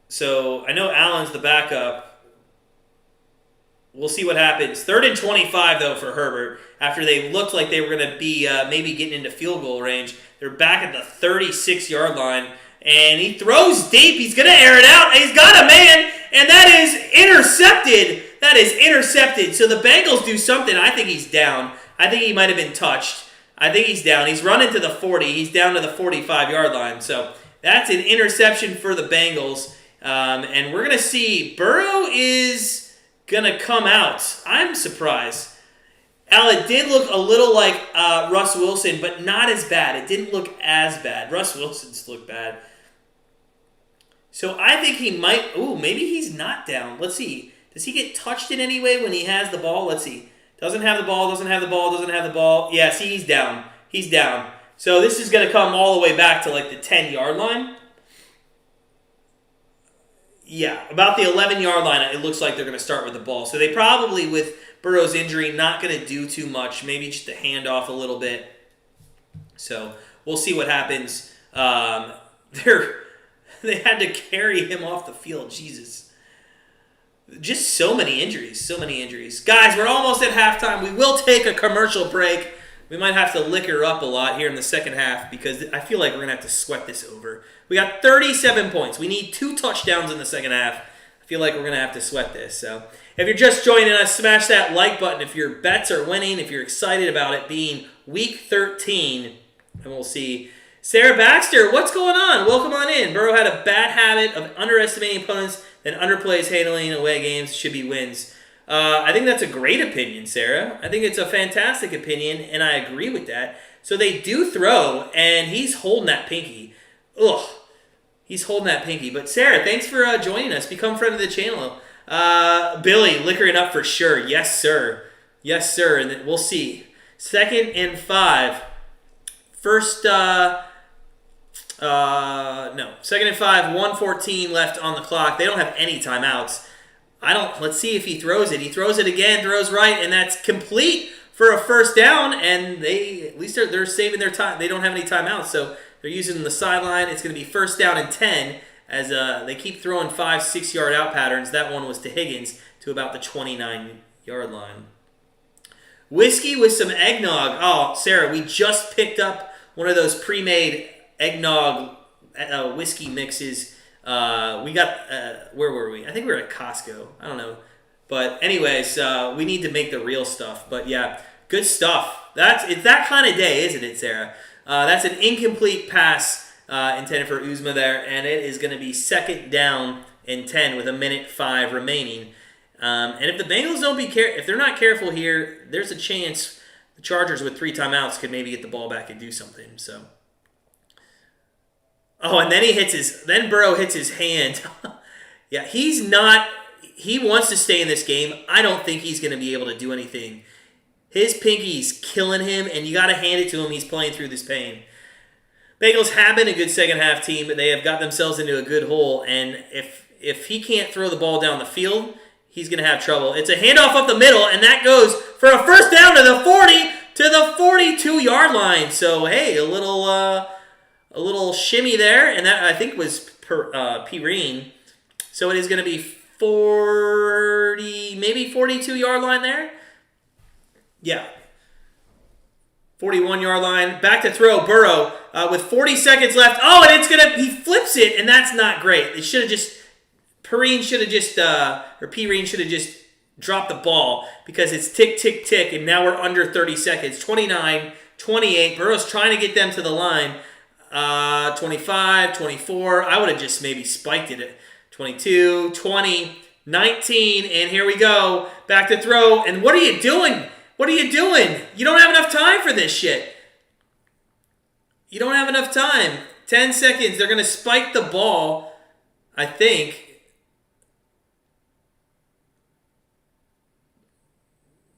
So I know Allen's the backup. We'll see what happens. 3rd and 25, though, for Herbert. After they looked like they were going to be maybe getting into field goal range, they're back at the 36-yard line. And he throws deep. He's going to air it out. And he's got a man, and that is intercepted. That is intercepted. So the Bengals do something. I think he's down. I think he might have been touched. I think he's down. He's running to the 40. He's down to the 45-yard line. So that's an interception for the Bengals. And we're going to see Burrow is going to come out. I'm surprised. Al, it did look a little like Russ Wilson, but not as bad. It didn't look as bad. Russ Wilson's looked bad. So I think he might... Ooh, maybe he's not down. Let's see. Does he get touched in any way when he has the ball? Let's see. Doesn't have the ball. Yeah, see, he's down. He's down. So this is going to come all the way back to like the 10-yard line. Yeah, about the 11-yard line, it looks like they're going to start with the ball. So they probably, with Burrow's injury, not going to do too much. Maybe just a handoff a little bit. So we'll see what happens. They had to carry him off the field. Jesus. Just so many injuries. Guys, we're almost at halftime. We will take a commercial break. We might have to liquor up a lot here in the second half because I feel like we're going to have to sweat this over. We got 37 points. We need 2 touchdowns in the second half. I feel like we're going to have to sweat this. So if you're just joining us, smash that like button if your bets are winning, if you're excited about it being Week 13. And we'll see. Sarah Baxter, what's going on? Welcome on in. Burrow had a bad habit of underestimating opponents, then underplays handling away games, should be wins. I think that's a great opinion, Sarah. I think it's a fantastic opinion, and I agree with that. So they do throw, and he's holding that pinky. Ugh. He's holding that pinky. But Sarah, thanks for joining us. Become friend of the channel. Billy, liquoring up for sure. Yes, sir. Yes, sir. And then we'll see. 2nd and 5. First, no. 2nd and 5, 1:14 left on the clock. They don't have any timeouts. Let's see if he throws it. He throws it again, throws right, and that's complete for a first down, and at least they're saving their time. They don't have any timeouts, so they're using the sideline. It's going to be first down and 10 as they keep throwing 5-6 yard out patterns. That one was to Higgins to about the 29-yard line. Whiskey with some eggnog. Oh, Sarah, we just picked up one of those pre-made eggnog whiskey mixes. We got, where were we? I think we were at Costco. I don't know. But anyways, we need to make the real stuff. But yeah, good stuff. It's that kind of day, isn't it, Sarah? That's an incomplete pass intended for Uzma there, and it is going to be 2nd down and 10 with 1:05 remaining. And if the Bengals if they're not careful here, there's a chance the Chargers with 3 timeouts could maybe get the ball back and do something. So. Oh, and then Burrow hits his hand. Yeah, he wants to stay in this game. I don't think he's going to be able to do anything. His pinky's killing him, and you got to hand it to him. He's playing through this pain. Bengals have been a good second half team, but they have got themselves into a good hole, and if he can't throw the ball down the field, he's going to have trouble. It's a handoff up the middle, and that goes for a first down to the 40, to the 42-yard line. So, hey, a little shimmy there, and that I think was Perrine. So it is going to be 40, maybe 42-yard line there. Yeah. 41-yard line. Back to throw. Burrow with 40 seconds left. Oh, and he flips it, and that's not great. It should have just, Perrine should have just dropped the ball because it's tick, tick, tick, and now we're under 30 seconds. 29, 28. Burrow's trying to get them to the line. 25, 24. I would have just maybe spiked it at 22, 20, 19, and here we go. Back to throw. And what are you doing? What are you doing? You don't have enough time for this shit. You don't have enough time. 10 seconds. They're going to spike the ball, I think.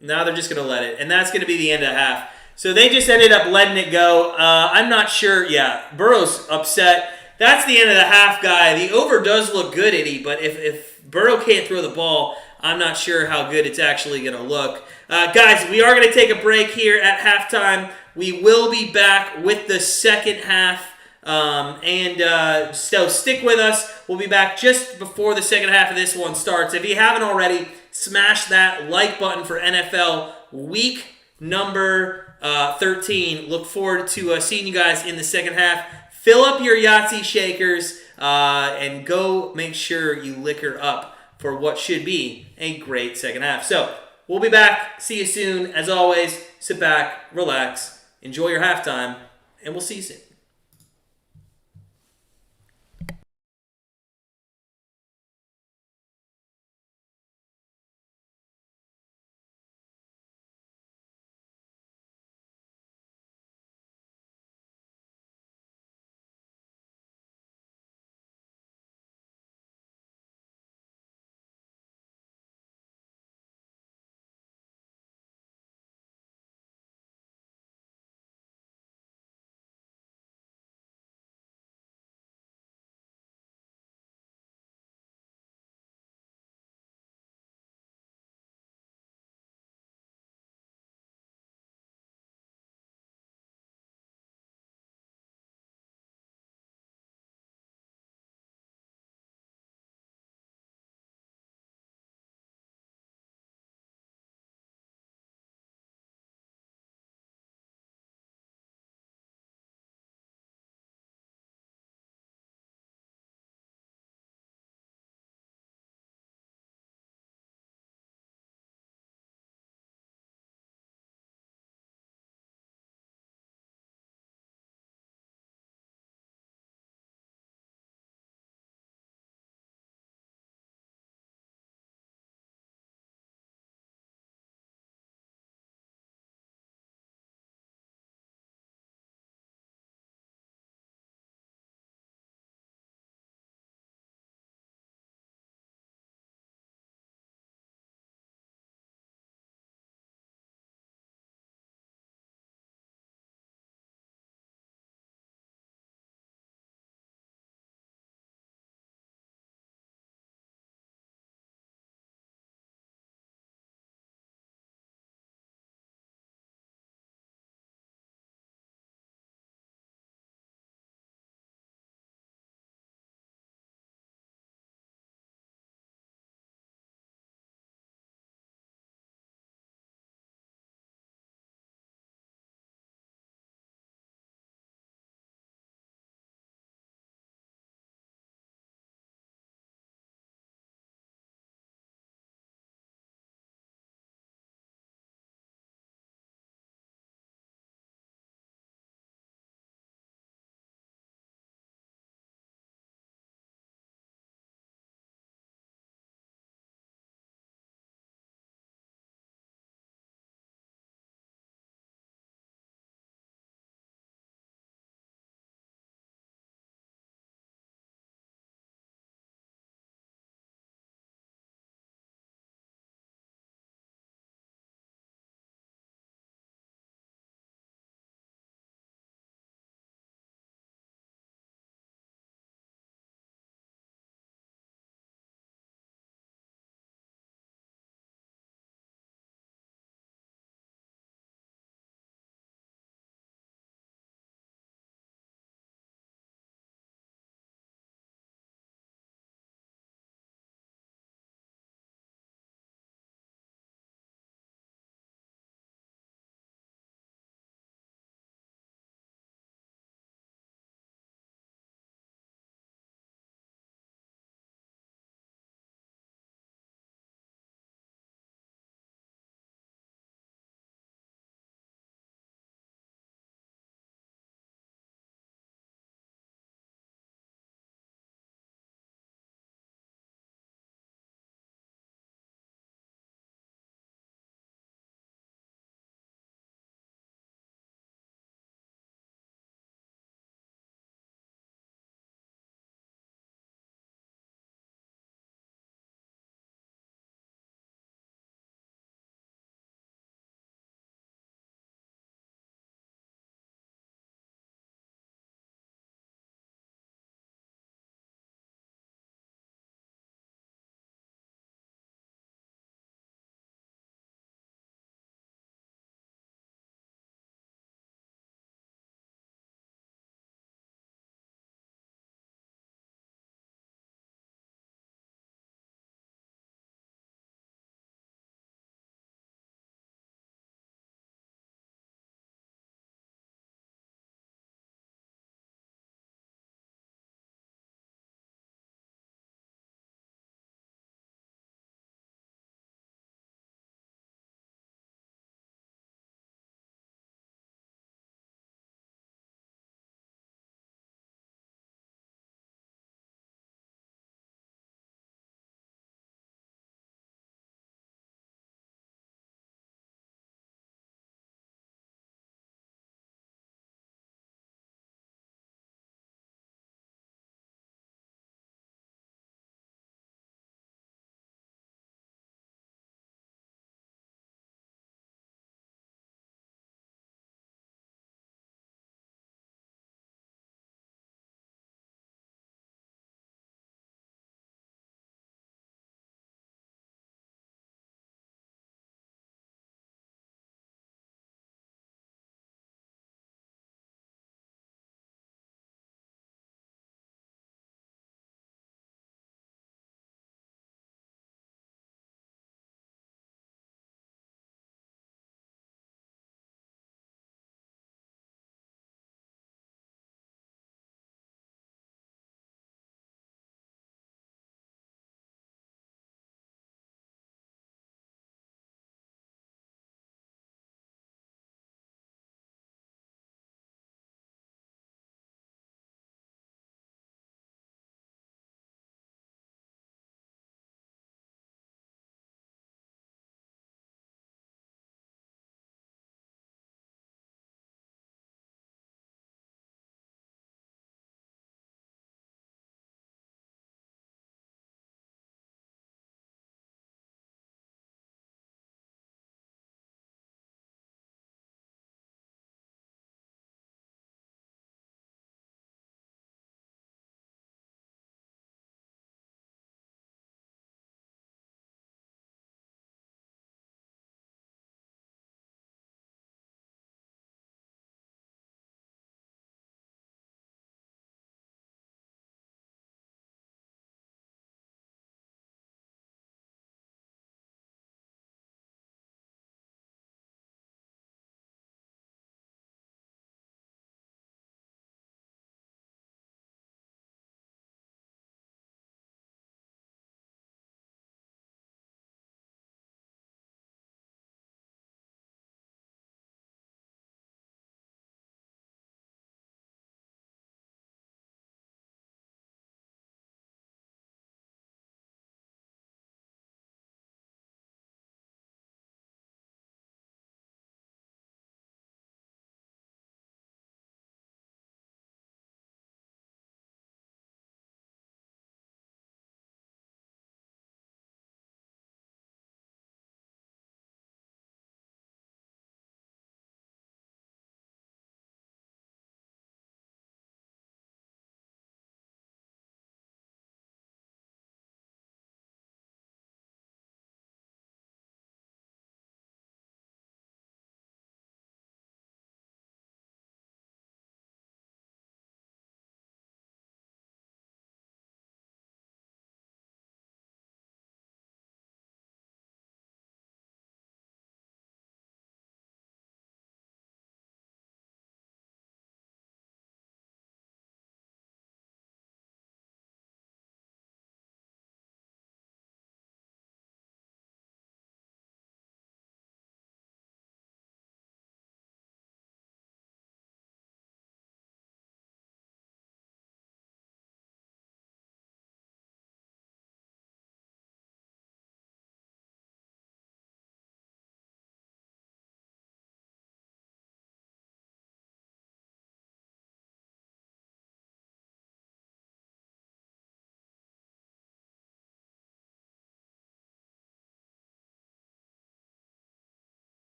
Now they're just going to let it. And that's going to be the end of half. So they just ended up letting it go. I'm not sure. Yeah, Burrow's upset. That's the end of the half, guy. The over does look good, Eddie, but if Burrow can't throw the ball, I'm not sure how good it's actually going to look. Guys, we are going to take a break here at halftime. We will be back with the second half. So stick with us. We'll be back just before the second half of this one starts. If you haven't already, smash that like button for NFL week number 13. Look forward to seeing you guys in the second half. Fill up your Yahtzee shakers and go make sure you liquor up for what should be a great second half. So we'll be back. See you soon. As always, sit back, relax, enjoy your halftime, and we'll see you soon.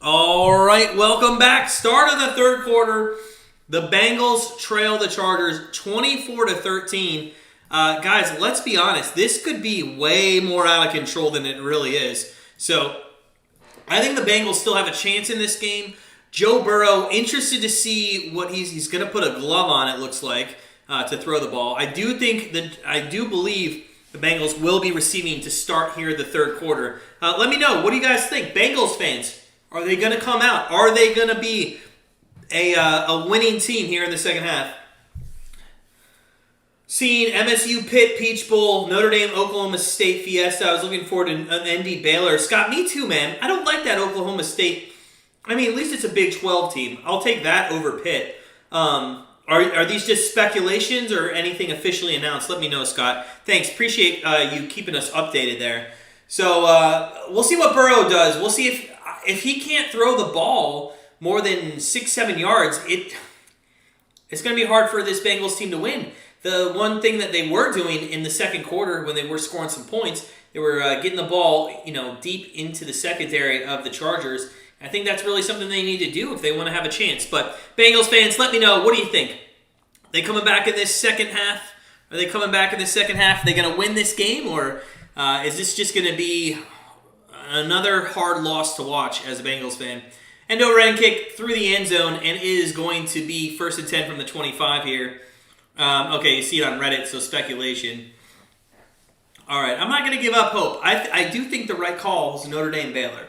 All right, welcome back. Start of the third quarter. The Bengals trail the Chargers 24-13. Guys, let's be honest. This could be way more out of control than it really is. So, I think the Bengals still have a chance in this game. Joe Burrow, interested to see what he's going to put a glove on, it looks like, to throw the ball. I do believe the Bengals will be receiving to start here the third quarter. Let me know. What do you guys think? Bengals fans, are they going to come out? Are they going to be a winning team here in the second half? Seeing MSU Pitt Peach Bowl, Notre Dame Oklahoma State Fiesta. I was looking forward to an ND Baylor. Scott, me too, man. I don't like that Oklahoma State. I mean, at least it's a Big 12 team. I'll take that over Pitt. Are these just speculations or anything officially announced? Let me know, Scott. Thanks. Appreciate you keeping us updated there. So we'll see what Burrow does. We'll see if he can't throw the ball more than 6-7 yards, it's going to be hard for this Bengals team to win. The one thing that they were doing in the second quarter when they were scoring some points, they were getting the ball, deep into the secondary of the Chargers. I think that's really something they need to do if they want to have a chance. But Bengals fans, let me know. What do you think? They coming back in this second half? Are they coming back in this second half? Are they going to win this game, or is this just going to be another hard loss to watch as a Bengals fan? End over end kick through the end zone, and it is going to be 1st and 10 from the 25 here. Okay, you see it on Reddit, so speculation. All right, I'm not going to give up hope. I do think the right call was Notre Dame Baylor.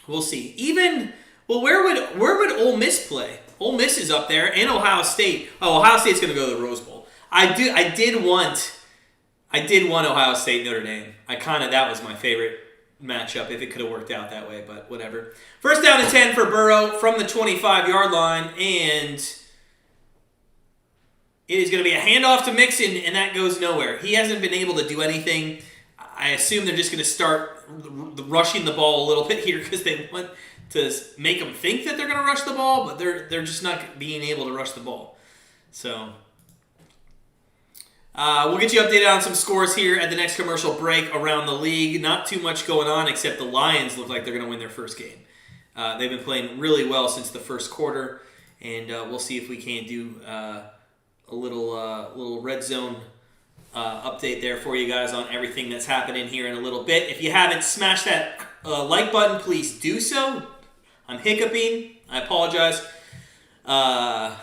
We'll see. Where would Ole Miss play? Ole Miss is up there, and Ohio State. Oh, Ohio State's going to go to the Rose Bowl. I did want Ohio State Notre Dame. That was my favorite matchup if it could have worked out that way, but whatever. 1st down and 10 for Burrow from the 25-yard line, and it is going to be a handoff to Mixon, and that goes nowhere. He hasn't been able to do anything. I assume they're just going to start rushing the ball a little bit here because they want to make them think that they're going to rush the ball, but they're just not being able to rush the ball. So we'll get you updated on some scores here at the next commercial break around the league. Not too much going on, except the Lions look like they're going to win their first game. They've been playing really well since the first quarter, and we'll see if we can't do a little red zone update there for you guys on everything that's happening here in a little bit. If you haven't smashed that like button, please do so. I'm hiccuping. I apologize. I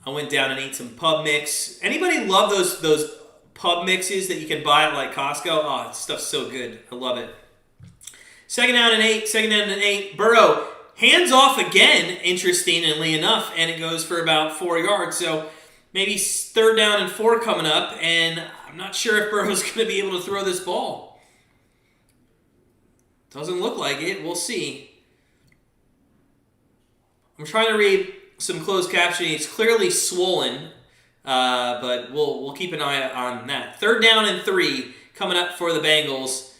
went down and ate some pub mix. Anybody love those pub mixes that you can buy at like Costco? Oh, this stuff's so good. I love it. 2nd down and 8. Burrow hands off again, interestingly enough, and it goes for about 4 yards. So maybe 3rd down and 4 coming up, and I'm not sure if Burrow's going to be able to throw this ball. Doesn't look like it. We'll see. I'm trying to read some closed captioning. It's clearly swollen, but we'll keep an eye on that. 3rd down and 3 coming up for the Bengals.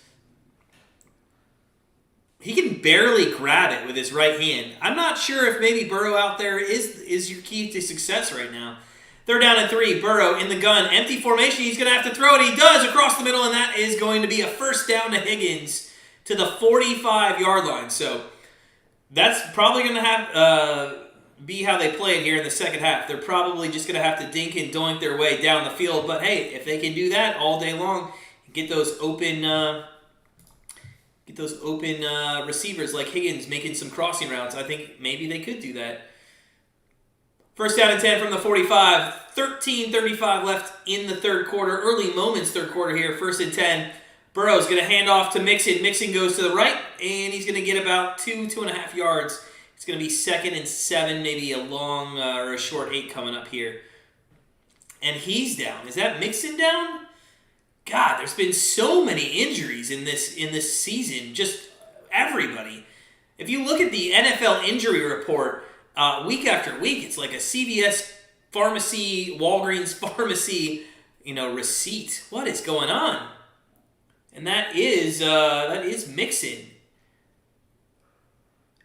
He can barely grab it with his right hand. I'm not sure if maybe Burrow out there is your key to success right now. 3rd down and 3, Burrow in the gun. Empty formation, he's going to have to throw it. He does across the middle, and that is going to be a 1st down to Higgins to the 45-yard line. So that's probably going to have be how they play it here in the second half. They're probably just going to have to dink and doink their way down the field. But hey, if they can do that all day long, get those open receivers like Higgins making some crossing routes, I think maybe they could do that. 1st down and 10 from the 45. 13:35 left in the third quarter. Early moments third quarter here. 1st and 10. Burrow's going to hand off to Mixon. Mixon goes to the right, and he's going to get about 2.5 yards. It's going to be 2nd and 7, maybe a long or a short 8 coming up here. And he's down. Is that Mixon down? God, there's been so many injuries in this season. Just everybody. If you look at the NFL injury report, week after week, it's like a CVS pharmacy, Walgreens pharmacy, receipt. What is going on? And that is Mixon.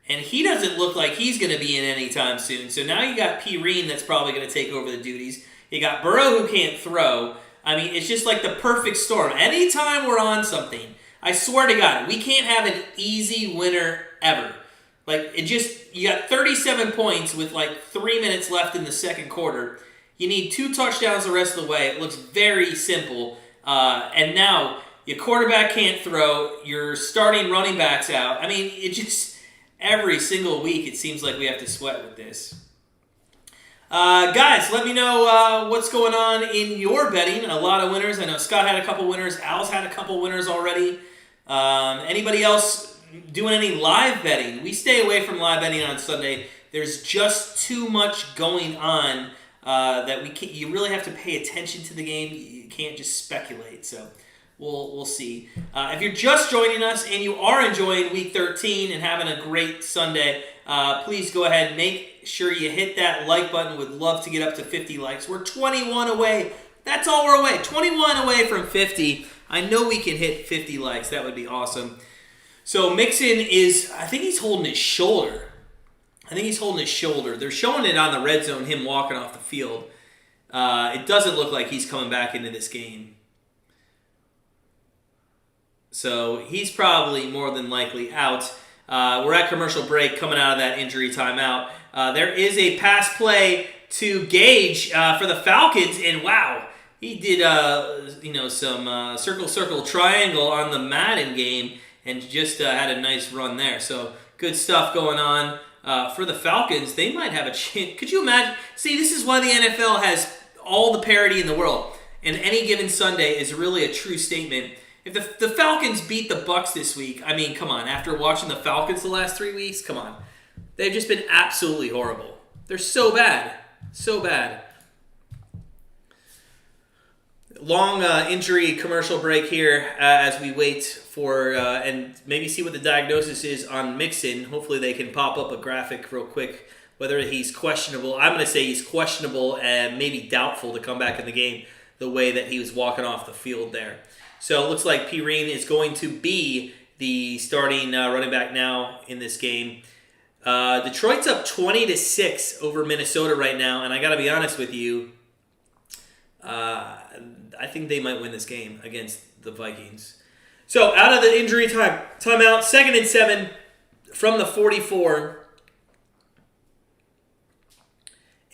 And he doesn't look like he's going to be in anytime soon. So now you got Perine that's probably going to take over the duties. You got Burrow who can't throw. I mean, it's just like the perfect storm. Anytime we're on something, I swear to God, we can't have an easy winner ever. Like, you got 37 points with like 3 minutes left in the second quarter. You need 2 touchdowns the rest of the way. It looks very simple. And now your quarterback can't throw. Your starting running back's out. I mean, every single week it seems like we have to sweat with this. Guys, let me know what's going on in your betting. A lot of winners. I know Scott had a couple winners. Al's had a couple winners already. Anybody else doing any live betting? We stay away from live betting on Sunday. There's just too much going on that you really have to pay attention to the game. You can't just speculate. So we'll see. If you're just joining us and you are enjoying Week 13 and having a great Sunday, please go ahead and make sure you hit that like button. Would love to get up to 50 likes. We're 21 away. That's all we're away. 21 away from 50. I know we can hit 50 likes. That would be awesome. So Mixon I think he's holding his shoulder. They're showing it on the red zone, him walking off the field. It doesn't look like he's coming back into this game. So he's probably more than likely out. We're at commercial break coming out of that injury timeout. There is a pass play to Gage for the Falcons, and wow, he did some circle triangle on the Madden game and just had a nice run there. So good stuff going on for the Falcons. They might have a chance. Could you imagine? See, this is why the NFL has all the parity in the world, and any given Sunday is really a true statement. If the Falcons beat the Bucs this week, I mean, come on. After watching the Falcons the last 3 weeks, come on. They've just been absolutely horrible. They're so bad. So bad. Long injury commercial break here as we wait for and maybe see what the diagnosis is on Mixon. Hopefully they can pop up a graphic real quick whether he's questionable. I'm going to say he's questionable and maybe doubtful to come back in the game the way that he was walking off the field there. So it looks like Perine is going to be the starting running back now in this game. Detroit's up 20-6 over Minnesota right now, and I got to be honest with you, I think they might win this game against the Vikings. So out of the injury timeout, 2nd and 7 from the 44,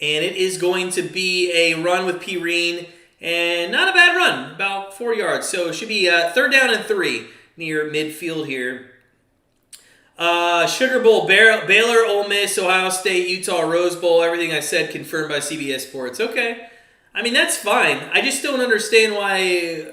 and it is going to be a run with Perine. And not a bad run, about 4 yards. So it should be 3rd down and 3 near midfield here. Sugar Bowl, Baylor, Ole Miss, Ohio State, Utah, Rose Bowl. Everything I said confirmed by CBS Sports. Okay. I mean, that's fine. I just don't understand why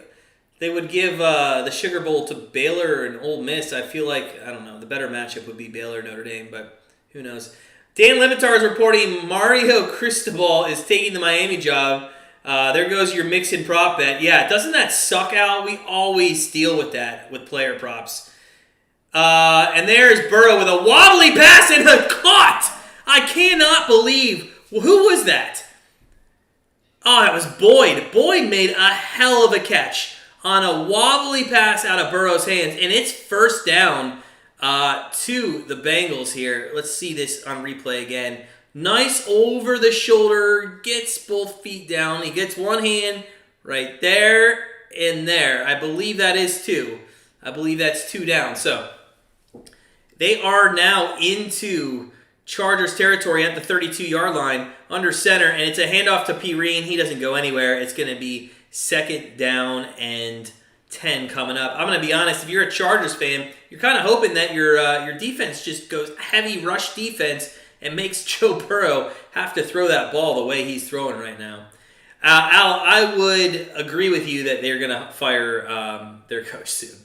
they would give the Sugar Bowl to Baylor and Ole Miss. I feel like, I don't know, the better matchup would be Baylor, Notre Dame, but who knows. Dan Levitar is reporting Mario Cristobal is taking the Miami job. There goes your Mixon prop bet. Yeah, doesn't that suck, Al? We always deal with that with player props. And there's Burrow with a wobbly pass and a caught. I cannot believe. Well, who was that? Oh, that was Boyd. Boyd made a hell of a catch on a wobbly pass out of Burrow's hands, and it's 1st down to the Bengals here. Let's see this on replay again. Nice over the shoulder, gets both feet down. He gets one hand right there and there. I believe that is 2. I believe that's 2 down. So they are now into Chargers territory at the 32-yard line under center, and it's a handoff to Perine. He doesn't go anywhere. It's going to be 2nd down and 10 coming up. I'm going to be honest, if you're a Chargers fan, you're kind of hoping that your defense just goes heavy rush defense and makes Joe Burrow have to throw that ball the way he's throwing right now. Al, I would agree with you that they're going to fire their coach soon.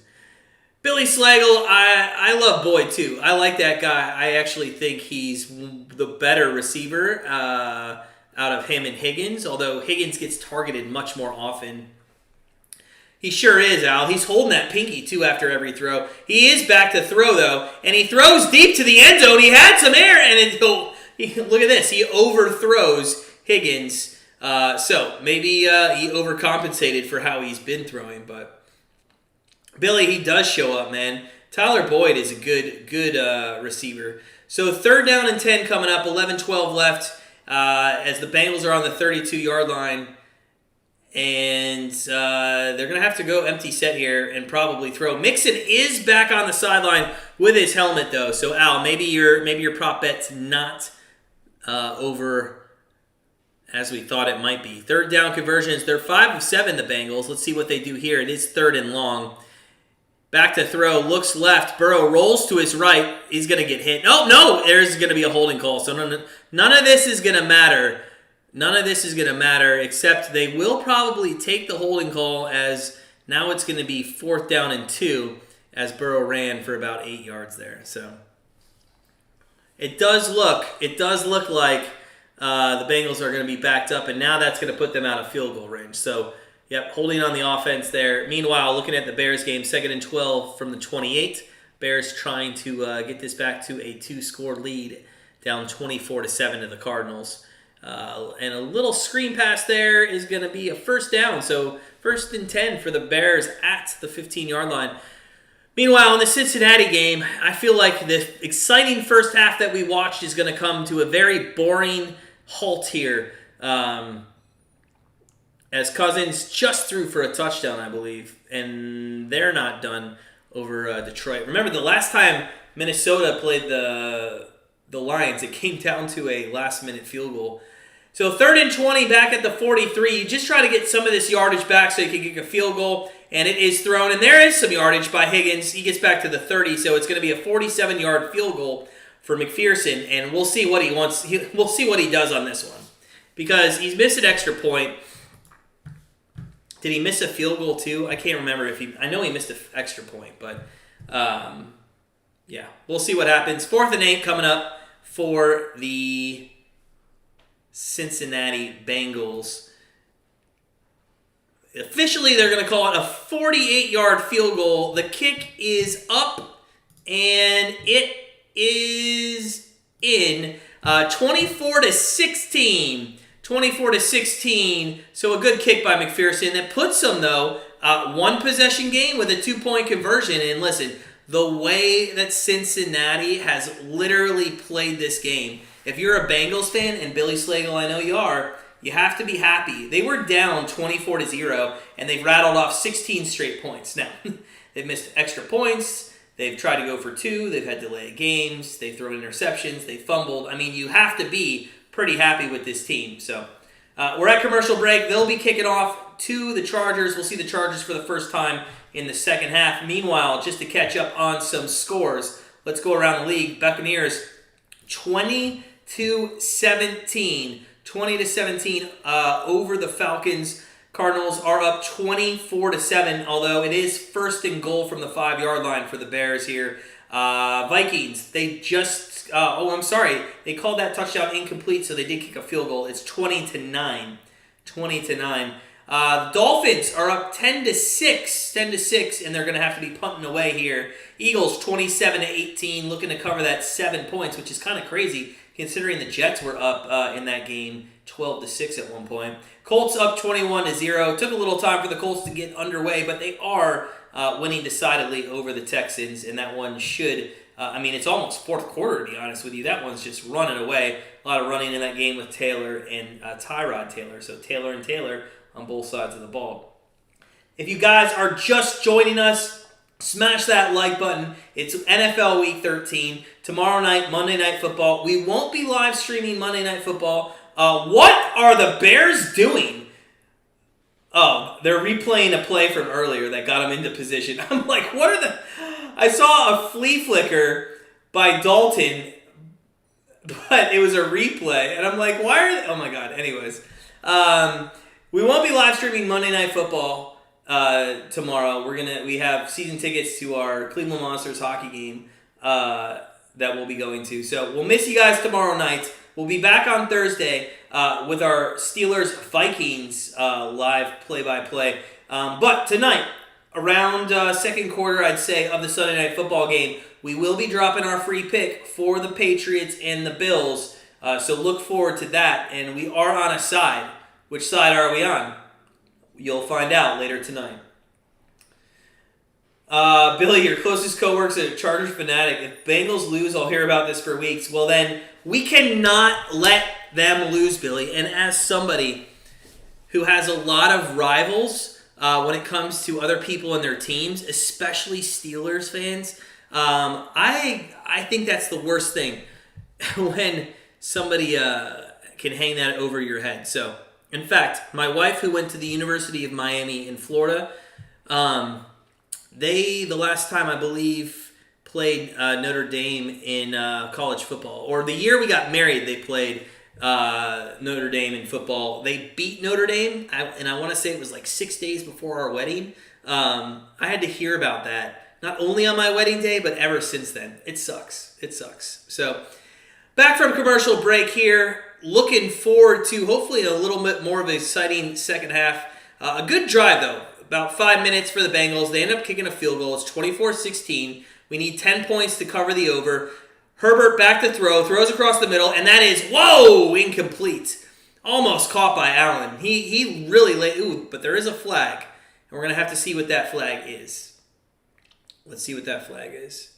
Billy Slagle, I love Boyd too. I like that guy. I actually think he's the better receiver out of him and Higgins, although Higgins gets targeted much more often. He sure is, Al. He's holding that pinky, too, after every throw. He is back to throw, though, and he throws deep to the end zone. He had some air, and look at this. He overthrows Higgins. So maybe he overcompensated for how he's been throwing, but Billy, he does show up, man. Tyler Boyd is a good receiver. So 3rd down and 10 coming up, 11-12 left as the Bengals are on the 32-yard line. And they're going to have to go empty set here and probably throw. Mixon is back on the sideline with his helmet, though. So, Al, maybe your prop bet's not over as we thought it might be. Third down conversions. They're 5 of 7, the Bengals. Let's see what they do here. It is 3rd and long. Back to throw. Looks left. Burrow rolls to his right. He's going to get hit. Oh, no. There's going to be a holding call. So none of this is going to matter. None of this is going to matter, except they will probably take the holding call, as now it's going to be 4th down and 2 as Burrow ran for about 8 yards there. So it does look like the Bengals are going to be backed up, and now that's going to put them out of field goal range. So, yep, holding on the offense there. Meanwhile, looking at the Bears game, 2nd and 12 from the 28. Bears trying to get this back to a 2-score lead, down 24-7 to the Cardinals. And a little screen pass there is going to be a 1st down. So 1st and 10 for the Bears at the 15-yard line. Meanwhile, in the Cincinnati game, I feel like the exciting first half that we watched is going to come to a very boring halt here. As Cousins just threw for a touchdown, I believe. And they're not done over Detroit. Remember, the last time Minnesota played the Lions, it came down to a last-minute field goal. So 3rd and 20 back at the 43. You just try to get some of this yardage back so you can get a field goal. And it is thrown. And there is some yardage by Higgins. He gets back to the 30. So it's going to be a 47-yard field goal for McPherson. And we'll see what he wants. We'll see what he does on this one. Because he's missed an extra point. Did he miss a field goal too? I can't remember if he... I know he missed an extra point. But, yeah. We'll see what happens. 4th and 8 coming up for the Cincinnati Bengals. Officially, they're going to call it a 48-yard field goal. The kick is up, and it is in. 24-16. 24-16. So a good kick by McPherson. That puts them, though, one possession game with a 2-point conversion. And listen, the way that Cincinnati has literally played this game, if you're a Bengals fan, and Billy Slagle, I know you are, you have to be happy. They were down 24-0, and they've rattled off 16 straight points. Now, they've missed extra points. They've tried to go for 2. They've had delayed games. They've thrown interceptions. They fumbled. I mean, you have to be pretty happy with this team. So, we're at commercial break. They'll be kicking off to the Chargers. We'll see the Chargers for the first time in the second half. Meanwhile, just to catch up on some scores, let's go around the league. Buccaneers, 20-17. 20-17 over the Falcons. Cardinals are up 24-7, although it is 1st and goal from the 5-yard line for the Bears here. Vikings, they just... they called that touchdown incomplete, so they did kick a field goal. It's 20-9. 20-9. Dolphins are up 10-6, and they're going to have to be punting away here. Eagles, 27-18, looking to cover that 7 points, which is kind of crazy, considering the Jets were up in that game 12-6 at one point. Colts up 21-0. Took a little time for the Colts to get underway, but they are winning decidedly over the Texans, and that one should... it's almost 4th quarter, to be honest with you. That one's just running away. A lot of running in that game with Taylor and Tyrod Taylor. So Taylor and Taylor on both sides of the ball. If you guys are just joining us, smash that like button. It's NFL Week 13. Tomorrow night, Monday Night Football. We won't be live streaming Monday Night Football. What are the Bears doing? Oh, they're replaying a play from earlier that got them into position. I'm like, what are the... I saw a flea flicker by Dalton, but it was a replay. And I'm like, why are they... Oh, my God. Anyways. We won't be live streaming Monday Night Football tomorrow. We have season tickets to our Cleveland Monsters hockey game that we'll be going to. So we'll miss you guys tomorrow night. We'll be back on Thursday with our Steelers-Vikings live play-by-play. But tonight, around second quarter, I'd say, of the Sunday Night Football game, we will be dropping our free pick for the Patriots and the Bills. So look forward to that. And we are on a side. Which side are we on? You'll find out later tonight. Billy, your closest co-worker's a Chargers fanatic. If Bengals lose, I'll hear about this for weeks. Well, then, we cannot let them lose, Billy. And as somebody who has a lot of rivals when it comes to other people and their teams, especially Steelers fans. I think that's the worst thing when somebody can hang that over your head. So, in fact, my wife, who went to the University of Miami in Florida, the last time, I believe, played Notre Dame in college football. Or the year we got married, they played Notre Dame in football. They beat Notre Dame, and I want to say it was like 6 days before our wedding. I had to hear about that, not only on my wedding day, but ever since then. It sucks. It sucks. So, back from commercial break here. Looking forward to hopefully a little bit more of an exciting second half. A good drive, though. About 5 minutes for the Bengals. They end up kicking a field goal. It's 24-16. We need 10 points to cover the over. Herbert back to throw. Throws across the middle. And that is, whoa, incomplete. Almost caught by Allen. He really late. Ooh, but there is a flag. And we're going to have to see what that flag is. Let's see what that flag is.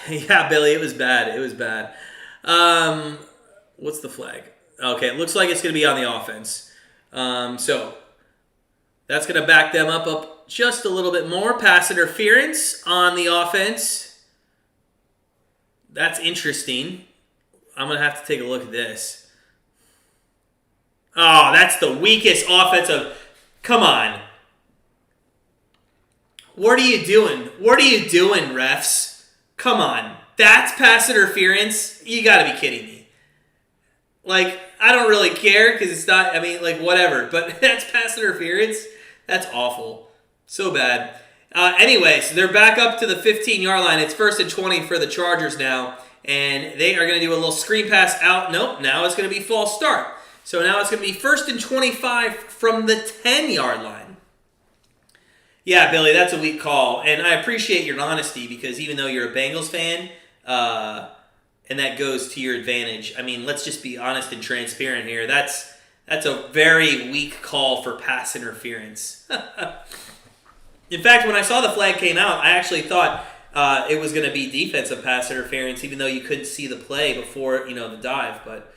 Yeah, Billy, it was bad. It was bad. What's the flag? Okay, it looks like it's going to be on the offense. So that's going to back them up just a little bit more. Pass interference on the offense. That's interesting. I'm going to have to take a look at this. Oh, that's the weakest offensive. Come on. What are you doing? What are you doing, refs? Come on. That's pass interference? You got to be kidding me. Like, I don't really care because it's not, I mean, like, whatever. But that's pass interference? That's awful. So bad. Anyways, they're back up to the 15-yard line. It's 1st and 20 for the Chargers now. And they are going to do a little screen pass out. Nope, now it's going to be false start. So now it's going to be 1st and 25 from the 10-yard line. Yeah, Billy, that's a weak call. And I appreciate your honesty because even though you're a Bengals fan, and that goes to your advantage, I mean, let's just be honest and transparent here. That's a very weak call for pass interference. In fact, when I saw the flag came out, I actually thought it was going to be defensive pass interference, even though you couldn't see the play before, the dive. But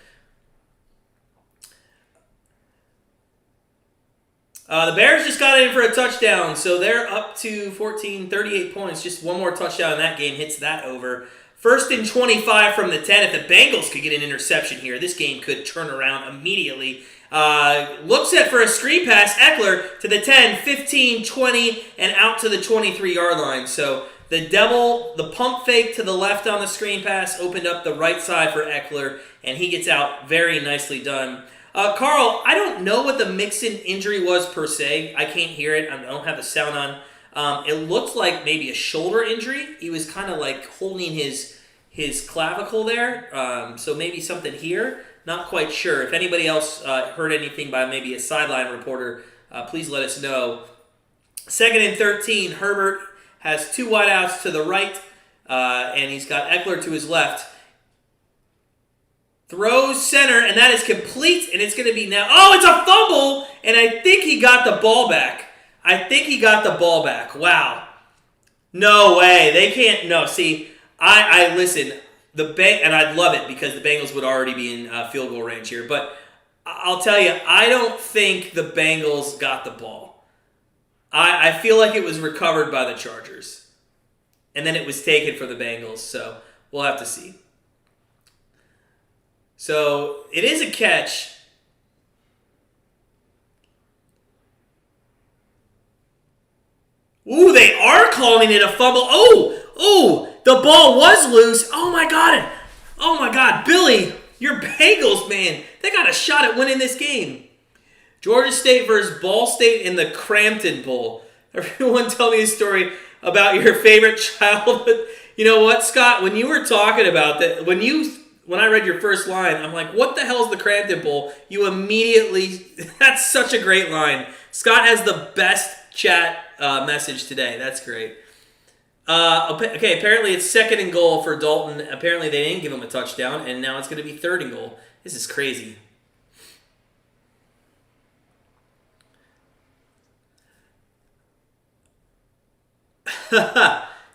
the Bears just got in for a touchdown, so they're up to 38 points. Just one more touchdown in that game hits that over. 1st and 25 from the 10. If the Bengals could get an interception here, this game could turn around immediately. Looks set for a screen pass. Eckler to the 10, 15, 20, and out to the 23-yard line. So the pump fake to the left on the screen pass opened up the right side for Eckler, and he gets out. Very nicely done. Carl, I don't know what the Mixon injury was per se. I can't hear it. I don't have the sound on. It looked like maybe a shoulder injury. He was kind of like holding his clavicle there. So maybe something here. Not quite sure. If anybody else heard anything by maybe a sideline reporter, please let us know. 2nd and 13. Herbert has 2 wideouts to the right, and he's got Eckler to his left. Throws center, and that is complete, and it's going to be now. Oh, it's a fumble, and I think he got the ball back. Wow. No way. They can't. No, see, I listen, and I'd love it because the Bengals would already be in field goal range here, but I'll tell you, I don't think the Bengals got the ball. I feel like it was recovered by the Chargers, and then it was taken for the Bengals, so we'll have to see. So, it is a catch. Ooh, they are calling it a fumble. Oh, the ball was loose. Oh my God. Billy, your Bengals, man, they got a shot at winning this game. Georgia State versus Ball State in the Crampton Bowl. Everyone tell me a story about your favorite childhood. You know what, Scott, when you were talking about that, when I read your first line, I'm like, what the hell is the Crampton Bowl? You immediately, that's such a great line. Scott has the best chat message today. That's great. Okay, apparently it's 2nd and goal for Dalton. Apparently they didn't give him a touchdown, and now it's going to be 3rd and goal. This is crazy.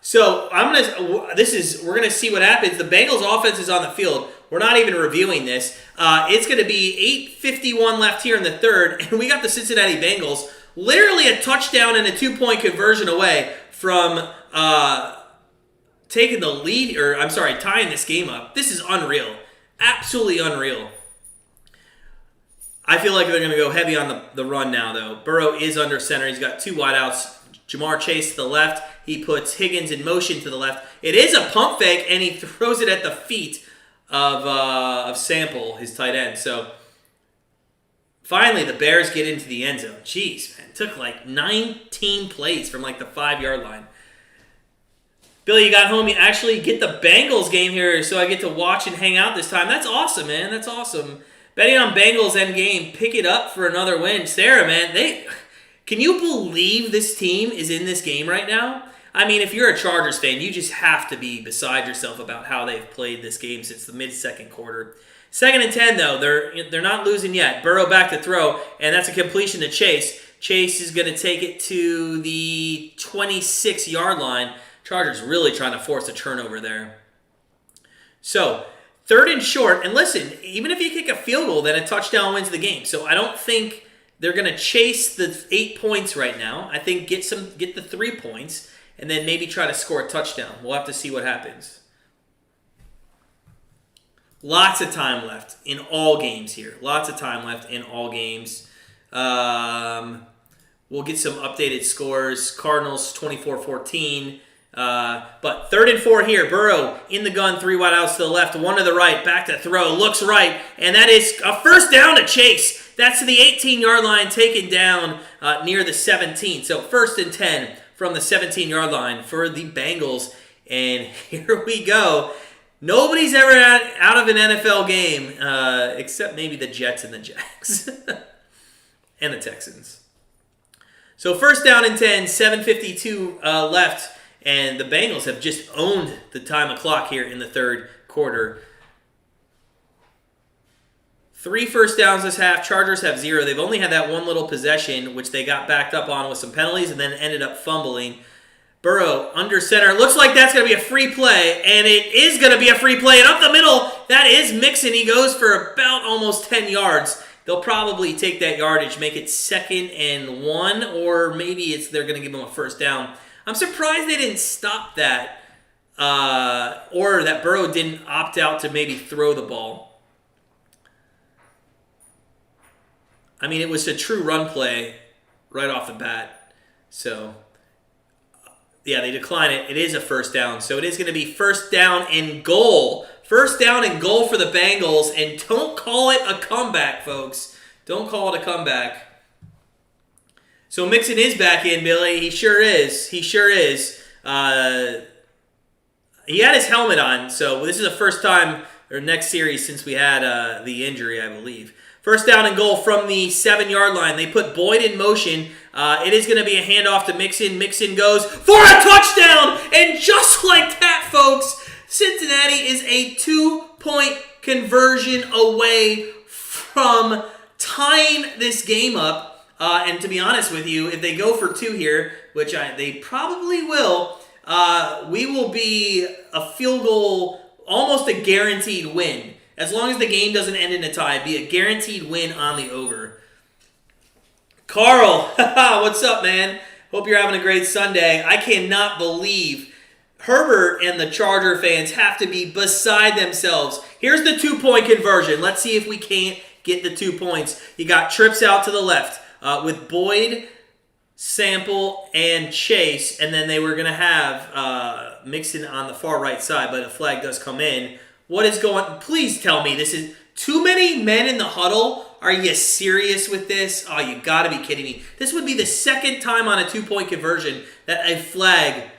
So we're gonna see what happens. The Bengals offense is on the field. We're not even reviewing this. It's gonna be 8:51 left here in the third, and we got the Cincinnati Bengals literally a touchdown and a 2-point conversion away from taking the lead, tying this game up. This is unreal. Absolutely unreal. I feel like they're going to go heavy on the run now, though. Burrow is under center. He's got 2 wideouts. Jamar Chase to the left. He puts Higgins in motion to the left. It is a pump fake, and he throws it at the feet of Sample, his tight end. So finally, the Bears get into the end zone. Jeez, man. It took like 19 plays from like the 5-yard line. Billy, you got home. You actually get the Bengals game here, so I get to watch and hang out this time. That's awesome, man. That's awesome. Betting on Bengals end game. Pick it up for another win. Sarah, man, can you believe this team is in this game right now? I mean, if you're a Chargers fan, you just have to be beside yourself about how they've played this game since the mid-second quarter. 2nd and 10, though. They're not losing yet. Burrow back to throw, and that's a completion to Chase. Chase is going to take it to the 26-yard line. Chargers really trying to force a turnover there. So, 3rd and short, and listen, even if you kick a field goal, then a touchdown wins the game. So I don't think they're going to chase the 8 points right now. I think get the 3 points, and then maybe try to score a touchdown. We'll have to see what happens. Lots of time left in all games here. Lots of time left in all games. We'll get some updated scores. Cardinals 24-14. But 3rd and 4 here. Burrow in the gun, 3 wideouts to the left, 1 to the right, back to throw, looks right, and that is a first down to Chase. That's to the 18-yard line, taken down near the 17. So 1st and 10 from the 17-yard line for the Bengals. And here we go. Nobody's ever out of an NFL game except maybe the Jets and the Jags and the Texans. So 1st down and 10, 7:52 left. And the Bengals have just owned the time of clock here in the 3rd quarter. 3 first downs this half. Chargers have 0. They've only had that one little possession, which they got backed up on with some penalties and then ended up fumbling. Burrow under center. Looks like that's going to be a free play, and it is going to be a free play. And up the middle, that is Mixon. He goes for about almost 10 yards. They'll probably take that yardage, make it 2nd and 1, or maybe they're going to give him a first down. I'm surprised they didn't stop that, or that Burrow didn't opt out to maybe throw the ball. I mean, it was a true run play right off the bat. So, yeah, they decline it. It is a first down. So it is going to be 1st down and goal. 1st down and goal for the Bengals. And don't call it a comeback, folks. Don't call it a comeback. So Mixon is back in, Billy. He sure is. He sure is. He had his helmet on, so this is the first time, or next series, since we had the injury, I believe. 1st down and goal from the 7-yard line. They put Boyd in motion. It is going to be a handoff to Mixon. Mixon goes for a touchdown! And just like that, folks, Cincinnati is a 2-point conversion away from tying this game up. And to be honest with you, if they go for 2 here, which they probably will, we will be a field goal, almost a guaranteed win. As long as the game doesn't end in a tie, it'd be a guaranteed win on the over. Carl, what's up, man? Hope you're having a great Sunday. I cannot believe Herbert and the Charger fans have to be beside themselves. Here's the 2-point conversion. Let's see if we can't get the 2 points. You got trips out to the left. With Boyd, Sample, and Chase, and then they were going to have Mixon on the far right side, but a flag does come in. What is going... Please tell me this is too many men in the huddle. Are you serious with this? Oh, you got to be kidding me. This would be the 2nd time on a 2-point conversion that a flag...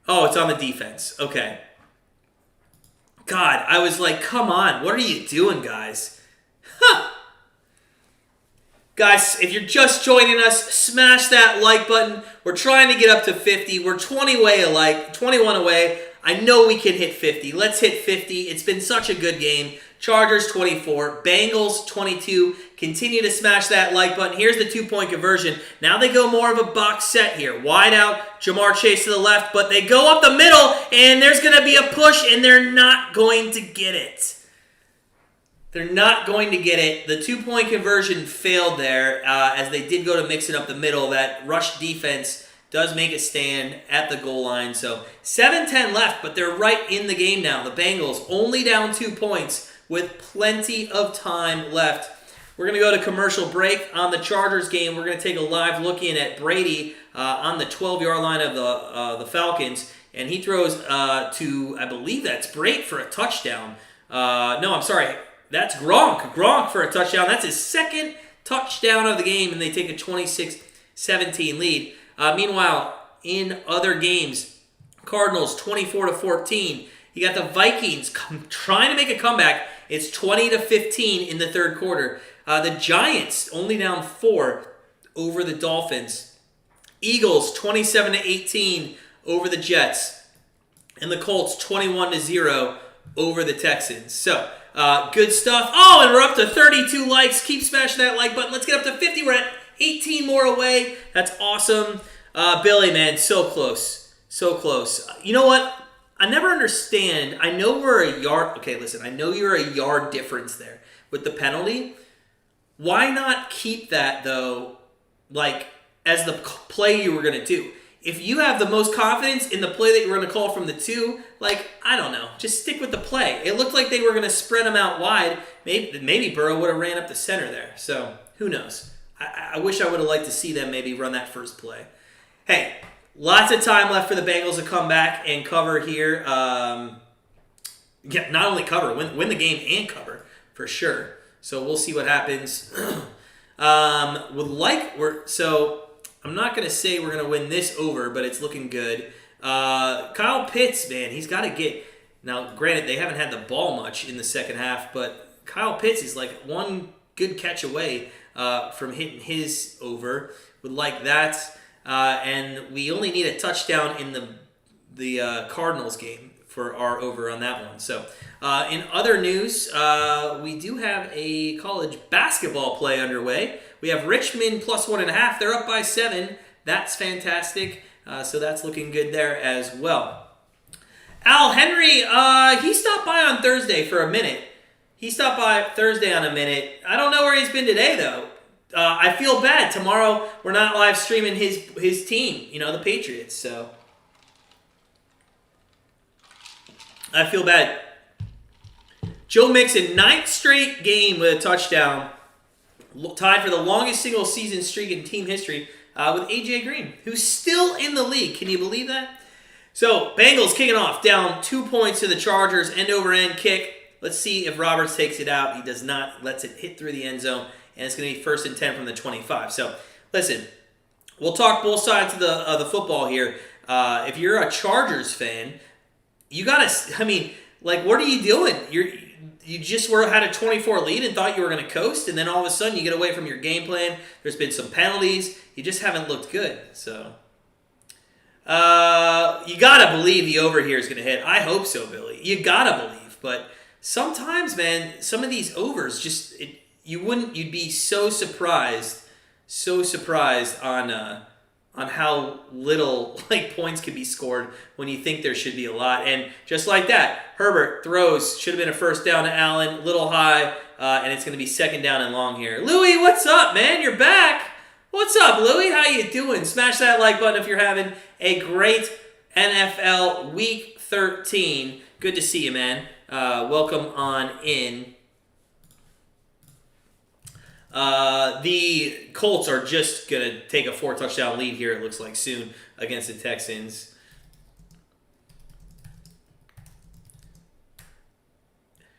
Oh, it's on the defense. Okay. God, I was like, come on. What are you doing, guys? Huh. Guys, if you're just joining us, smash that like button. We're trying to get up to 50. We're 21 away. I know we can hit 50. Let's hit 50. It's been such a good game. Chargers 24, Bengals 22. Continue to smash that like button. Here's the 2-point conversion. Now they go more of a box set here. Wide out, Jamar Chase to the left, but they go up the middle, and there's going to be a push, and they're not going to get it. They're not going to get it. The 2-point conversion failed there as they did go to mix it up the middle. That rush defense does make a stand at the goal line. So 7:10 left, but they're right in the game now. The Bengals only down 2 points with plenty of time left. We're going to go to commercial break. On the Chargers game, we're going to take a live look in at Brady on the 12-yard line of the Falcons. And he throws to, I believe that's Brate for a touchdown. No, I'm sorry. That's Gronk. Gronk for a touchdown. That's his second touchdown of the game, and they take a 26-17 lead. Meanwhile, in other games, Cardinals 24-14. You got the Vikings trying to make a comeback. It's 20-15 in the third quarter. The Giants only down 4 over the Dolphins. Eagles 27-18 over the Jets. And the Colts 21-0 over the Texans. So, good stuff. Oh, and we're up to 32 likes. Keep smashing that like button. Let's get up to 50. We're at 18 more away. That's awesome. Billy, man, so close. So close. You know what? I never understand. I know we're a yard. Okay, listen. I know you're a yard difference there with the penalty. Why not keep that, though, like, as the play you were going to do? If you have the most confidence in the play that you were going to call from the 2, like, I don't know. Just stick with the play. It looked like they were going to spread them out wide. Maybe Burrow would have ran up the center there. So, who knows? I wish I would have liked to see them maybe run that first play. Hey, lots of time left for the Bengals to come back and cover here. Not only cover, win the game and cover, for sure. So we'll see what happens. I'm not going to say we're going to win this over, but it's looking good. Kyle Pitts, man, he's got to get... Now, granted, they haven't had the ball much in the second half, but Kyle Pitts is like one good catch away from hitting his over. Would like that. And we only need a touchdown in the Cardinals game for our over on that one. So, in other news, we do have a college basketball play underway. We have Richmond plus 1.5. They're up by 7. That's fantastic. So that's looking good there as well. Al Henry, he stopped by on Thursday for a minute. I don't know where he's been today, though. I feel bad. Tomorrow, we're not live streaming his team, the Patriots. So I feel bad. Joe Mixon, 9th straight game with a touchdown. Tied for the longest single season streak in team history with A.J. Green, who's still in the league. Can you believe that? So, Bengals kicking off, down 2 points to the Chargers, end-over-end kick. Let's see if Roberts takes it out. He does not. Lets it hit through the end zone, and it's going to be 1st and 10 from the 25. So, listen, we'll talk both sides of the football here. If you're a Chargers fan, you got to, what are you doing? You just had a 24 lead and thought you were going to coast, and then all of a sudden you get away from your game plan. There's been some penalties. You just haven't looked good. So, you got to believe the over here is going to hit. I hope so, Billy. You got to believe. But sometimes, man, some of these overs you'd be so surprised on how little points could be scored when you think there should be a lot. And just like that, Herbert throws, should have been a first down to Allen, little high, and it's going to be 2nd down and long here. Louie, what's up, man? You're back. What's up, Louie? How you doing? Smash that like button if you're having a great NFL Week 13. Good to see you, man. Welcome on in. The Colts are just going to take a 4-touchdown lead here, it looks like, soon against the Texans.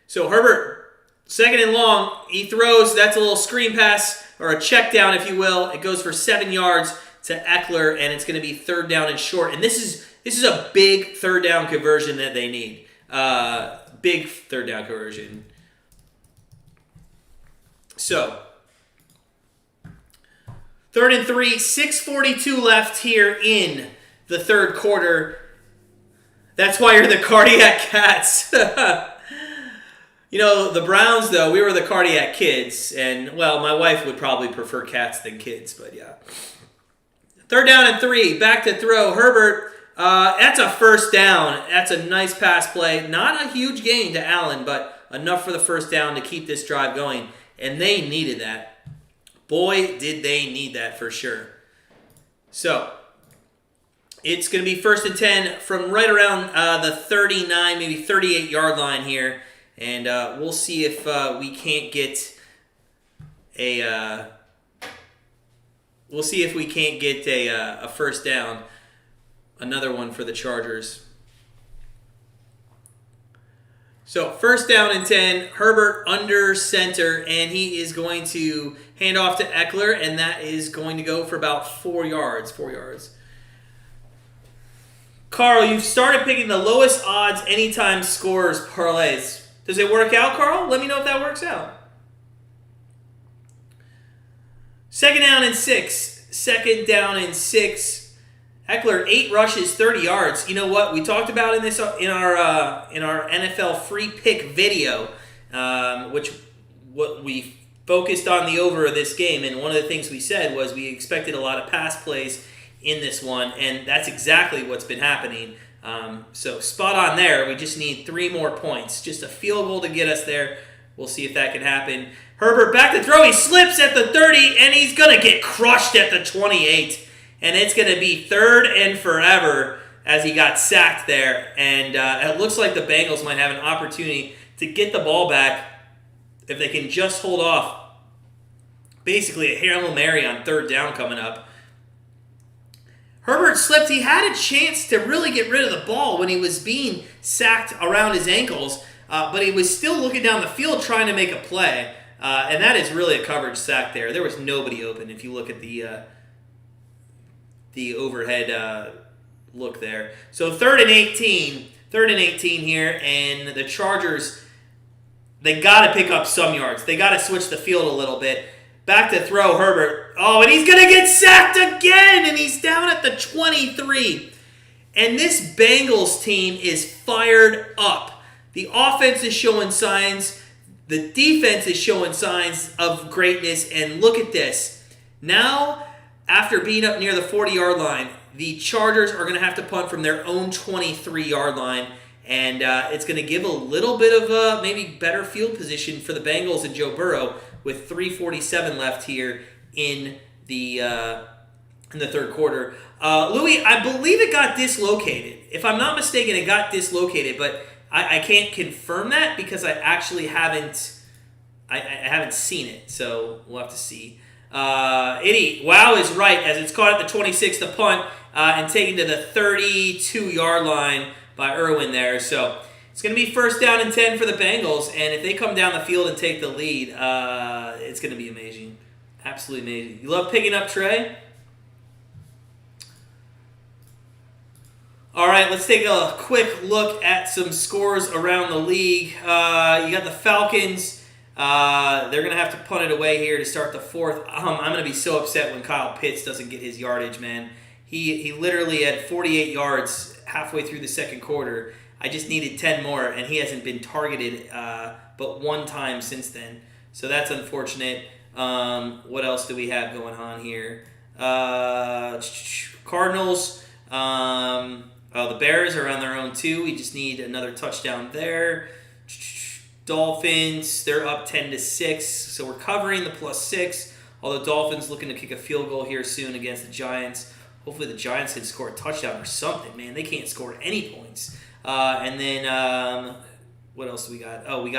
So Herbert, 2nd and long, he throws, that's a little screen pass, or a check down, if you will. It goes for 7 yards to Eckler, and it's going to be 3rd down and short. And this is a big 3rd down conversion that they need. Big 3rd down conversion. So, 3rd and 3, 6:42 left here in the third quarter. That's why you're the cardiac cats. You know, the Browns, though, we were the cardiac kids, and, well, my wife would probably prefer cats than kids, but yeah. 3rd down and 3, back to throw. Herbert, that's a first down. That's a nice pass play. Not a huge gain to Allen, but enough for the first down to keep this drive going, and they needed that. Boy, did they need that for sure. So, it's going to be 1st and 10 from right around the 39, maybe 38-yard line here. And we'll see if we can't get a a first down. Another one for the Chargers. So 1st down and 10. Herbert under center, and he is going to hand off to Eckler, and that is going to go for about 4 yards. 4 yards. Carl, you've started picking the lowest odds anytime scores parlays. Does it work out, Carl? Let me know if that works out. 2nd down and 6. 2nd down and 6. Eckler, 8 rushes, 30 yards. You know what? We talked about in our NFL free pick video, what we focused on the over of this game, and one of the things we said was we expected a lot of pass plays in this one, and that's exactly what's been happening. So spot on there. We just need 3 more points. Just a field goal to get us there. We'll see if that can happen. Herbert back to throw. He slips at the 30, and he's going to get crushed at the 28. And it's going to be 3rd and forever as he got sacked there. And it looks like the Bengals might have an opportunity to get the ball back if they can just hold off. Basically a Hail Mary on 3rd down coming up. Herbert slipped. He had a chance to really get rid of the ball when he was being sacked around his ankles, but he was still looking down the field trying to make a play, and that is really a coverage sack there. There was nobody open if you look at the overhead look there. So 3rd and 18. 3rd and 18 here, and the Chargers, they got to pick up some yards. They got to switch the field a little bit. Back to throw, Herbert. Oh, and he's going to get sacked again, and he's down at the 23. And this Bengals team is fired up. The offense is showing signs. The defense is showing signs of greatness, and look at this. Now, after being up near the 40-yard line, the Chargers are going to have to punt from their own 23-yard line, and it's going to give a little bit of maybe better field position for the Bengals and Joe Burrow with 3:47 left here in the 3rd quarter. Louis, I believe it got dislocated. If I'm not mistaken, it got dislocated, but I can't confirm that because I actually haven't seen it, so we'll have to see. Wow is right as it's caught at the 26, the punt, and taken to the 32-yard line by Irwin there. So it's going to be 1st down and 10 for the Bengals, and if they come down the field and take the lead, it's going to be amazing. Absolutely amazing. You love picking up Trey? All right, let's take a quick look at some scores around the league. You got the Falcons. They're going to have to punt it away here to start the 4th. I'm going to be so upset when Kyle Pitts doesn't get his yardage, man. He literally had 48 yards halfway through the 2nd quarter. I just needed 10 more, and he hasn't been targeted but one time since then. So that's unfortunate. What else do we have going on here? Cardinals. The Bears are on their own too. We just need another touchdown there. Dolphins, they're up 10-6, so we're covering the +6. Although Dolphins looking to kick a field goal here soon against the Giants. Hopefully the Giants can score a touchdown or something, man. They can't score any points. And then what else do we got? Oh, we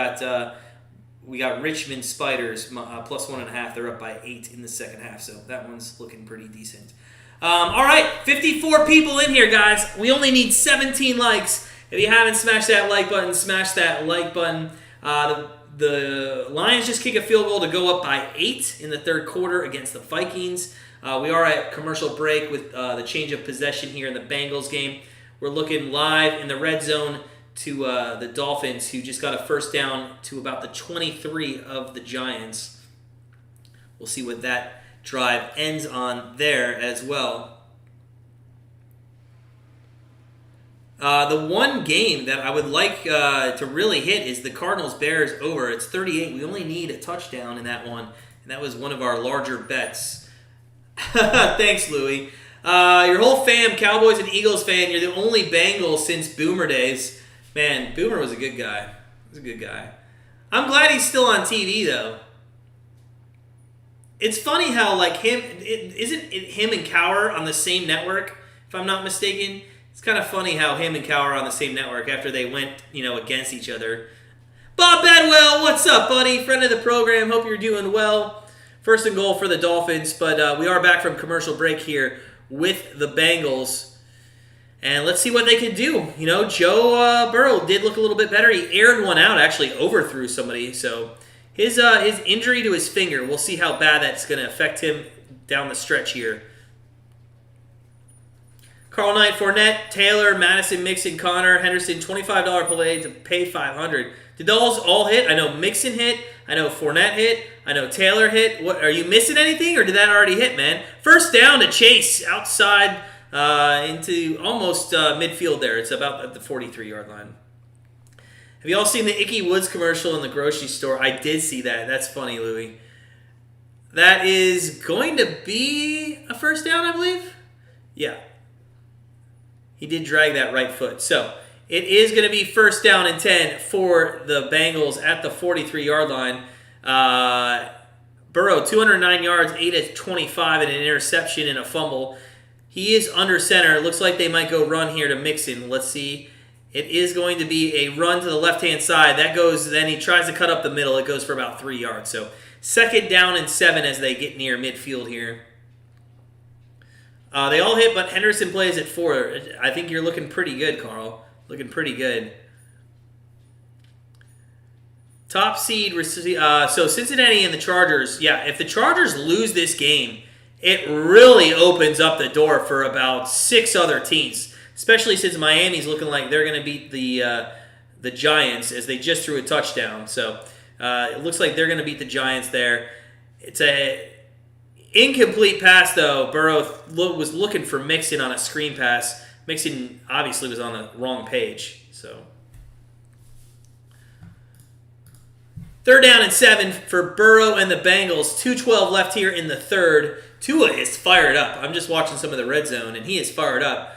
got Richmond Spiders +1.5. They're up by 8 in the 2nd half, so that one's looking pretty decent. All right, 54 people in here, guys. We only need 17 likes. If you haven't smashed that like button, smash that like button. The Lions just kick a field goal to go up by 8 in the 3rd quarter against the Vikings. We are at commercial break with the change of possession here in the Bengals game. We're looking live in the red zone to the Dolphins, who just got a 1st down to about the 23 of the Giants. We'll see what that drive ends on there as well. The one game that I would like to really hit is the Cardinals-Bears over. It's 38. We only need a touchdown in that one, and that was one of our larger bets. Thanks, Louie. Your whole fam, Cowboys and Eagles fan, you're the only Bengals since Boomer days. Man, Boomer was a good guy. He was a good guy. I'm glad he's still on TV, though. It's funny how, like, isn't him and Cower on the same network, if I'm not mistaken? It's kind of funny how him and Cower are on the same network after they went, against each other. Bob Bedwell, what's up, buddy? Friend of the program. Hope you're doing well. First and goal for the Dolphins, but we are back from commercial break here with the Bengals. And let's see what they can do. Joe Burrow did look a little bit better. He aired one out, actually overthrew somebody. So his injury to his finger, we'll see how bad that's going to affect him down the stretch here. Carl Knight, Fournette, Taylor, Madison, Mixon, Connor, Henderson, $25 play to pay $500. Did those all hit? I know Mixon hit. I know Fournette hit. I know Taylor hit. What, are you missing anything, or did that already hit, man? First down to Chase outside into almost midfield there. It's about at the 43-yard line. Have you all seen the Icky Woods commercial in the grocery store? I did see that. That's funny, Louie. That is going to be a first down, I believe? Yeah. He did drag that right foot. So it is going to be first down and 10 for the Bengals at the 43-yard line. Burrow, 209 yards, 8 of 25, and an interception and a fumble. He is under center. It looks like they might go run here to Mixon. Let's see. It is going to be a run to the left-hand side. That goes, then he tries to cut up the middle. It goes for about 3 yards. So second down and 7 as they get near midfield here. They all hit, but Henderson plays at 4. I think you're looking pretty good, Carl. Looking pretty good. Top seed, so Cincinnati and the Chargers. Yeah, if the Chargers lose this game, it really opens up the door for about 6 other teams, especially since Miami's looking like they're going to beat the Giants as they just threw a touchdown. So it looks like they're going to beat the Giants there. It's a incomplete pass, though. Burrow was looking for Mixon on a screen pass. Mixon obviously was on the wrong page. So third down and 7 for Burrow and the Bengals. 2:12 left here in the third. Tua is fired up. I'm just watching some of the red zone, and he is fired up.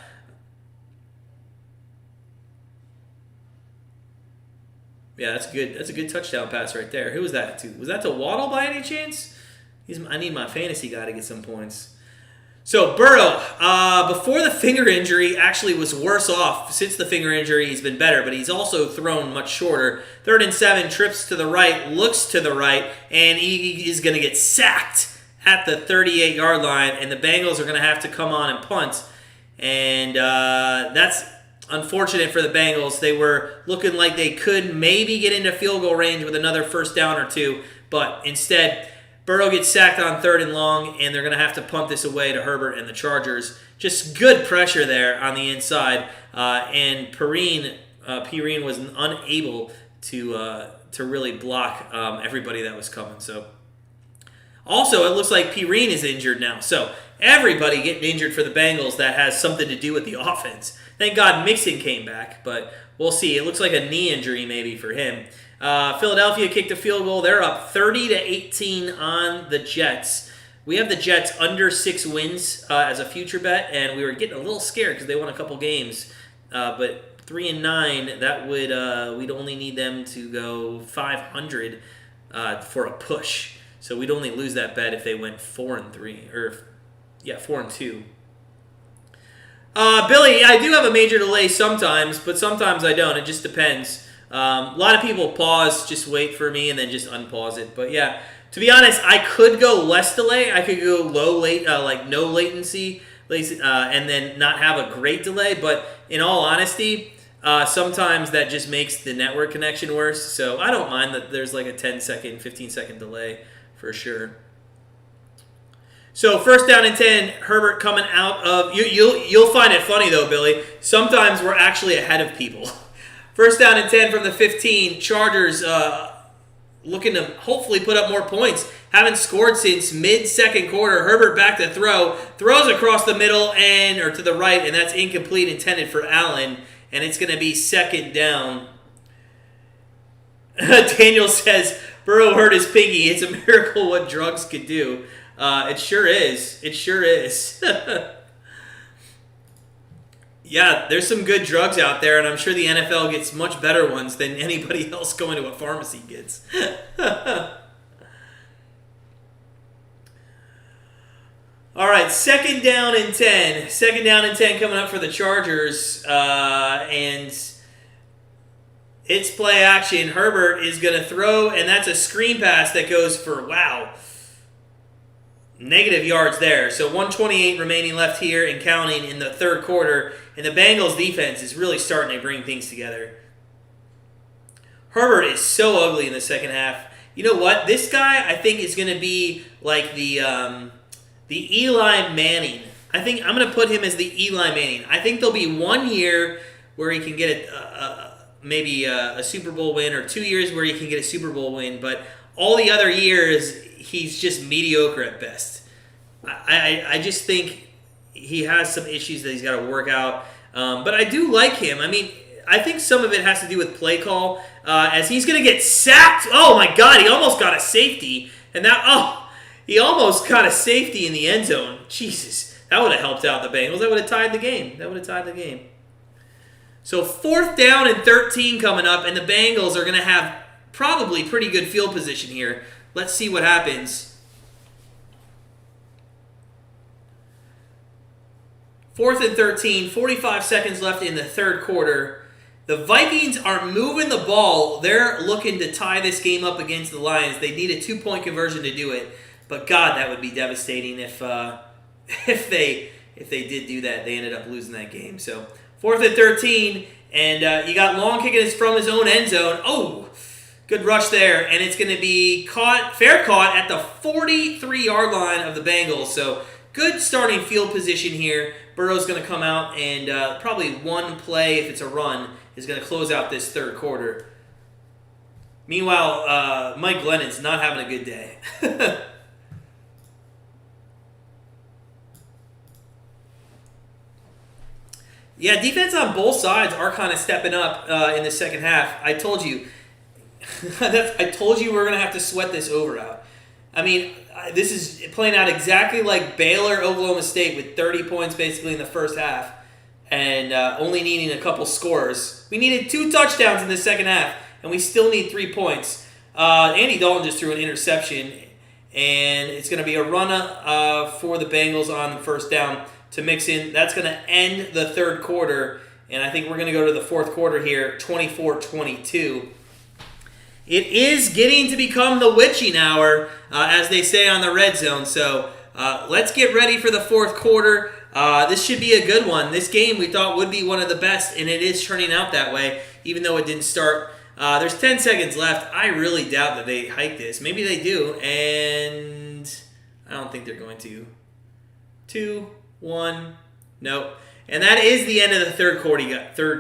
Yeah, that's good. That's a good touchdown pass right there. Who was that to? Was that to Waddle by any chance? I need my fantasy guy to get some points. So Burrow, before the finger injury, actually was worse off. Since the finger injury, he's been better, but he's also thrown much shorter. 3rd and 7, trips to the right, looks to the right, and he is going to get sacked at the 38-yard line, and the Bengals are going to have to come on and punt. And that's unfortunate for the Bengals. They were looking like they could maybe get into field goal range with another first down or 2, but instead Burrow gets sacked on 3rd and long, and they're going to have to punt this away to Herbert and the Chargers. Just good pressure there on the inside, and Perrine was unable to really block everybody that was coming. So, also, it looks like Perrine is injured now. So everybody getting injured for the Bengals that has something to do with the offense. Thank God Mixon came back, but we'll see. It looks like a knee injury maybe for him. Philadelphia kicked a field goal. They're up 30-18 on the Jets. We have the Jets under 6 wins as a future bet, and we were getting a little scared because they won a couple games. But 3-9, that would we'd only need them to go 500 for a push. So we'd only lose that bet if they went 4-3 4-2. Billy, I do have a major delay sometimes, but sometimes I don't. It just depends. A lot of people pause, just wait for me, and then just unpause it. But yeah, to be honest, I could go less delay. I could go like no latency, and then not have a great delay. But in all honesty, sometimes that just makes the network connection worse. So I don't mind that there's like a 10-second, 15-second delay for sure. So first down and 10, Herbert coming out of you'll find it funny though, Billy. Sometimes we're actually ahead of people. First down and 10 from the 15. Chargers looking to hopefully put up more points. Haven't scored since mid-second quarter. Herbert back to throw. Throws across the middle or to the right, and that's incomplete, intended for Allen. and it's going to be second down. Daniel says, Burrow hurt his pinky. It's a miracle what drugs could do. It sure is. It sure is. Yeah, there's some good drugs out there, and I'm sure the NFL gets much better ones than anybody else going to a pharmacy gets. All right, second down and 10. Second down and 10 coming up for the Chargers, and it's play action. Herbert is going to throw, and that's a screen pass that goes for, negative yards there. So 1:28 remaining left here and counting in the third quarter. And the Bengals defense is really starting to bring things together. Herbert is so ugly in the second half. You know what? This guy, I think, is going to be like the Eli Manning. I think I'm going to put him as the Eli Manning. I think there'll be 1 year where he can get maybe a Super Bowl win, or 2 years where he can get a Super Bowl win. But all the other years, he's just mediocre at best. I just think he has some issues that he's got to work out. But I do like him. I mean, I think some of it has to do with play call, as he's going to get sacked. Oh, my God, he almost got a safety. And he almost got a safety in the end zone. Jesus, that would have helped out the Bengals. That would have tied the game. So 4th down and 13 coming up, and the Bengals are going to have probably pretty good field position here. Let's see what happens. 4th and 13, 45 seconds left in the third quarter. The Vikings are moving the ball. They're looking to tie this game up against the Lions. They need a 2-point conversion to do it. But God, that would be devastating if they did do that. They ended up losing that game. So 4th and 13, and you got Long kicking this from his own end zone. Oh, good rush there, and it's going to be fair caught at the 43-yard line of the Bengals. So good starting field position here. Burrow's going to come out, and probably one play, if it's a run, is going to close out this third quarter. Meanwhile, Mike Glennon's not having a good day. Yeah, defense on both sides are kind of stepping up in the second half. I told you. I told you we're going to have to sweat this over out. I mean, this is playing out exactly like Baylor, Oklahoma State, with 30 points basically in the first half, and only needing a couple scores. We needed 2 touchdowns in the second half, and we still need 3 points. Andy Dalton just threw an interception, and it's going to be a run for the Bengals on first down to mix in. That's going to end the third quarter, and I think we're going to go to the fourth quarter here, 24-22. It is getting to become the witching hour, as they say on the Red Zone. So let's get ready for the fourth quarter. This should be a good one. This game we thought would be one of the best, and it is turning out that way, even though it didn't start. There's 10 seconds left. I really doubt that they hike this. Maybe they do, and I don't think they're going to. 2, 1, nope. And that is the end of the third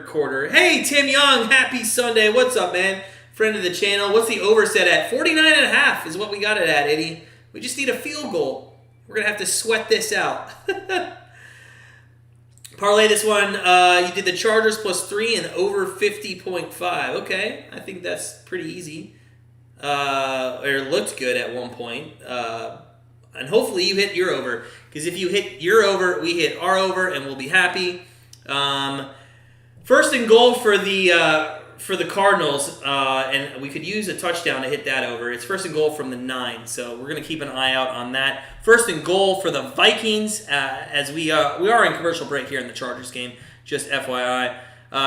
quarter. Hey, Tim Young, happy Sunday. What's up, man? Friend of the channel. What's the over set at? 49.5 is what we got it at, Eddie. We just need a field goal. We're going to have to sweat this out. Parlay this one. You did the Chargers +3 and over 50.5. Okay. I think that's pretty easy. Or it looked good at one point. And hopefully you hit your over. Because if you hit your over, we hit our over, and we'll be happy. First and goal for the Cardinals, and we could use a touchdown to hit that over. It's first and goal from the 9, so we're going to keep an eye out on that. First and goal for the Vikings, as we are in commercial break here in the Chargers game, just FYI.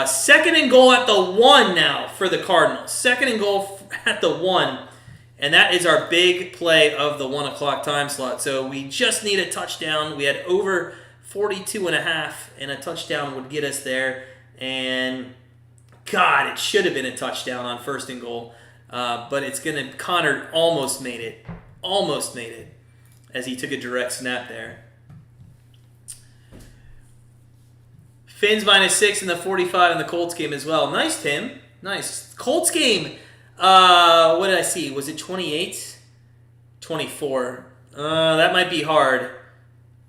Second and goal at the 1 now for the Cardinals. Second and goal at the 1, and that is our big play of the 1 o'clock time slot. So we just need a touchdown. We had over 42.5, and a touchdown would get us there, and God, it should have been a touchdown on first and goal, but it's going to. Connor almost made it, as he took a direct snap there. Fins -6 in the 45 in the Colts game as well. Nice, Tim. Nice. Colts game. What did I see? Was it 28? 24. That might be hard.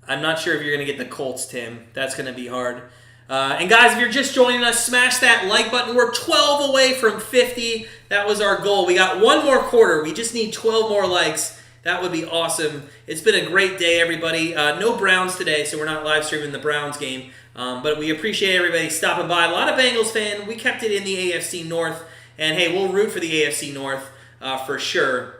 I'm not sure if you're going to get the Colts, Tim. That's going to be hard. And guys, if you're just joining us, smash that like button. We're 12 away from 50. That was our goal. We got one more quarter. We just need 12 more likes. That would be awesome. It's been a great day, everybody. No Browns today, so we're not live streaming the Browns game. But we appreciate everybody stopping by. A lot of Bengals fans. We kept it in the AFC North. And, hey, we'll root for the AFC North for sure.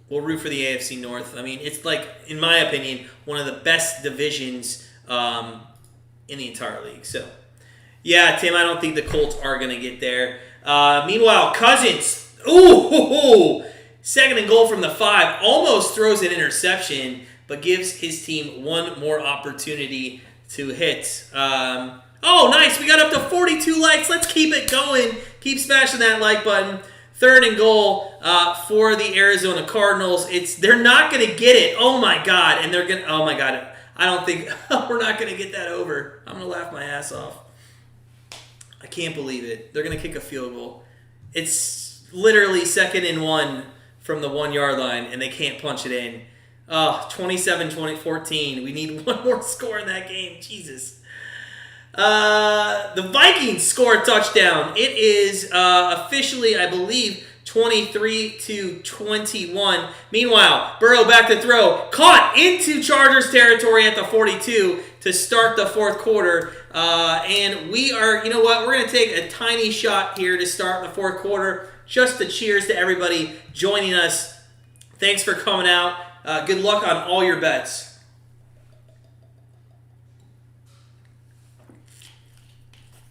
We'll root for the AFC North. I mean, it's like, in my opinion, one of the best divisions in the entire league. So, yeah, Tim, I don't think the Colts are going to get there. Meanwhile, Cousins, second and goal from the 5, almost throws an interception, but gives his team one more opportunity to hit. Nice. We got up to 42 likes. Let's keep it going. Keep smashing that like button. Third and goal for the Arizona Cardinals. They're not going to get it. Oh, my God. And they're going to, oh, my God. I don't think we're not going to get that over. I'm going to laugh my ass off. I can't believe it. They're going to kick a field goal. It's literally 2nd and 1 from the 1-yard line, and they can't punch it in. 27-14. We need one more score in that game. Jesus. The Vikings score a touchdown. It is officially, I believe, 23-21. Meanwhile, Burrow back to throw. Caught into Chargers territory at the 42 to start the fourth quarter. And we are, you know what? We're going to take a tiny shot here to start the fourth quarter. Just a cheers to everybody joining us. Thanks for coming out. Good luck on all your bets.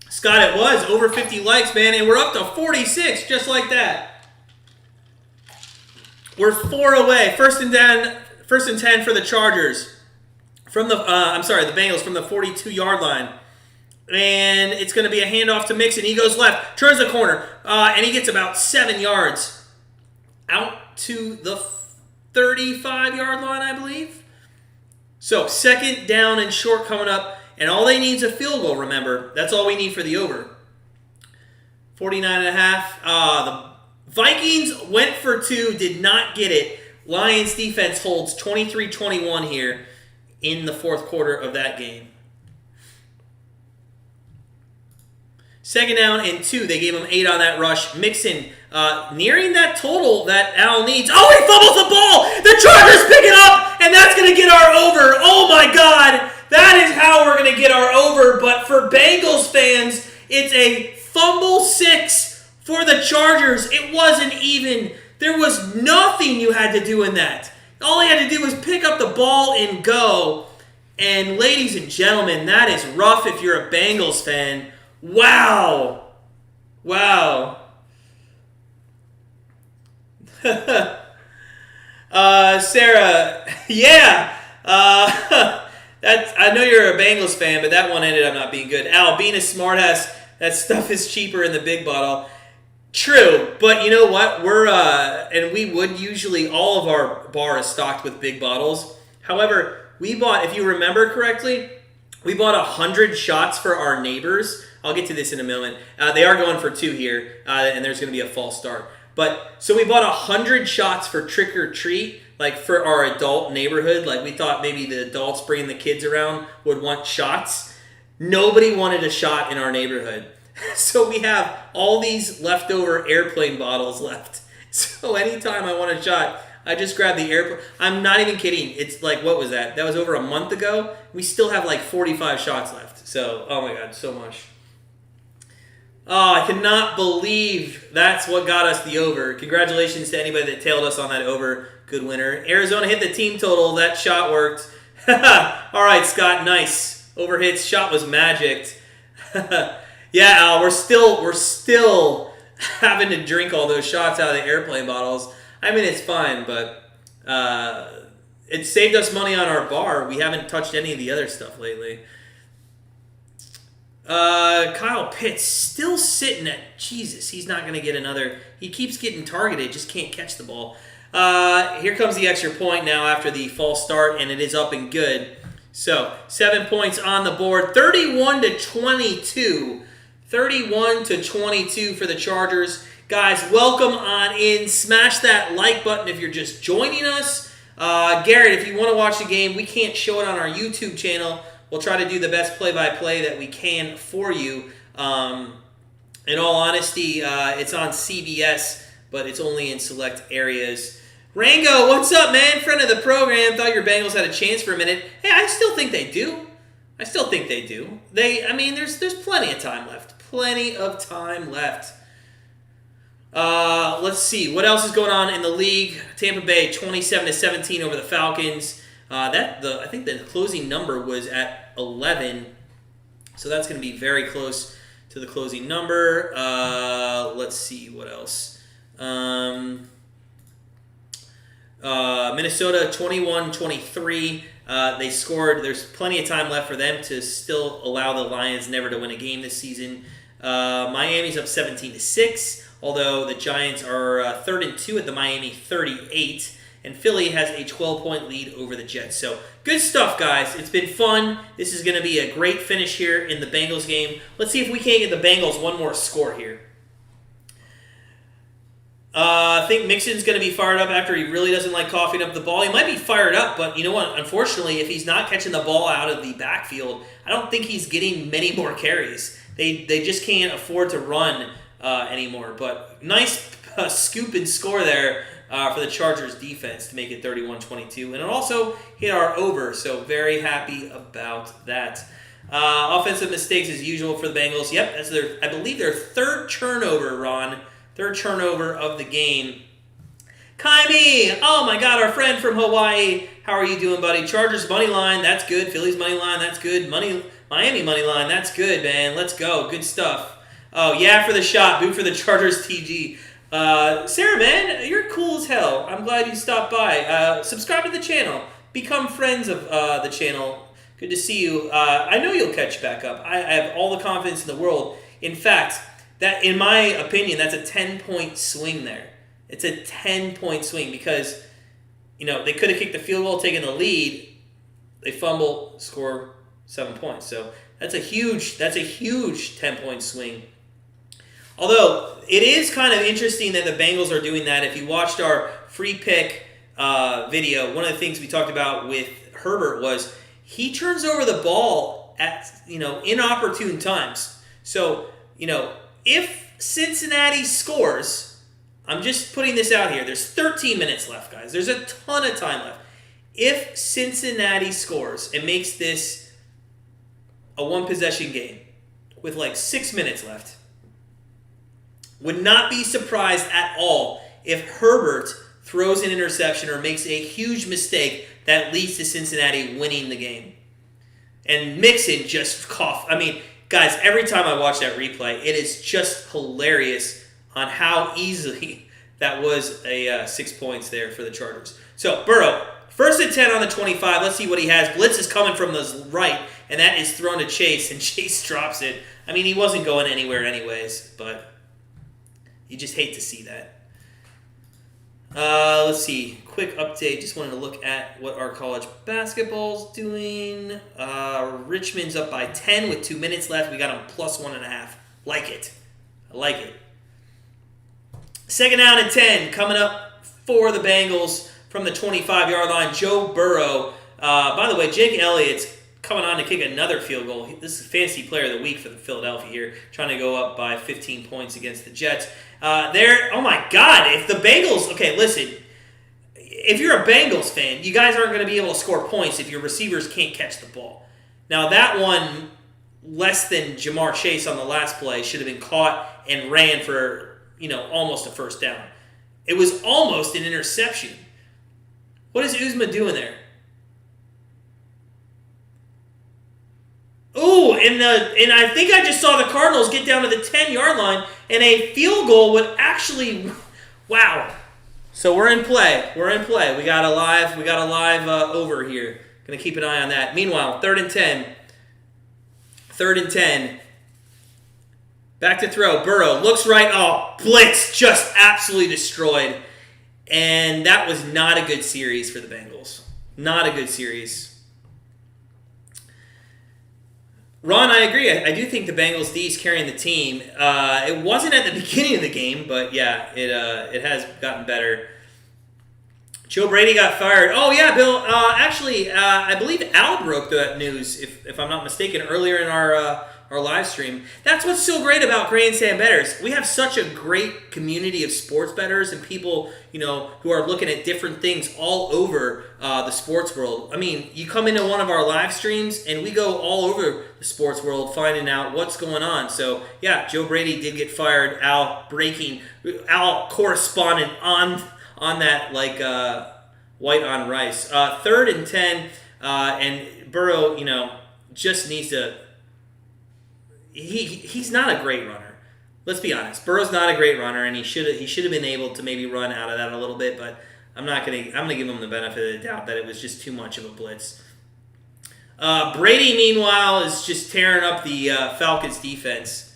Scott, it was over 50 likes, man, and we're up to 46, just like that. We're 4 away. First and 10 for the Chargers. From the Bengals from the 42-yard line. And it's going to be a handoff to Mixon. He goes left, turns the corner, and he gets about 7 yards out to the 35-yard line, I believe. So, second down and short coming up. And all they need is a field goal, remember. That's all we need for the over. 49.5. The Vikings went for 2, did not get it. Lions defense holds 23-21 here in the fourth quarter of that game. Second down and 2. They gave him 8 on that rush. Mixon nearing that total that Al needs. Oh, he fumbles the ball! The Chargers pick it up, and that's going to get our over. Oh, my God! That is how we're going to get our over, but for Bengals fans, it's a fumble 6 for the Chargers. It wasn't even, there was nothing you had to do in that. All you had to do was pick up the ball and go. And ladies and gentlemen, that is rough if you're a Bengals fan. Wow. Wow. Sarah, yeah. I know you're a Bengals fan, but that one ended up not being good. Al, being a smartass, that stuff is cheaper in the big bottle. True, but you know what? And we would usually, all of our bar is stocked with big bottles. However, we bought, if you remember correctly, we bought 100 shots for our neighbors. I'll get to this in a moment. They are going for 2 here, and there's going to be a false start. So we bought 100 shots for Trick or Treat, like for our adult neighborhood. Like we thought maybe the adults bringing the kids around would want shots. Nobody wanted a shot in our neighborhood. So we have all these leftover airplane bottles left. So anytime I want a shot, I just grab the airplane. I'm not even kidding. It's like, what was that? That was over a month ago. We still have like 45 shots left. So, oh my God, so much. Oh, I cannot believe that's what got us the over. Congratulations to anybody that tailed us on that over. Good winner. Arizona hit the team total. That shot worked. All right, Scott, nice. Overhits. Shot was magicked. Yeah, Al, we're still having to drink all those shots out of the airplane bottles. I mean, it's fine, but it saved us money on our bar. We haven't touched any of the other stuff lately. Kyle Pitts still sitting at, Jesus, he's not going to get another. He keeps getting targeted, just can't catch the ball. Here comes the extra point now after the false start, and it is up and good. So, 7 points on the board, 31-22. 31-22 for the Chargers. Guys, welcome on in. Smash that like button if you're just joining us. Garrett, if you want to watch the game, we can't show it on our YouTube channel. we'll try to do the best play-by-play that we can for you. In all honesty, it's on CBS, but it's only in select areas. Rango, what's up, man? Friend of the program. Thought your Bengals had a chance for a minute. Hey, I still think they do. There's plenty of time left. Let's see. What else is going on in the league? Tampa Bay 27-17 over the Falcons. I think the closing number was at 11. So that's going to be very close to the closing number. Let's see what else. Minnesota 21-23. They scored. There's plenty of time left for them to still allow the Lions never to win a game this season. Miami's up 17-6, although the Giants are 3rd-2 at the Miami 38, and Philly has a 12-point lead over the Jets. So good stuff, guys. It's been fun. This is going to be a great finish here in the Bengals game. Let's see if we can't get the Bengals one more score here. I think Mixon's going to be fired up after he really doesn't like coughing up the ball. He might be fired up, but you know what? Unfortunately, if he's not catching the ball out of the backfield, I don't think he's getting many more carries. They just can't afford to run anymore. But nice scoop and score there for the Chargers defense to make it 31-22. And it also hit our over, so very happy about that. Offensive mistakes as usual for the Bengals. Yep, that's I believe their third turnover, Ron. Third turnover of the game. Kaimi! Oh my God, our friend from Hawaii. How are you doing, buddy? Chargers money line, that's good. Phillies money line, that's good. Miami money line, that's good, man. Let's go. Good stuff. Oh, yeah for the shot. Boo for the Chargers TG. Sarah, man, you're cool as hell. I'm glad you stopped by. Subscribe to the channel. Become friends of the channel. Good to see you. I know you'll catch back up. I have all the confidence in the world. In fact, that, in my opinion, that's a 10-point swing there. It's a 10-point swing because, they could have kicked the field goal, taken the lead. They fumble, score 7 points. So that's a huge 10-point swing. Although, it is kind of interesting that the Bengals are doing that. If you watched our free pick video, one of the things we talked about with Herbert was he turns over the ball at, inopportune times. So, if Cincinnati scores, I'm just putting this out here. There's 13 minutes left, guys. There's a ton of time left. If Cincinnati scores and makes this a one-possession game with like 6 minutes left, would not be surprised at all if Herbert throws an interception or makes a huge mistake that leads to Cincinnati winning the game. And Mixon just coughed. Guys, every time I watch that replay, it is just hilarious on how easily that was a 6 points there for the Chargers. So, Burrow, 1st and 10 on the 25. Let's see what he has. Blitz is coming from the right, and that is thrown to Chase, and Chase drops it. He wasn't going anywhere anyways, but you just hate to see that. Let's see. Quick update. Just wanted to look at what our college basketball's doing. Richmond's up by 10 with 2 minutes left. We got them plus 1.5. Like it. I like it. 2nd down and 10 coming up for the Bengals from the 25-yard line. Joe Burrow. By the way, Jake Elliott's coming on to kick another field goal. This is fantasy player of the week for the Philadelphia here, trying to go up by 15 points against the Jets. Oh my God, if the Bengals, okay, listen, if you're a Bengals fan, you guys aren't going to be able to score points if your receivers can't catch the ball. Now, that one, less than Jamar Chase on the last play, should have been caught and ran for, almost a 1st down. It was almost an interception. What is Uzma doing there? Ooh, and I think I just saw the Cardinals get down to the 10-yard line, and a field goal would actually, wow. So we're in play. We got a live over here. Gonna keep an eye on that. Meanwhile, 3rd and 10. 3rd and 10. Back to throw. Burrow looks right. Oh, blitz just absolutely destroyed. And that was not a good series for the Bengals. Not a good series. Ron, I agree. I do think the Bengals D is carrying the team. It wasn't at the beginning of the game, but yeah, it has gotten better. Joe Brady got fired. Oh, yeah, Bill. Actually, I believe Al broke that news, if I'm not mistaken, earlier in our live stream. That's what's so great about Grandstand Bettors. We have such a great community of sports bettors and people, who are looking at different things all over the sports world. I mean, you come into one of our live streams, and we go all over the sports world finding out what's going on. So, yeah, Joe Brady did get fired. Al corresponded on that like white on rice. 3rd and 10, and Burrow, just needs to. He's not a great runner. Let's be honest. Burrow's not a great runner, and he should have been able to maybe run out of that a little bit. But I'm gonna give him the benefit of the doubt that it was just too much of a blitz. Brady, meanwhile, is just tearing up the Falcons defense.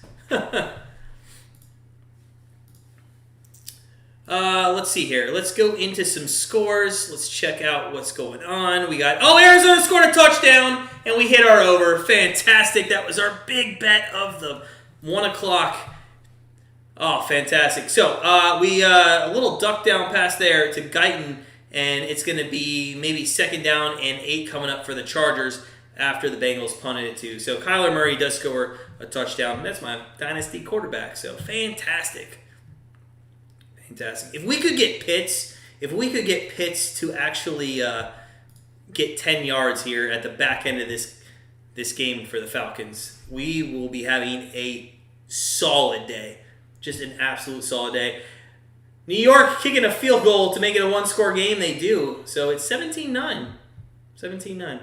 Let's see here. Let's go into some scores. Let's check out what's going on. We got, Arizona scored a touchdown, and we hit our over. Fantastic. That was our big bet of the 1 o'clock. Oh, fantastic. So, we a little duck down pass there to Guyton, and it's going to be maybe 2nd down and 8 coming up for the Chargers after the Bengals punted it too. So, Kyler Murray does score a touchdown. That's my dynasty quarterback. So, fantastic. Fantastic. If we could get Pitts to actually get 10 yards here at the back end of this game for the Falcons, we will be having a solid day. Just an absolute solid day. New York kicking a field goal to make it a one-score game. They do. So it's 17-9. 17-9.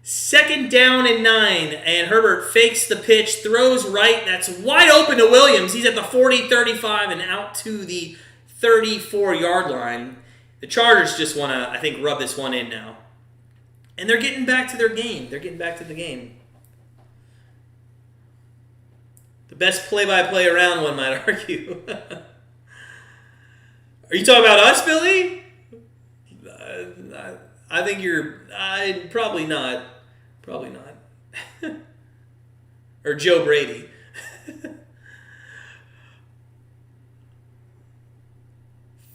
2nd down and 9, and Herbert fakes the pitch, throws right. That's wide open to Williams. He's at the 40, 35, and out to the 34-yard line. The Chargers just want to, I think, rub this one in now. And they're getting back to their game. They're getting back to the game. The best play-by-play around, one might argue. Are you talking about us, Billy? I think you're... probably not. Probably not. Or Joe Brady.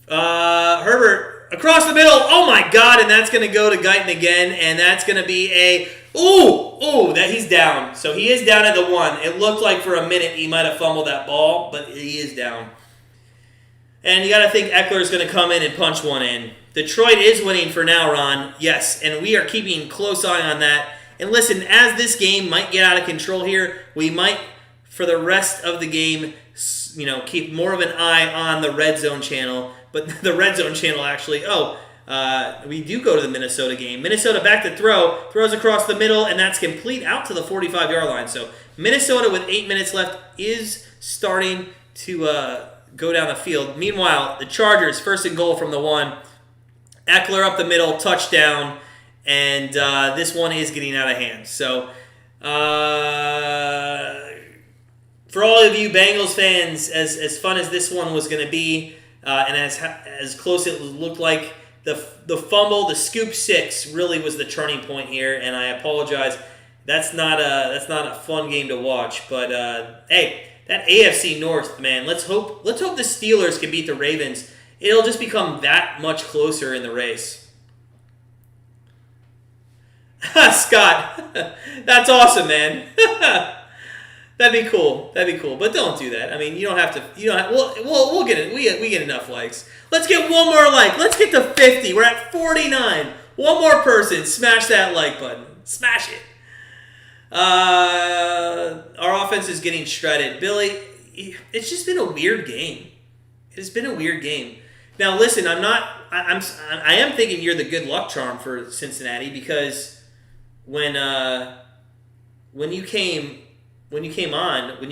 Herbert across the middle. Oh my God! And that's going to go to Guyton again, and that's going to be a that he's down. So he is down at the 1. It looked like for a minute he might have fumbled that ball, but he is down. And you got to think Eckler is going to come in and punch one in. Detroit is winning for now, Ron. Yes, and we are keeping close eye on that. And listen, as this game might get out of control here, we might, for the rest of the game, keep more of an eye on the Red Zone channel. But the Red Zone channel actually, we do go to the Minnesota game. Minnesota back to throw, throws across the middle, and that's complete out to the 45-yard line. So Minnesota, with 8 minutes left, is starting to go down the field. Meanwhile, the Chargers, 1st and goal from the 1. Eckler up the middle, touchdown, and this one is getting out of hand. So, for all of you Bengals fans, as fun as this one was going to be, and as close it looked like, the fumble, the scoop 6 really was the turning point here, and I apologize. That's not a fun game to watch, but hey, that AFC North, man, let's hope the Steelers can beat the Ravens. It'll just become that much closer in the race. Scott, that's awesome, man. That'd be cool. But don't do that. I mean, you don't have to. We'll get it. We get enough likes. Let's get one more like. Let's get to 50. We're at 49. One more person. Smash that like button. Smash it. Our offense is getting shredded. Billy, it's just been a weird game. It has been a weird game. Now, listen, I am thinking you're the good luck charm for Cincinnati, because when you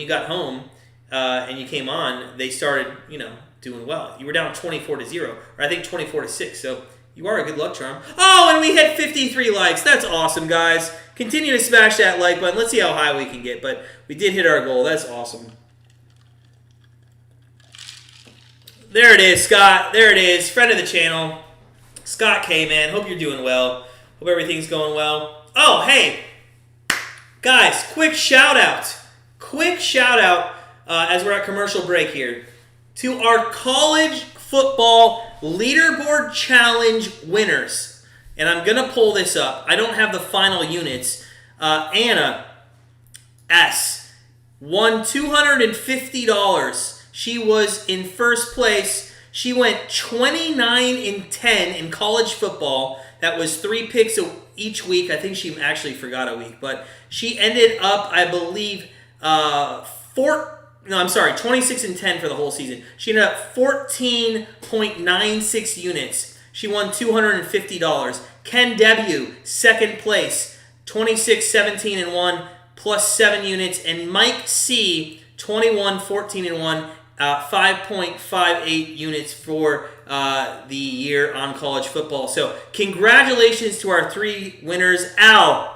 got home and you came on, they started doing well. You were down 24-0, or I think 24-6. So you are a good luck charm. Oh, and we hit 53 likes. That's awesome, guys. Continue to smash that like button. Let's see how high we can get, but we did hit our goal. That's awesome. There it is, Scott. There it is. Friend of the channel. Scott K, man. Hope you're doing well. Hope everything's going well. Oh, hey. Guys, quick shout out. As we're at commercial break here, to our college football leaderboard challenge winners. And I'm going to pull this up. I don't have the final units. Anna S. won $250. She was in first place. She went 29-10 in college football. That was 3 picks each week. I think she actually forgot a week. But she ended up, I believe, 26-10 for the whole season. She ended up 14.96 units. She won $250. Ken W., second place, 26-17-1, plus 7 units. And Mike C., 21-14-1, 5.58 units for the year on college football. So congratulations to our 3 winners. Al,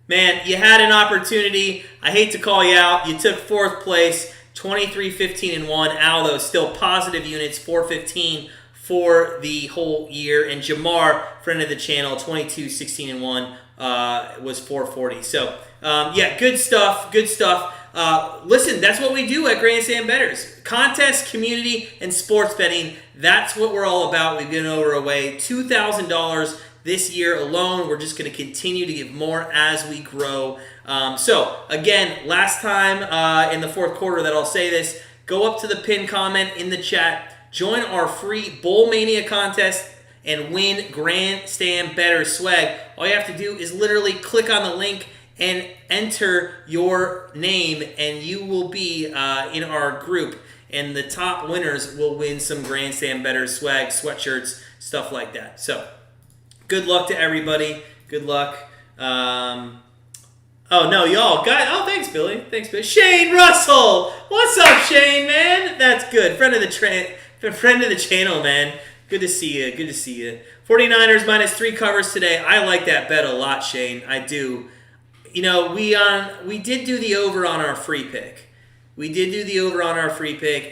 man, you had an opportunity. I hate to call you out. You took 4th place, 23-15-1. Al, though, still positive units, 415 for the whole year. And Jamar, friend of the channel, 22-16-1, was 440. So, good stuff. Good stuff. Listen, that's what we do at Grandstand Bettors. Contest, community, and sports betting. That's what we're all about. We've given away $2,000 this year alone. We're just going to continue to give more as we grow. So, again, last time in the 4th quarter that I'll say this, go up to the pinned comment in the chat. Join our free Bowl Mania contest and win Grandstand Bettors swag. All you have to do is literally click on the link and enter your name, and you will be in our group. And the top winners will win some Grandstand Bettors swag, sweatshirts, stuff like that. So, good luck to everybody. Good luck. Oh, no, y'all. Thanks, Billy. Thanks, Billy. Shane Russell. What's up, Shane, man? That's good. Friend of the channel, man. Good to see you. Good to see you. 49ers -3 covers today. I like that bet a lot, Shane. I do. You know, we did do the over on our free pick.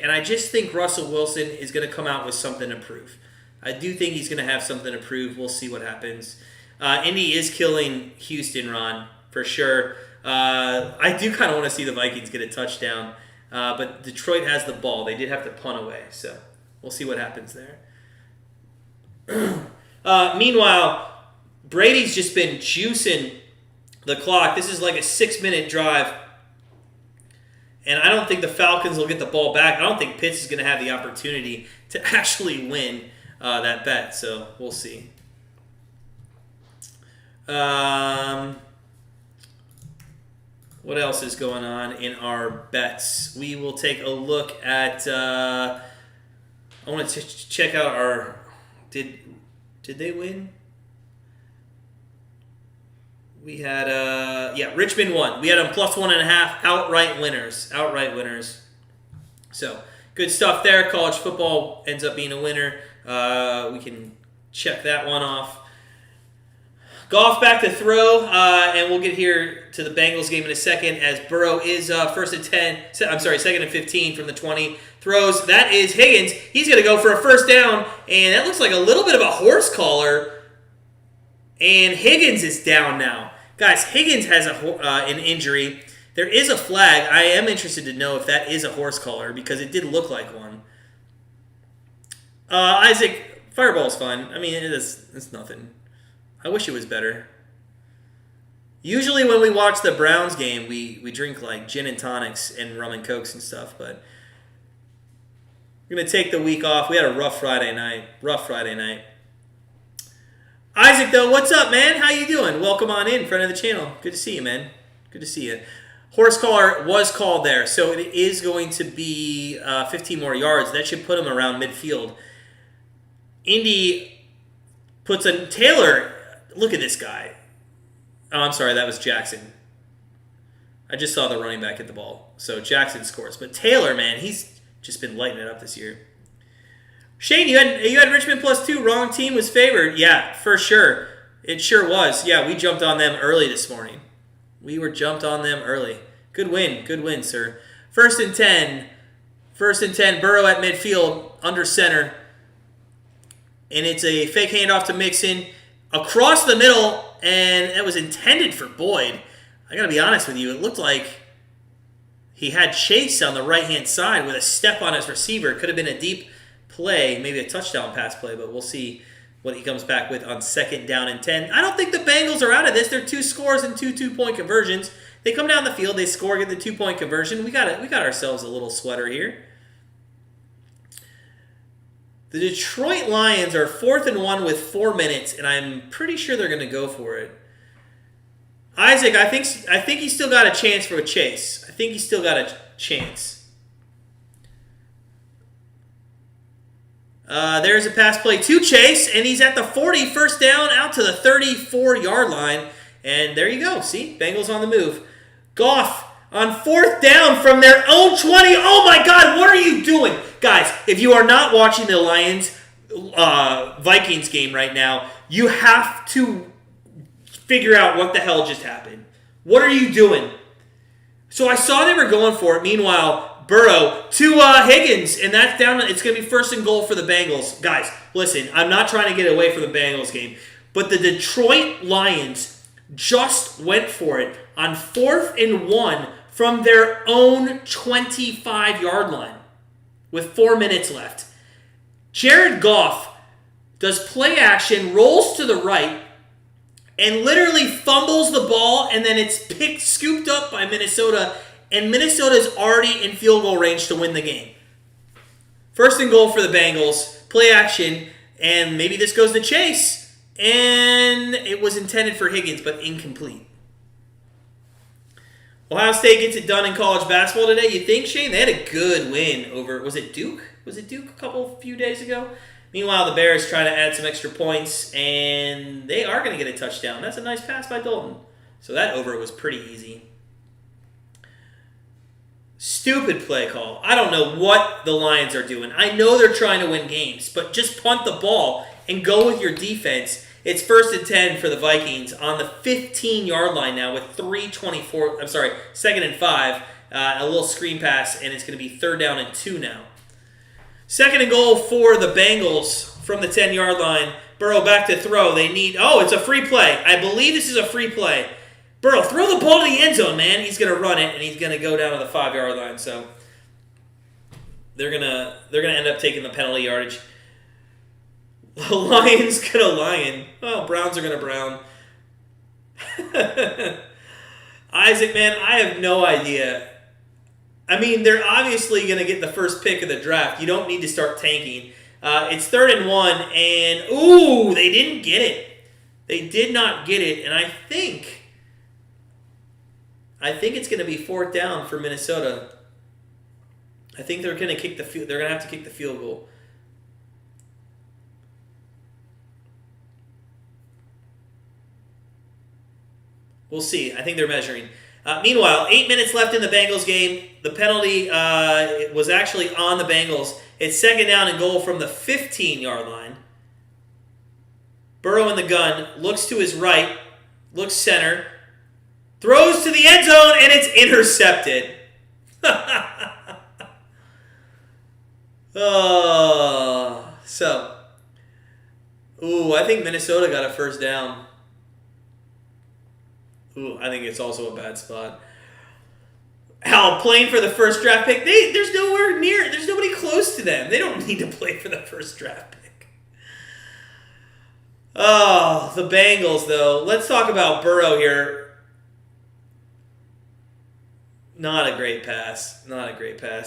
And I just think Russell Wilson is going to come out with something to prove. I do think he's going to have something to prove. We'll see what happens. Indy is killing Houston, Ron, for sure. I do kind of want to see the Vikings get a touchdown. But Detroit has the ball. They did have to punt away, so we'll see what happens there. Meanwhile, Brady's just been juicing the clock. This is like a 6-minute drive. And I don't think the Falcons will get the ball back. I don't think Pitts is going to have the opportunity to actually win that bet. So we'll see. What else is going on in our bets? We will take a look at... I want to check out our... Did they win? We had, Richmond won. We had them plus 1.5 outright winners. So, good stuff there. College football ends up being a winner. We can check that one off. Goff back to throw, and we'll get here to the Bengals game in a second as Burrow is second and 15 from the 20. Throws. That is Higgins. He's going to go for a first down, and that looks like a little bit of a horse collar. And Higgins is down now. Guys, Higgins has an injury. There is a flag. I am interested to know if that is a horse collar because it did look like one. Isaac, fireball's fun. I mean, it's nothing. I wish it was better. Usually when we watch the Browns game, we drink like gin and tonics and rum and cokes and stuff, but we're going to take the week off. We had a rough Friday night. Isaac, though, what's up, man? How you doing? Welcome on in, friend of the channel. Good to see you, man. Good to see you. Horse collar was called there, so it is going to be 15 more yards. That should put him around midfield. Indy puts a Taylor. Look at this guy. Oh, I'm sorry, that was Jackson. I just saw the running back hit the ball. So Jackson scores. But Taylor, man, he's just been lighting it up this year. Shane, you had Richmond +2. Wrong team was favored. Yeah, for sure. It sure was. Yeah, we jumped on them early this morning. We were jumped on them early. Good win, sir. First and 10. Burrow at midfield, under center. And it's a fake handoff to Mixon. Across the middle, and that was intended for Boyd. I got to be honest with you. It looked like he had Chase on the right-hand side with a step on his receiver. It could have been a deep play, maybe a touchdown pass play, but we'll see what he comes back with on 2nd down and 10. I don't think the Bengals are out of this. They're 2 scores and 2 2-point conversions. They come down the field, they score, get the 2-point conversion. We got ourselves a little sweater here. The Detroit Lions are 4th and 1 with 4 minutes, and I'm pretty sure they're going to go for it. Isaac, I think he's still got a chance for a chase. I think he's still got a chance. There's a pass play to Chase, and he's at the 40, 1st down, out to the 34-yard line. And there you go. See? Bengals on the move. Goff on 4th down from their own 20. Oh, my God. What are you doing? Guys, if you are not watching the Lions-Vikings game right now, you have to figure out what the hell just happened. What are you doing? So I saw they were going for it. Meanwhile, Burrow to Higgins, and that's down. It's going to be 1st and goal for the Bengals. Guys, listen, I'm not trying to get away from the Bengals game, but the Detroit Lions just went for it on 4th and 1 from their own 25-yard line with 4 minutes left. Jared Goff does play action, rolls to the right, and literally fumbles the ball, and then it's scooped up by Minnesota, and Minnesota's already in field goal range to win the game. 1st and goal for the Bengals, play action, and maybe this goes to Chase, and it was intended for Higgins, but incomplete. Ohio State gets it done in college basketball today. You think, Shane? They had a good win over, was it Duke? Was it Duke a few days ago? Meanwhile, the Bears trying to add some extra points, and they are going to get a touchdown. That's a nice pass by Dalton. So that over was pretty easy. Stupid play call. I don't know what the Lions are doing. I know they're trying to win games, but just punt the ball and go with your defense. It's 1st and 10 for the Vikings on the 15-yard line now with 2nd and 5. A little screen pass, and it's going to be 3rd down and 2 now. 2nd and goal for the Bengals from the 10-yard line. Burrow back to throw. It's a free play. I believe this is a free play. Burrow, throw the ball to the end zone, man. He's going to run it, and he's going to go down to the 5-yard line. So they're gonna end up taking the penalty yardage. The Lions going to Lion. Oh, Browns are going to Brown. Isaac, man, I have no idea. I mean, they're obviously going to get the first pick of the draft. You don't need to start tanking. It's 3rd and 1, and ooh, they didn't get it. They did not get it, and I think it's going to be 4th down for Minnesota. I think they're going to kick the field. They're going to have to kick the field goal. We'll see. I think they're measuring. Meanwhile, 8 minutes left in the Bengals game. The penalty was actually on the Bengals. It's 2nd down and goal from the 15-yard line. Burrow in the gun, looks to his right, looks center, throws to the end zone, and it's intercepted. I think Minnesota got a 1st down. I think it's also a bad spot. Hell, playing for the first draft pick, there's nobody close to them. They don't need to play for the first draft pick. Oh, the Bengals, though. Let's talk about Burrow here. Not a great pass.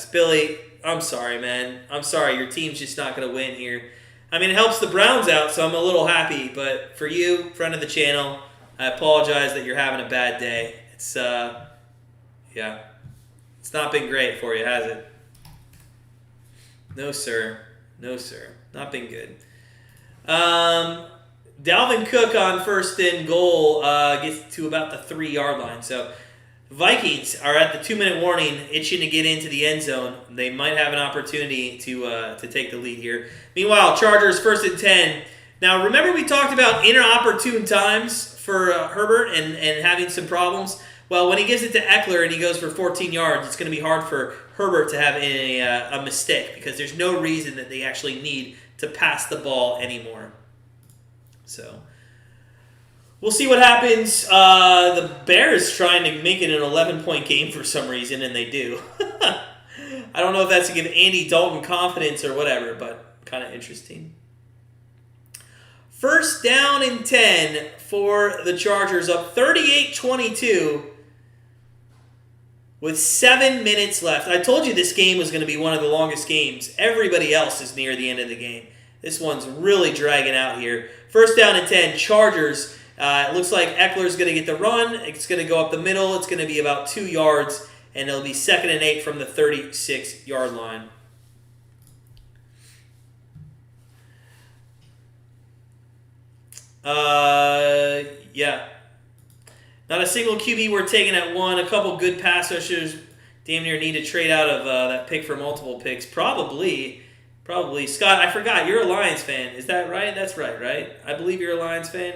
Billy, I'm sorry, man. I'm sorry. Your team's just not going to win here. I mean, it helps the Browns out, so I'm a little happy. But for you, friend of the channel, I apologize that you're having a bad day. It's not been great for you, has it? No, sir. Not been good. Dalvin Cook on 1st and goal gets to about the 3-yard line. So Vikings are at the 2-minute warning, itching to get into the end zone. They might have an opportunity to take the lead here. Meanwhile, Chargers 1st and 10. Now, remember we talked about inopportune times for Herbert and having some problems? Well, when he gives it to Eckler and he goes for 14 yards, it's going to be hard for Herbert to have a mistake because there's no reason that they actually need to pass the ball anymore. So we'll see what happens. The Bears trying to make it an 11-point game for some reason, and they do. I don't know if that's to give Andy Dalton confidence or whatever, but Kind of interesting. First down and 10 for the Chargers, up 38-22 with 7 minutes left. I told you this game was going to be one of the longest games. Everybody else is near the end of the game. This one's really dragging out here. First down and 10, Chargers. It looks like Eckler's going to get the run. It's going to go up the middle. It's going to be about 2 yards, and it'll be 2nd and 8 from the 36-yard line. Yeah. Not a single QB we're taking at 1. A couple good pass rushers. Damn near need to trade out of that pick for multiple picks. Probably. Scott, I forgot. You're a Lions fan. Is that right? That's right? I believe you're a Lions fan.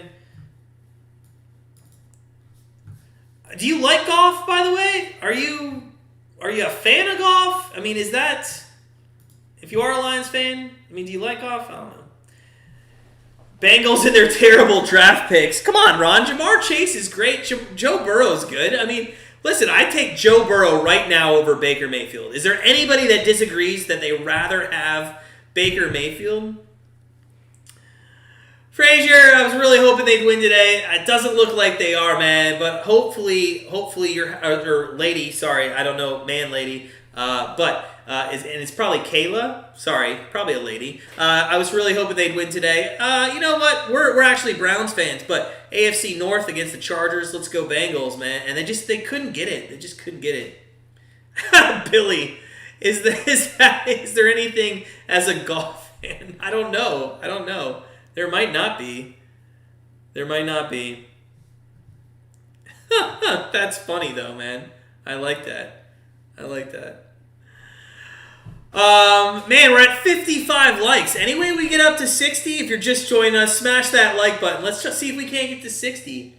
Do you like golf, by the way? Are you a fan of golf? I mean, is that... If you are a Lions fan, I mean, do you like golf? I don't know. Bengals and their terrible draft picks. Come on, Ron. Jamar Chase is great. Joe Burrow's good. I mean, listen, I take Joe Burrow right now over Baker Mayfield. Is there anybody that disagrees that they rather have Baker Mayfield? Frazier, I was really hoping they'd win today. It doesn't look like they are, man. But hopefully you're or lady. Sorry, I don't know, man, lady. And it's probably Kayla. Sorry, probably a lady. I was really hoping they'd win today. You know what? We're actually Browns fans, but AFC North against the Chargers. Let's go Bengals, man. And they couldn't get it. They just couldn't get it. Billy, is there anything as a golf fan? I don't know. There might not be. That's funny though, man. I like that. Man, we're at 55 likes. Anyway, we get up to 60. If you're just joining us, smash that like button. Let's just see if we can't get to 60.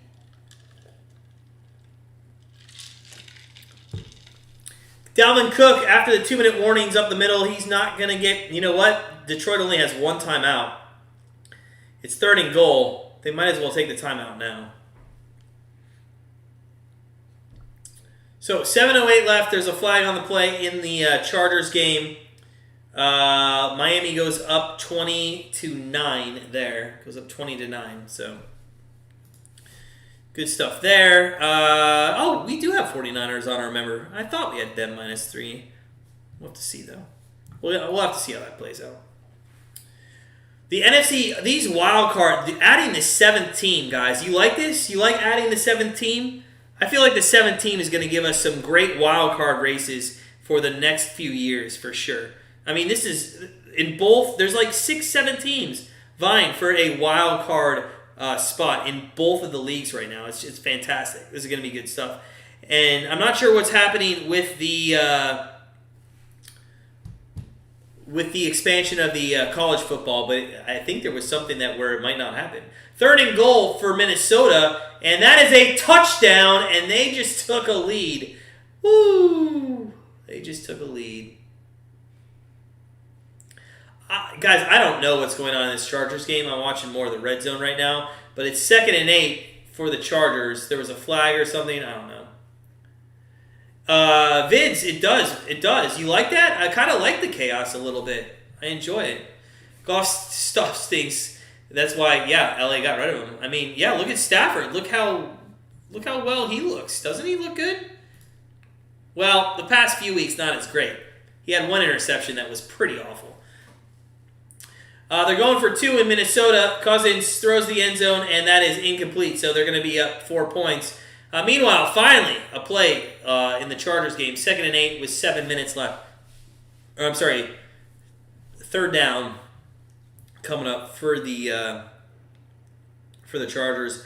Dalvin Cook, after the 2-minute warnings up the middle, he's not going to get... You know what? Detroit only has 1 timeout. It's 3rd and goal. They might as well take the timeout now. So, 7:08 left. There's a flag on the play in the Chargers game. Miami goes up 20-9 there. Goes up 20-9. So, good stuff there. We do have 49ers on our member. I thought we had them -3. We'll have to see, though. We'll have to see how that plays out. The NFC, these wild card, adding the 7th team, guys. You like this? You like adding the 7th team? I feel like the 7th team is going to give us some great wild card races for the next few years, for sure. I mean, this is, in both, there's like 6-7 teams vying for a wild card spot in both of the leagues right now. It's fantastic. This is going to be good stuff. And I'm not sure what's happening with the expansion of the college football, but I think there was something where it might not happen. 3rd and goal for Minnesota, and that is a touchdown, and they just took a lead. Woo! They just took a lead. Guys, I don't know what's going on in this Chargers game. I'm watching more of the red zone right now, but it's 2nd and 8 for the Chargers. There was a flag or something. I don't know. Vids, it does. You like that? I kind of like the chaos a little bit. I enjoy it. Golf stuff stinks. That's why, LA got rid of him. I mean, look at Stafford. Look how well he looks. Doesn't he look good? Well, the past few weeks, not as great. He had 1 interception that was pretty awful. They're going for 2 in Minnesota. Cousins throws the end zone, and that is incomplete, so they're going to be up 4 points. Meanwhile, finally, a play in the Chargers game, 2nd and 8 with 7 minutes left. 3rd down coming up for the Chargers.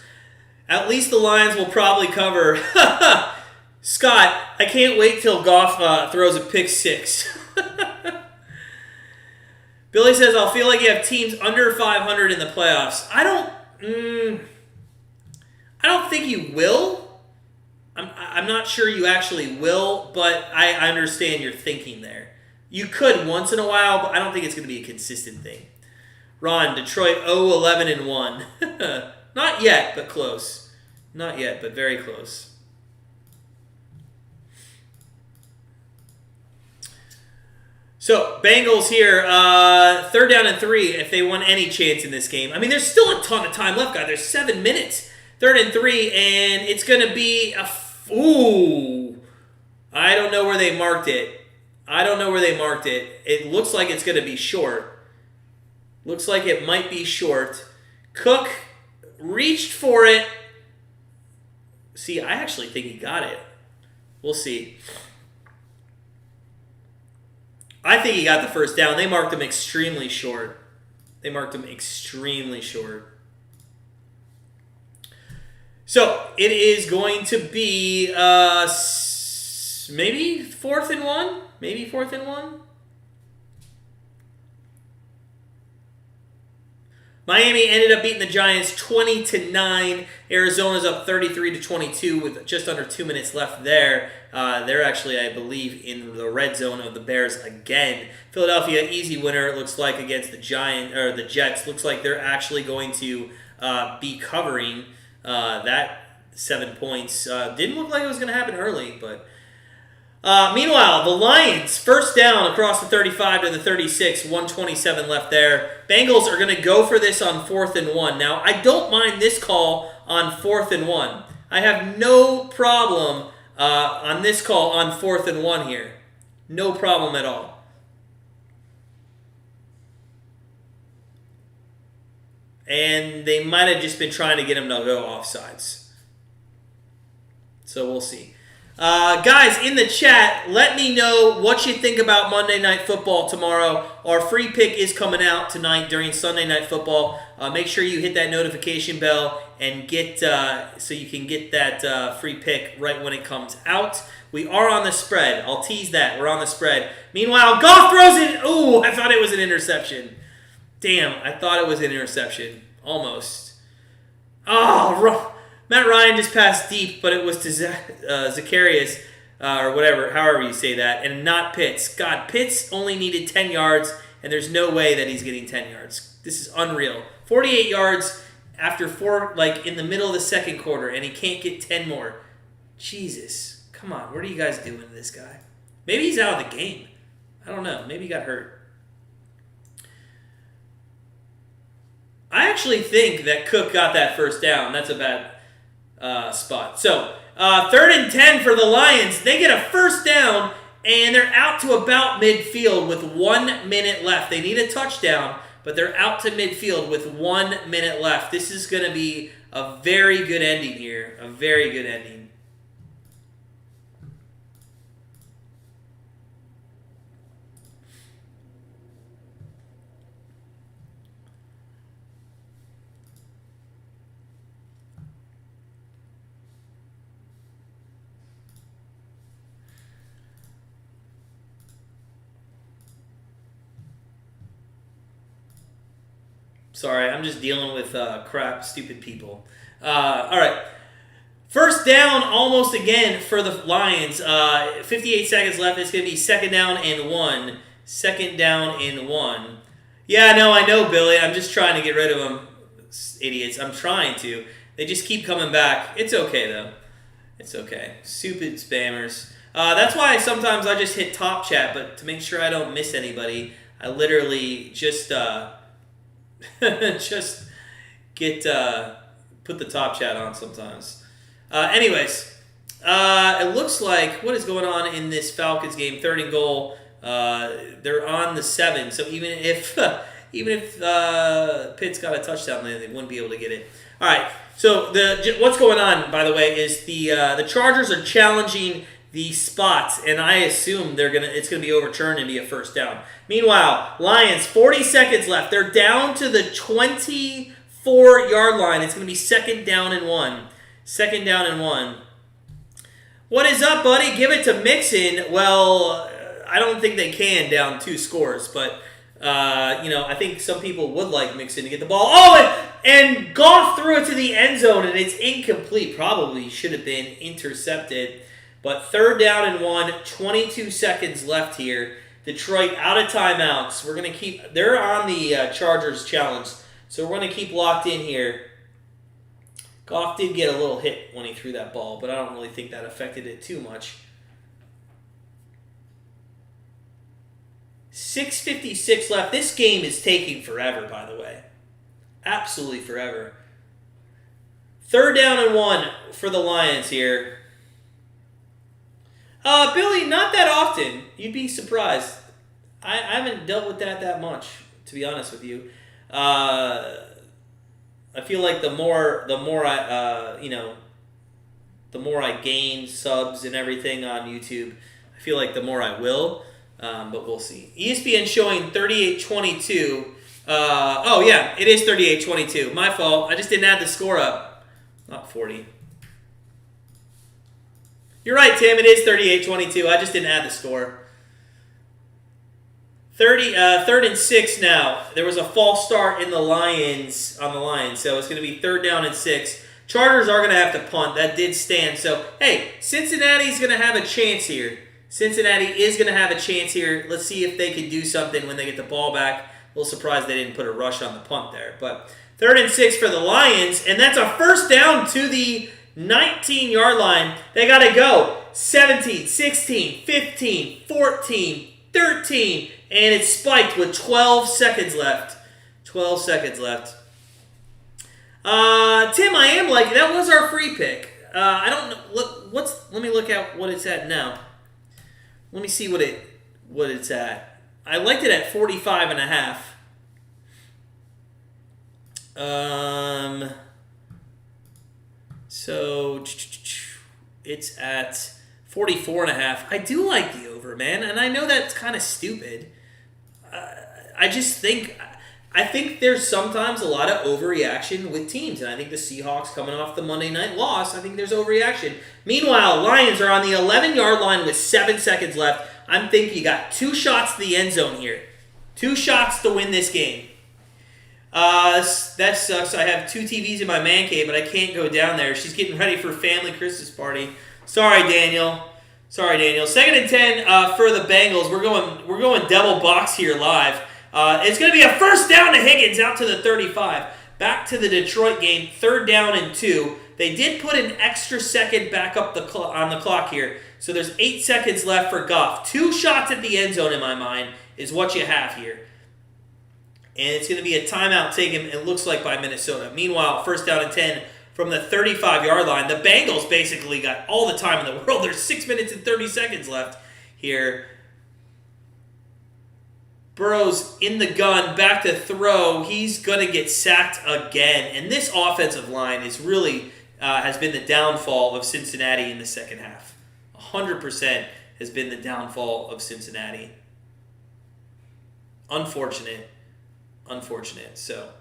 At least the Lions will probably cover. Scott, I can't wait till Goff throws a pick 6. Billy says, I'll feel like you have teams under 500 in the playoffs. I don't think you will. I'm not sure you actually will, but I understand your thinking there. You could once in a while, but I don't think it's going to be a consistent thing. Ron, Detroit 0-11-1. Not yet, but close. Not yet, but very close. So, Bengals here, 3rd down and 3 if they want any chance in this game. I mean, there's still a ton of time left, guys. There's 7 minutes. 3rd and 3, and it's going to be a... Ooh. I don't know where they marked it. It looks like it's going to be short. Looks like it might be short. Cook reached for it. See, I actually think he got it. We'll see. I think he got the first down. They marked him extremely short. So, it is going to be maybe 4th and 1? Miami ended up beating the Giants 20-9. Arizona's up 33-22 with just under 2 minutes left there. They're actually, I believe, in the red zone of the Bears again. Philadelphia, easy winner, it looks like, against the Jets. Looks like they're actually going to be covering that 7 points. Didn't look like it was going to happen early, but... meanwhile, the Lions, first down across the 35 to the 36, 1:27 left there. Bengals are going to go for this on 4th and 1. Now, I don't mind this call on 4th and 1. I have no problem on this call on 4th and 1 here. No problem at all. And they might have just been trying to get him to go offsides. So we'll see. Guys, in the chat, let me know what you think about Monday Night Football tomorrow. Our free pick is coming out tonight during Sunday Night Football. Make sure you hit that notification bell and get so you can get that free pick right when it comes out. We are on the spread. I'll tease that. We're on the spread. Meanwhile, Goff throws it. Ooh, I thought it was an interception. Damn, I thought it was an interception. Almost. Oh, Matt Ryan just passed deep, but it was to Zacharias, or whatever, however you say that, and not Pitts. God, Pitts only needed 10 yards, and there's no way that he's getting 10 yards. This is unreal. 48 yards after in the middle of the second quarter, and he can't get 10 more. Jesus. Come on, what are you guys doing to this guy? Maybe he's out of the game. I don't know. Maybe he got hurt. I actually think that Cook got that first down. That's a bad spot. So, 3rd and 10 for the Lions. They get a first down, and they're out to about midfield with 1 minute left. They need a touchdown, but they're out to midfield with 1 minute left. This is going to be a very good ending here. A very good ending. Sorry, I'm just dealing with crap, stupid people. All right. First down almost again for the Lions. 58 seconds left. It's going to be 2nd down and 1. 2nd down and 1. Yeah, no, I know, Billy. I'm just trying to get rid of them. Idiots. I'm trying to. They just keep coming back. It's okay, though. It's okay. Stupid spammers. That's why sometimes I just hit top chat, but to make sure I don't miss anybody, I literally just... just get put the top chat on sometimes. Anyways, it looks like what is going on in this Falcons game? 3rd and goal. They're on the 7, so even if Pitts got a touchdown, they wouldn't be able to get it. All right. So what's going on, by the way, is the Chargers are challenging the spots, and I assume it's gonna be overturned and be a first down. Meanwhile, Lions, 40 seconds left. They're down to the 24-yard line. It's gonna be 2nd down and 1. 2nd down and 1. What is up, buddy? Give it to Mixon. Well, I don't think they can down 2 scores, but I think some people would like Mixon to get the ball. Oh, and Goff threw it to the end zone, and it's incomplete. Probably should have been intercepted. But 3rd down and 1, 22 seconds left here. Detroit out of timeouts. They're on the Chargers challenge, so we're going to keep locked in here. Goff did get a little hit when he threw that ball, but I don't really think that affected it too much. 6:56 left. This game is taking forever, by the way. Absolutely forever. 3rd down and 1 for the Lions here. Billy, not that often. You'd be surprised. I haven't dealt with that much, to be honest with you. I feel like the more I gain subs and everything on YouTube, I feel like the more I will. But we'll see. ESPN showing 38-22. Oh yeah, it is 38-22. My fault. I just didn't add the score up. Not 40. You're right, Tim. It is 38-22. I just didn't add the score. 3rd and 6 now. There was a false start on the Lions, so it's going to be 3rd down and 6. Chargers are going to have to punt. That did stand. So, hey, Cincinnati's going to have a chance here. Cincinnati is going to have a chance here. Let's see if they can do something when they get the ball back. A little surprised they didn't put a rush on the punt there. But 3rd and 6 for the Lions, and that's a first down to the 19-yard line. They got to go. 17, 16, 15, 14, 13, and it's spiked with 12 seconds left. 12 seconds left. Tim, I am like, that was our free pick. I don't know. Let me look at what it's at now. Let me see what it's at. I liked it at 45.5. So it's at 44.5. I do like the over, man, and I know that's kind of stupid. I think there's sometimes a lot of overreaction with teams, and I think the Seahawks coming off the Monday night loss, I think there's overreaction. Meanwhile, Lions are on the 11-yard line with 7 seconds left. I'm thinking you got 2 shots to the end zone here. 2 shots to win this game. That sucks. I have 2 TVs in my man cave, but I can't go down there. She's getting ready for family Christmas party. Sorry, Daniel. 2nd and 10 for the Bengals. We're going double box here live. It's going to be a first down to Higgins out to the 35. Back to the Detroit game, 3rd down and 2. They did put an extra second back up on the clock here. So there's 8 seconds left for Goff. 2 shots at the end zone in my mind is what you have here. And it's going to be a timeout taken, it looks like, by Minnesota. Meanwhile, 1st down and 10 from the 35-yard line. The Bengals basically got all the time in the world. There's 6 minutes and 30 seconds left here. Burrow's in the gun, back to throw. He's going to get sacked again. And this offensive line is really has been the downfall of Cincinnati in the second half. 100% has been the downfall of Cincinnati. Unfortunate. So,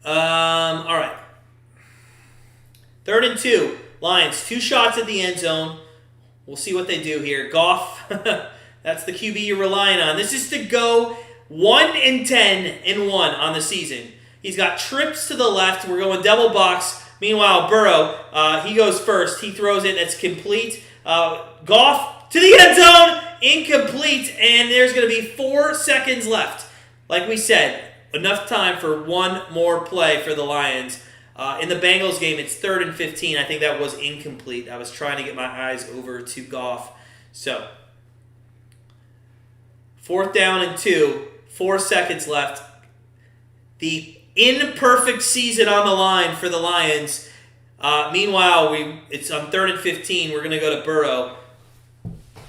all right. 3rd and 2. Lions, 2 shots at the end zone. We'll see what they do here. Goff, that's the QB you're relying on. This is to go 1-10-1 on the season. He's got trips to the left. We're going double box. Meanwhile, Burrow, he goes first. He throws it. That's complete. Goff to the end zone. Incomplete. And there's going to be 4 seconds left. Like we said, enough time for one more play for the Lions. In the Bengals game, it's 3rd and 15. I think that was incomplete. I was trying to get my eyes over to Goff. So, 4th down and 2. 4 seconds left. The imperfect season on the line for the Lions. Meanwhile, it's on 3rd and 15. We're going to go to Burrow.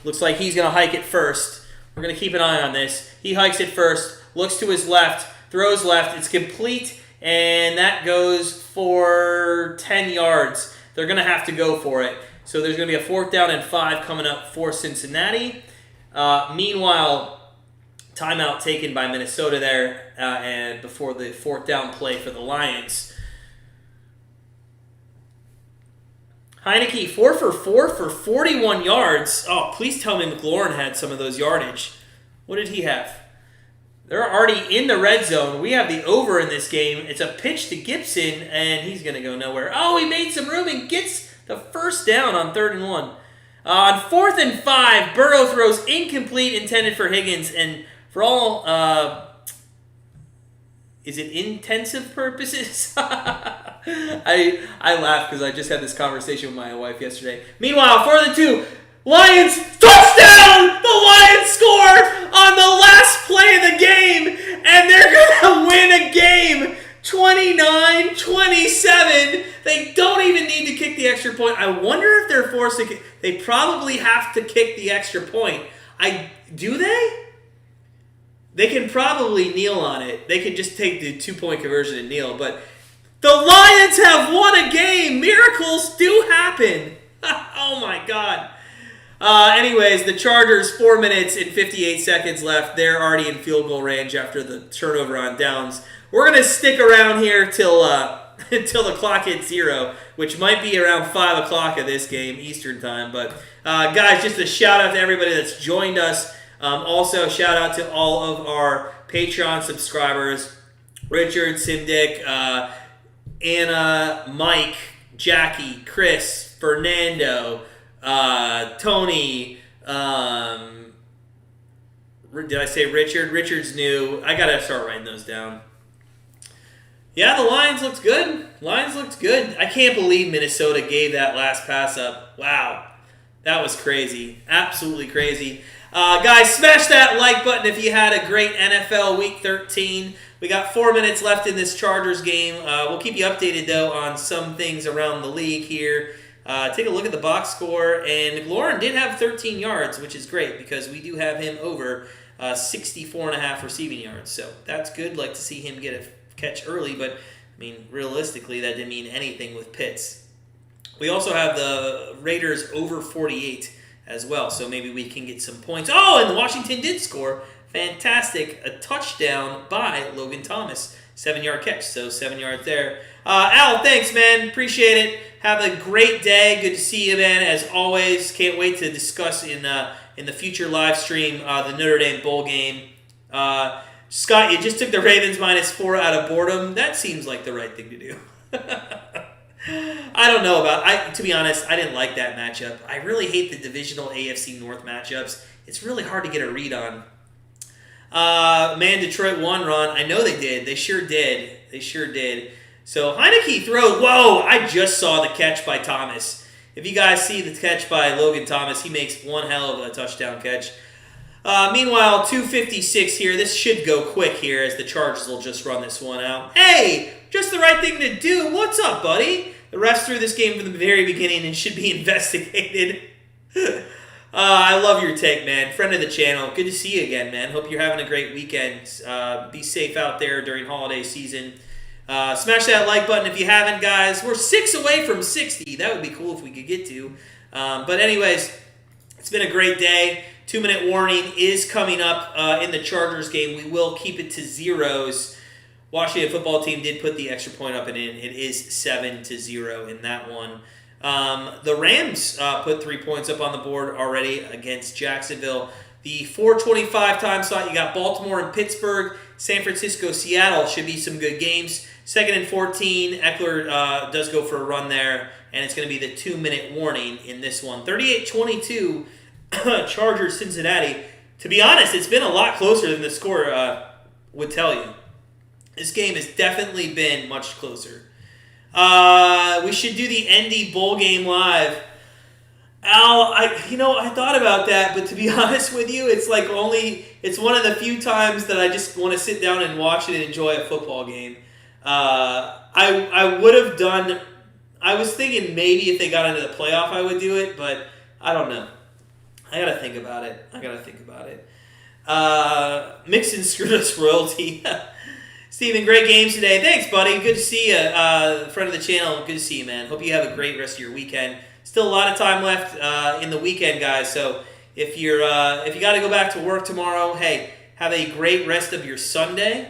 Looks like he's going to hike it first. We're going to keep an eye on this. He hikes it first. Looks to his left. Throws left. It's complete. And that goes for 10 yards. They're going to have to go for it. So there's going to be a 4th down and 5 coming up for Cincinnati. Meanwhile, timeout taken by Minnesota there and before the 4th down play for the Lions. Heineke, 4 for 4 for 41 yards. Oh, please tell me McLaurin had some of those yardage. What did he have? They're already in the red zone. We have the over in this game. It's a pitch to Gibson, and he's going to go nowhere. Oh, he made some room and gets the first down on 3rd and 1. On 4th and 5, Burrow throws incomplete, intended for Higgins, and for all, is it intensive purposes? I laugh because I just had this conversation with my wife yesterday. Meanwhile, 4th and 2, Lions, touchdown! The Lions score on the last play of the game, and they're going to win a game 29-27. They don't even need to kick the extra point. I wonder if they're forced to kick. They probably have to kick the extra point. Do they? They can probably kneel on it. They could just take the 2-point conversion and kneel, but the Lions have won a game. Miracles do happen. Oh my God. Anyways, the Chargers, 4 minutes and 58 seconds left. They're already in field goal range after the turnover on downs. We're going to stick around here till until the clock hits 0, which might be around 5 o'clock of this game, Eastern time. But, guys, just a shout-out to everybody that's joined us. Also, shout-out to all of our Patreon subscribers, Richard, Simdick, Anna, Mike, Jackie, Chris, Fernando, Tony, did I say Richard? Richard's new. I got to start writing those down. Yeah, the Lions looked good. I can't believe Minnesota gave that last pass up. Wow. That was crazy. Absolutely crazy. Guys, smash that like button if you had a great NFL Week 13. We got 4 minutes left in this Chargers game. We'll keep you updated, though, on some things around the league here. Take a look at the box score. And Lauren did have 13 yards, which is great because we do have him over 64.5 receiving yards. So that's good. Like to see him get a catch early, but I mean, realistically, that didn't mean anything with Pitts. We also have the Raiders over 48 as well, so maybe we can get some points. Oh, and Washington did score. Fantastic. A touchdown by Logan Thomas. 7-yard catch, so 7 yards there. Al, thanks, man. Appreciate it. Have a great day. Good to see you, man, as always. Can't wait to discuss in the future live stream the Notre Dame Bowl game. Scott, you just took the Ravens -4 out of boredom. That seems like the right thing to do. I don't know to be honest, I didn't like that matchup. I really hate the divisional AFC North matchups. It's really hard to get a read on. Man, Detroit won, Ron. I know they did. They sure did. So Heineke throws. Whoa, I just saw the catch by Thomas. If you guys see the catch by Logan Thomas, he makes one hell of a touchdown catch. Meanwhile, 2:56 here. This should go quick here as the Chargers will just run this one out. Hey, just the right thing to do. What's up, buddy? The refs threw this game from the very beginning and should be investigated. I love your take, man. Friend of the channel. Good to see you again, man. Hope you're having a great weekend. Be safe out there during holiday season. Smash that like button if you haven't, guys. We're 6 away from 60. That would be cool if we could get to. But anyways, it's been a great day. 2-minute warning is coming up in the Chargers game. We will keep it to zeros. Washington football team did put the extra point up and in. It is 7-0 in that one. The Rams put 3 points up on the board already against Jacksonville. The 4:25 time slot, you got Baltimore and Pittsburgh, San Francisco, Seattle. Should be some good games. 2nd and 14. Eckler does go for a run there, and it's going to be the 2-minute warning in this one. 38-22, Chargers, Cincinnati. To be honest, it's been a lot closer than the score would tell you. This game has definitely been much closer. We should do the Indy Bowl game live. Al, I thought about that, but to be honest with you, it's one of the few times that I just want to sit down and watch it and enjoy a football game. I would have done. I was thinking maybe if they got into the playoff, I would do it, but I don't know. I gotta think about it. Mixon screwed us royalty. Steven, great games today. Thanks, buddy. Good to see you. Friend of the channel. Good to see you, man. Hope you have a great rest of your weekend. Still a lot of time left in the weekend, guys. So if you got to go back to work tomorrow, hey, have a great rest of your Sunday.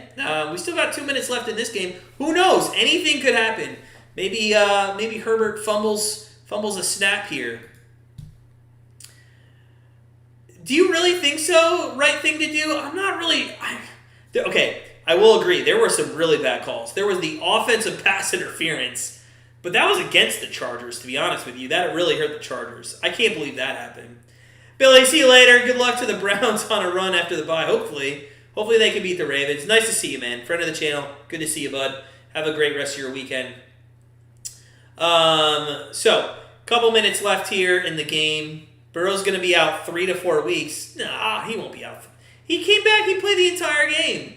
We still got 2 minutes left in this game. Who knows? Anything could happen. Maybe Herbert fumbles a snap here. Do you really think so? Right thing to do? I'm not really. Okay. I will agree, there were some really bad calls. There was the offensive pass interference, but that was against the Chargers, to be honest with you. That really hurt the Chargers. I can't believe that happened. Billy, see you later. Good luck to the Browns on a run after the bye, hopefully. Hopefully they can beat the Ravens. Nice to see you, man. Friend of the channel. Good to see you, bud. Have a great rest of your weekend. So, couple minutes left here in the game. Burrow's going to be out 3 to 4 weeks. Nah, he won't be out. He came back. He played the entire game.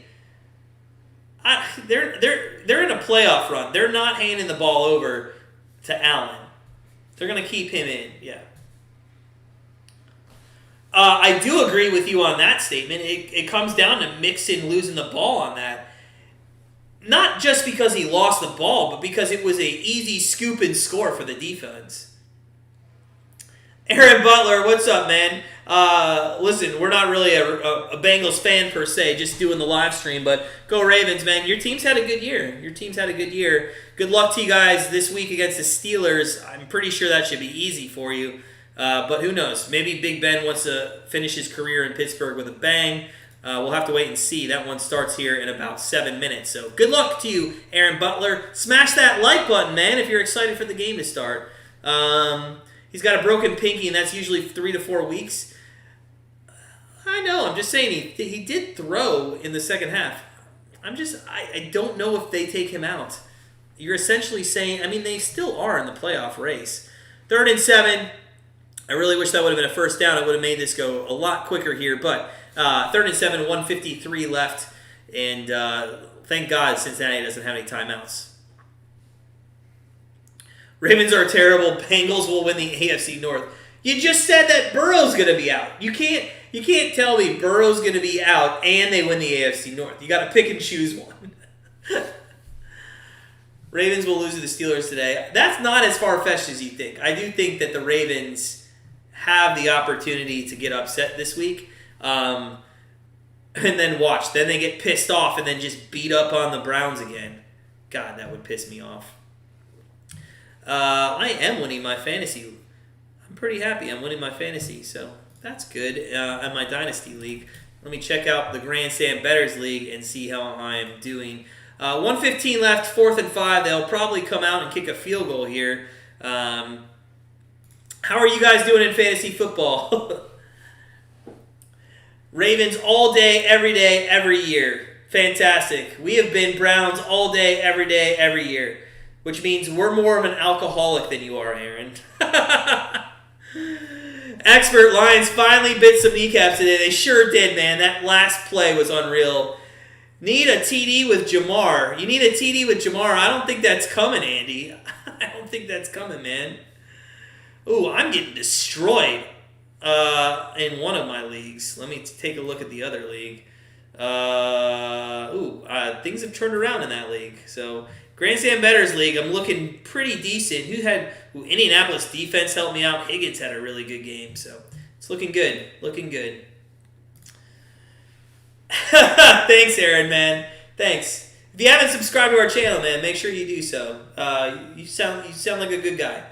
They're in a playoff run. They're not handing the ball over to Allen. They're going to keep him in. Yeah. I do agree with you on that statement. It comes down to Mixon losing the ball on that. Not just because he lost the ball, but because it was an easy scoop and score for the defense. Aaron Butler, what's up, man? Listen, we're not really a Bengals fan per se, just doing the live stream, but go Ravens, man. Your team's had a good year. Good luck to you guys this week against the Steelers. I'm pretty sure that should be easy for you. But who knows? Maybe Big Ben wants to finish his career in Pittsburgh with a bang. We'll have to wait and see. That one starts here in about 7 minutes. So good luck to you, Aaron Butler. Smash that like button, man, if you're excited for the game to start. He's got a broken pinky, and that's usually 3 to 4 weeks. I know. I'm just saying he did throw in the second half. I don't know if they take him out. You're essentially saying, they still are in the playoff race. 3rd and 7. I really wish that would have been a first down. It would have made this go a lot quicker here, but 3rd and 7, 1:53 left, and thank God Cincinnati doesn't have any timeouts. Ravens are terrible. Bengals will win the AFC North. You just said that Burrow's going to be out. You can't tell me Burrow's going to be out and they win the AFC North. You got to pick and choose one. Ravens will lose to the Steelers today. That's not as far-fetched as you think. I do think that the Ravens have the opportunity to get upset this week. And then watch. Then they get pissed off and then just beat up on the Browns again. God, that would piss me off. I am winning my fantasy. I'm pretty happy I'm winning my fantasy, so that's good. In my Dynasty League. Let me check out the Grandstand Bettors League and see how I'm doing. 1:15 left, 4th and 5. They'll probably come out and kick a field goal here. How are you guys doing in fantasy football? Ravens all day, every year. Fantastic. We have been Browns all day, every year. Which means we're more of an alcoholic than you are, Aaron. Expert Lions finally bit some kneecaps today. They sure did, man. That last play was unreal. Need a TD with Jamar. You need a TD with Jamar. I don't think that's coming, Andy. I don't think that's coming, man. Ooh, I'm getting destroyed in one of my leagues. Let me take a look at the other league. Things have turned around in that league. So, Grandstand Bettors League, I'm looking pretty decent. Indianapolis defense helped me out. Higgins had a really good game, so it's looking good. Thanks, Aaron, man. Thanks. If you haven't subscribed to our channel, man, make sure you do so. You sound like a good guy.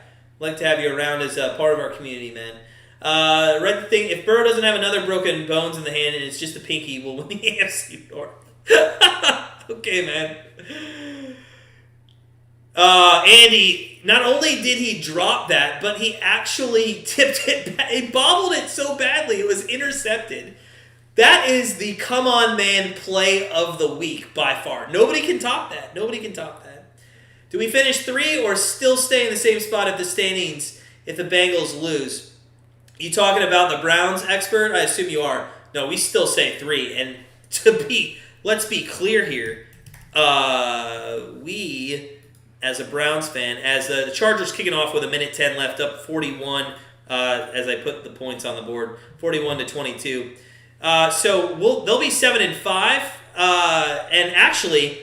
I'd like to have you around as a part of our community, man. Read the thing. If Burrow doesn't have another broken bones in the hand and it's just a pinky, we'll win the AFC North. Okay, man. Andy, not only did he drop that, but he actually tipped it back. He bobbled it so badly it was intercepted. That is the come on man play of the week by far. Nobody can top that. Do we finish 3 or still stay in the same spot at the standings if the Bengals lose? You talking about the Browns, expert? I assume you are. No, we still say 3. And let's be clear here. We, as a Browns fan, as the Chargers kicking off with 1:10 left, up 41, as I put the points on the board, 41-22. So they'll be 7 and 5, and actually,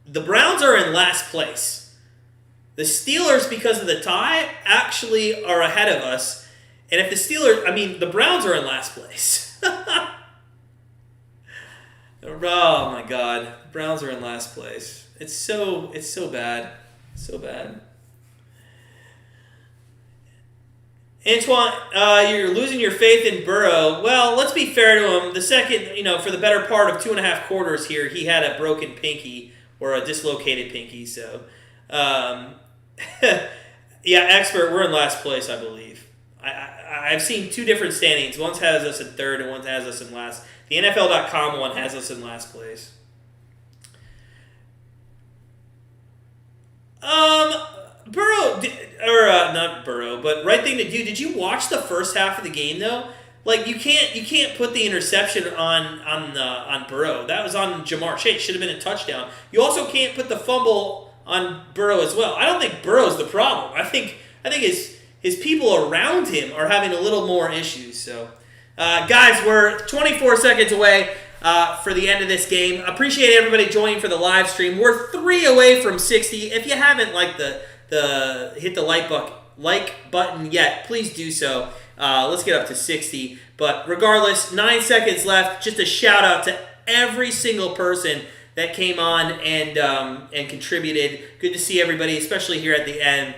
the Browns are in last place. The Steelers, because of the tie, actually are ahead of us. And if the Browns are in last place. Oh my God, the Browns are in last place. It's so bad, so bad. Antoine, you're losing your faith in Burrow. Well, let's be fair to him. The second, for the better part of 2.5 quarters here, he had a broken pinky or a dislocated pinky. So, yeah, expert, we're in last place, I believe. I've seen 2 different standings. One has us in 3rd and one has us in last. The NFL.com one has us in last place. Burrow, not Burrow, but right thing to do. Did you watch the first half of the game though? Like you can't put the interception on Burrow. That was on Jamar Chase. Should have been a touchdown. You also can't put the fumble on Burrow as well. I don't think Burrow's the problem. I think his people around him are having a little more issues. So, guys, we're 24 seconds away for the end of this game. Appreciate everybody joining for the live stream. We're 3 away from 60. If you haven't liked hit the like button yet, please do so. Let's get up to 60. But regardless, 9 seconds left. Just a shout out to every single person that came on and contributed. Good to see everybody, especially here at the end.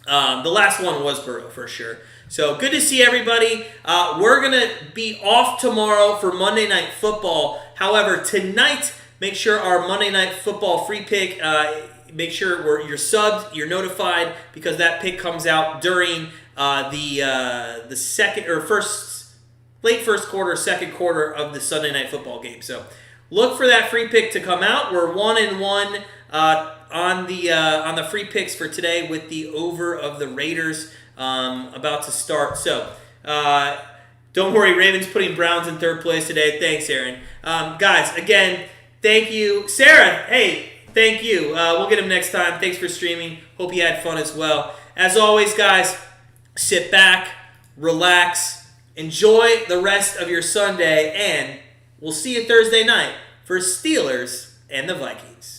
The last one was Burrow for sure. So good to see everybody. We're going to be off tomorrow for Monday Night Football. However, tonight, make sure our Monday Night Football free pick, make sure you're subbed, you're notified, because that pick comes out during the second or late first quarter, second quarter of the Sunday Night Football game. So look for that free pick to come out. We're 1-1 on the free picks for today with the over of the Raiders about to start. So don't worry, Ravens putting Browns in third place today. Thanks, Aaron. Guys, again, thank you. Sarah, hey, thank you. We'll get him next time. Thanks for streaming. Hope you had fun as well. As always, guys, sit back, relax, enjoy the rest of your Sunday, and we'll see you Thursday night for Steelers and the Vikings.